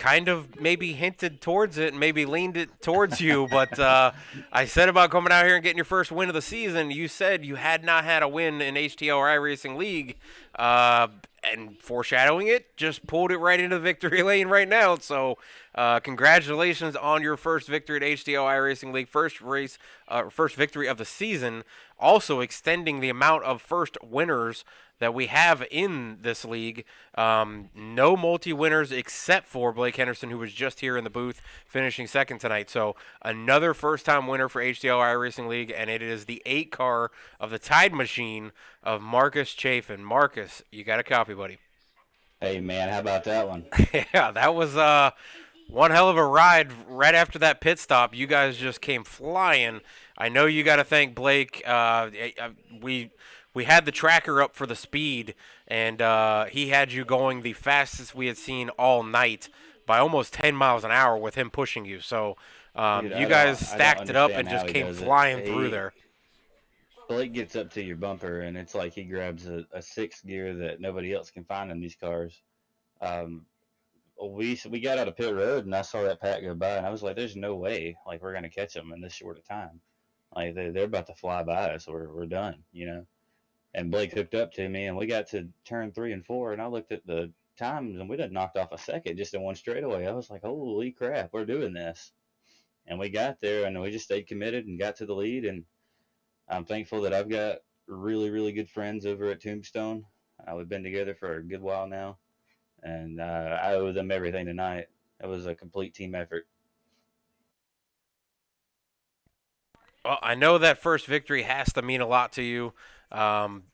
kind of maybe hinted towards it and maybe leaned it towards you, but I said about coming out here and getting your first win of the season. You said you had not had a win in HTL or iRacing League, and foreshadowing it, just pulled it right into the victory lane right now. So congratulations on your first victory at HTL iRacing League, first victory of the season, also extending the amount of first winners that we have in this league. No multi-winners except for Blake Henderson, who was just here in the booth finishing second tonight. So another first-time winner for HTL iRacing League, and it is the 8 car of the Tide Machine of Marcus Chafin. Marcus, you got a copy, buddy. Hey, man, how about that one? Yeah, that was one hell of a ride right after that pit stop. You guys just came flying. I know you got to thank Blake. We had the tracker up for the speed, and he had you going the fastest we had seen all night by almost 10 miles an hour with him pushing you. So Dude, you guys stacked it up and understand just how he came does it. flying through there. Blake gets up to your bumper, and it's like he grabs a sixth gear that nobody else can find in these cars. We got out of pit road, and I saw that Pat go by, and I was like, "There's no way, like we're gonna catch them in this short of time. Like they're about to fly by us. We're done, you know." And Blake hooked up to me, and we got to turn 3 and 4, and I looked at the times, and we done knocked off a second just in one straightaway. I was like, "Holy crap, we're doing this!" And we got there, and we just stayed committed and got to the lead, and I'm thankful that I've got really, really good friends over at Tombstone. We've been together for a good while now, and I owe them everything tonight. It was a complete team effort. Well, I know that first victory has to mean a lot to you. Um,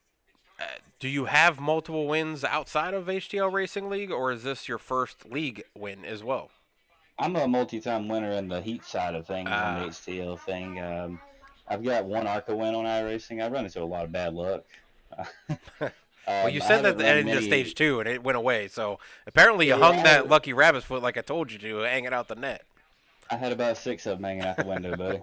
do you have multiple wins outside of HTL Racing League, or is this your first league win as well? I'm a multi-time winner in the heat side of things on the HTL thing. I've got one ARCA win on iRacing. I run into a lot of bad luck. Well, you said that haven't run into many. stage 2, and it went away. So apparently you Yeah, hung that lucky rabbit's foot like I told you to, hanging out the net. I had about 6 of them hanging out the window, buddy.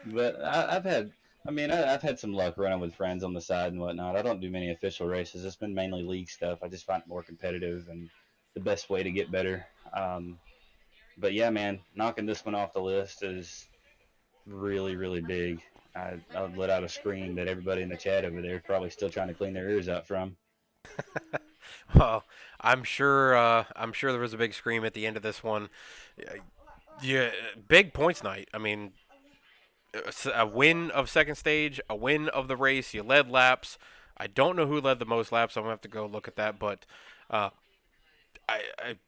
But I've had some luck running with friends on the side and whatnot. I don't do many official races. It's been mainly league stuff. I just find it more competitive and the best way to get better. But yeah, man, knocking this one off the list is really, really big. I let out a scream that everybody in the chat over there is probably still trying to clean their ears out from. Well, I'm sure there was a big scream at the end of this one. Yeah, big points night. I mean, a win of second stage, a win of the race. You led laps. I don't know who led the most laps. I'm gonna have to go look at that, but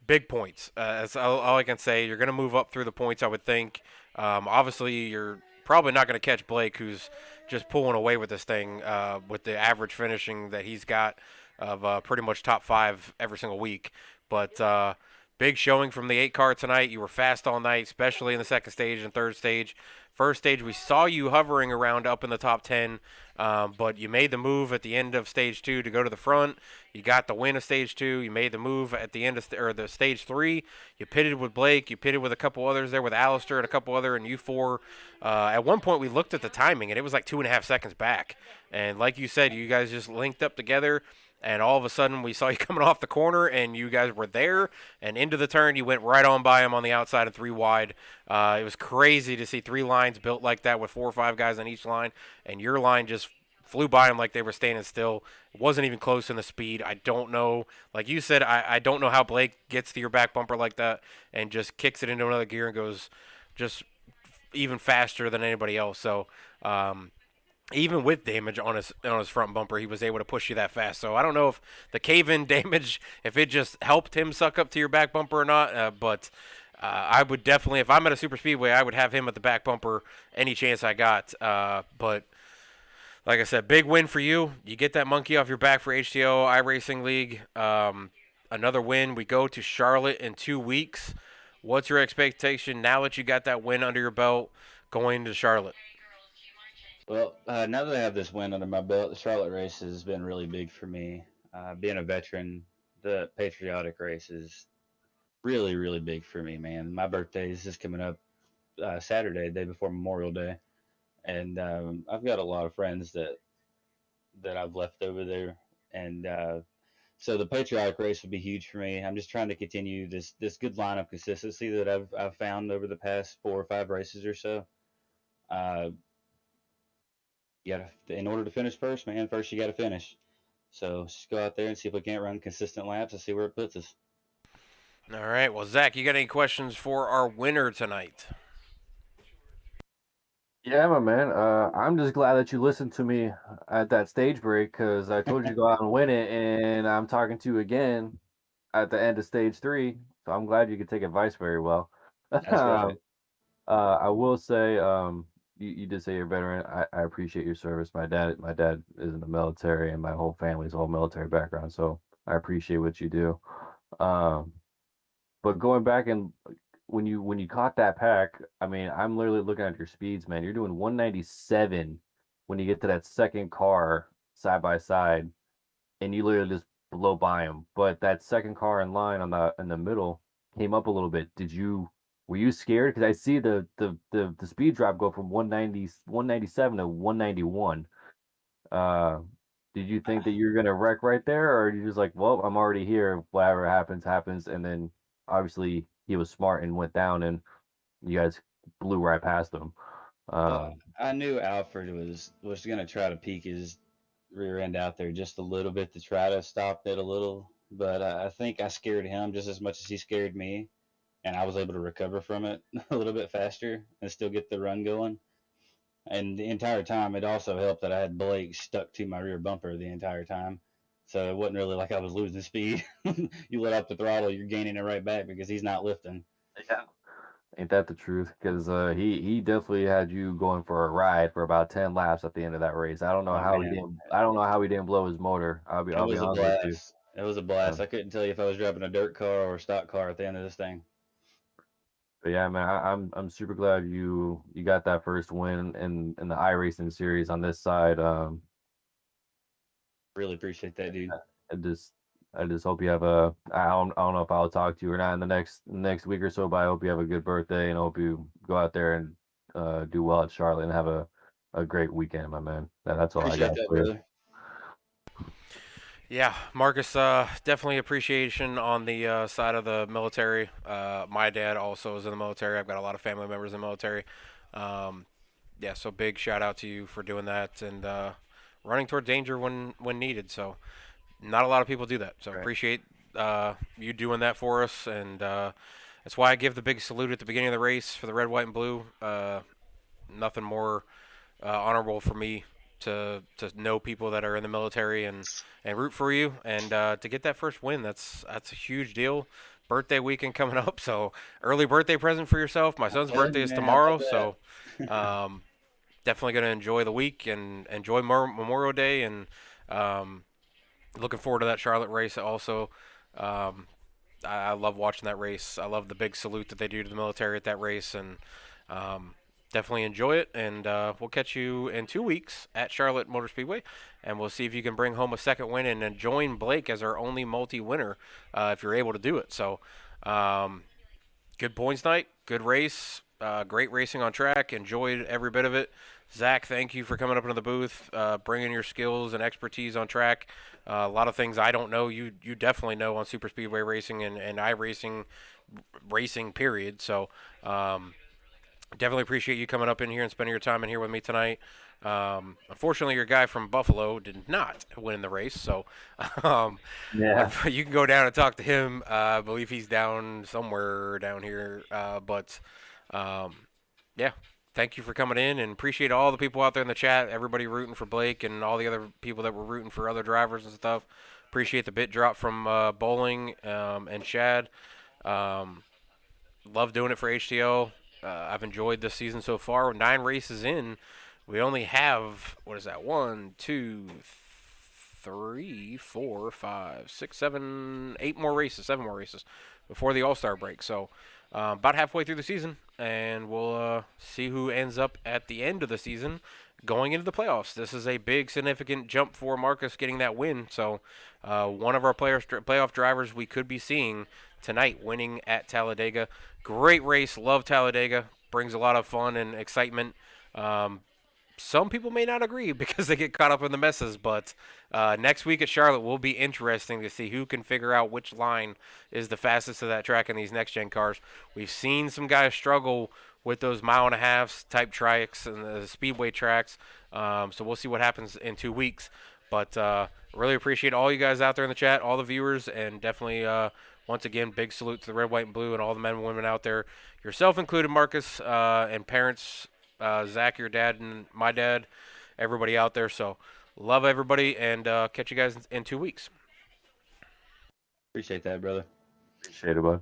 big points. That's all I can say. You're gonna move up through the points, I would think. Obviously, you're probably not gonna catch Blake, who's just pulling away with this thing with the average finishing that he's got of pretty much top 5 every single week. But big showing from the 8 car tonight. You were fast all night, especially in the second stage and third stage. First stage, we saw you hovering around up in the top 10, but you made the move at the end of stage 2 to go to the front. You got the win of stage 2. You made the move at the end of the stage 3. You pitted with Blake. You pitted with a couple others there with Alistair and a couple other, and you 4. At one point, we looked at the timing, and it was like 2.5 seconds back. And like you said, you guys just linked up together. And all of a sudden, we saw you coming off the corner, and you guys were there. And into the turn, you went right on by him on the outside and 3 wide. It was crazy to see 3 lines built like that with 4 or 5 guys on each line. And your line just flew by him like they were standing still. It wasn't even close in the speed. I don't know. Like you said, I don't know how Blake gets to your back bumper like that and just kicks it into another gear and goes just even faster than anybody else. So, even with damage on his front bumper, he was able to push you that fast. So I don't know if the cave-in damage, if it just helped him suck up to your back bumper or not. But I would definitely, if I'm at a super speedway, I would have him at the back bumper any chance I got. But like I said, big win for you. You get that monkey off your back for HTO iRacing League. Another win. We go to Charlotte in 2 weeks. What's your expectation now that you got that win under your belt going to Charlotte? Well, now that I have this win under my belt, the Charlotte race has been really big for me. Being a veteran, the patriotic race is really, really big for me, man. My birthday is just coming up Saturday, day before Memorial Day, and I've got a lot of friends that I've left over there, and So the patriotic race would be huge for me. I'm just trying to continue this good line of consistency that I've found over the past 4 or 5 races or so. You got in order to finish first, man. First you got to finish. So just go out there and see if we can't run consistent laps and see where it puts us. All right. Well, Zach, you got any questions for our winner tonight? Yeah, my man. I'm just glad that you listened to me at that stage break because I told you to go out and win it, and I'm talking to you again at the end of stage 3. So I'm glad you could take advice very well. That's right. I will say, you did say you're a veteran. I appreciate your service. My dad is in the military, and my whole family's all military background. So I appreciate what you do. Um, but going back and when you caught that pack, I mean, I'm literally looking at your speeds, man. You're doing 197 when you get to that second car side by side, and you literally just blow by him. But that second car in line in the middle came up a little bit. Were you scared? Because I see the speed drop go from 197 to 191. Uh, did you think that you're gonna wreck right there, or are you just like, well, I'm already here. Whatever happens, happens. And then obviously he was smart and went down, and you guys blew right past him. I knew Alfred was going to try to peek his rear end out there just a little bit to try to stop it a little, but I think I scared him just as much as he scared me, and I was able to recover from it a little bit faster and still get the run going. And the entire time, it also helped that I had Blake stuck to my rear bumper the entire time. So it wasn't really like I was losing speed. You let up the throttle, you're gaining it right back because he's not lifting. Yeah. Ain't that the truth? Because he definitely had you going for a ride for about 10 laps at the end of that race. I don't know Oh, how he man. didn't. I don't know how he didn't blow his motor. It I'll be was a honest with you. blast. It was a blast. I couldn't tell you if I was driving a dirt car or a stock car at the end of this thing. But yeah, man, I'm super glad you got that first win in the iRacing series on this side. Really appreciate that, dude. I just I just hope you have I don't know if I'll talk to you or not in the next week or so, but I hope you have a good birthday and I hope you go out there and do well at Charlotte and have a great weekend, my man. That's all Appreciate I got that, for you. brother. Yeah, Marcus, definitely appreciation on the side of the military. My dad also is in the military. I've got a lot of family members in the military. Yeah, so big shout out to you for doing that and running toward danger when needed. So not a lot of people do that. So Right. appreciate you doing that for us, and that's why I give the big salute at the beginning of the race for the red, white, and blue. Nothing more honorable for me to know people that are in the military and root for you and to get that first win. That's a huge deal. Birthday weekend coming up, so early birthday present for yourself. My son's birthday is tomorrow, so definitely going to enjoy the week and enjoy Memorial Day and looking forward to that Charlotte race also. I love watching that race. I love the big salute that they do to the military at that race, and definitely enjoy it. And we'll catch you in 2 weeks at Charlotte Motor Speedway, and we'll see if you can bring home a second win and then join Blake as our only multi-winner if you're able to do it. So, good points night, good race, great racing on track. Enjoyed every bit of it. Zach, thank you for coming up into the booth, bringing your skills and expertise on track. A lot of things I don't know, you definitely know on super speedway racing and iRacing racing period. So definitely appreciate you coming up in here and spending your time in here with me tonight. Unfortunately, your guy from Buffalo did not win the race, so Yeah. you can go down and talk to him. I believe he's down somewhere down here, but yeah. Thank you for coming in and appreciate all the people out there in the chat, everybody rooting for Blake and all the other people that were rooting for other drivers and stuff. Appreciate the bit drop from Bowling and Shad. Love doing it for HTL. I've enjoyed this season so far. 9 races in. We only have, what is that, 1, 2, 3, 4, 5, 6, 7, 8 more races, 7 more races before the All-Star break. So about halfway through the season, and we'll see who ends up at the end of the season going into the playoffs. This is a big, significant jump for Marcus getting that win. So one of our playoff drivers we could be seeing tonight winning at Talladega. Great race. Love Talladega. Brings a lot of fun and excitement. some people may not agree because they get caught up in the messes. But next week at Charlotte will be interesting to see who can figure out which line is the fastest to that track in these next-gen cars. We've seen some guys struggle with those mile-and-a-half type tracks and the speedway tracks. So we'll see what happens in 2 weeks. But really appreciate all you guys out there in the chat, all the viewers, and definitely, once again, big salute to the red, white, and blue and all the men and women out there, yourself included, Marcus, and parents, Zach, your dad, and my dad, everybody out there. So love everybody, and catch you guys in 2 weeks. Appreciate that, brother. Appreciate it, bud.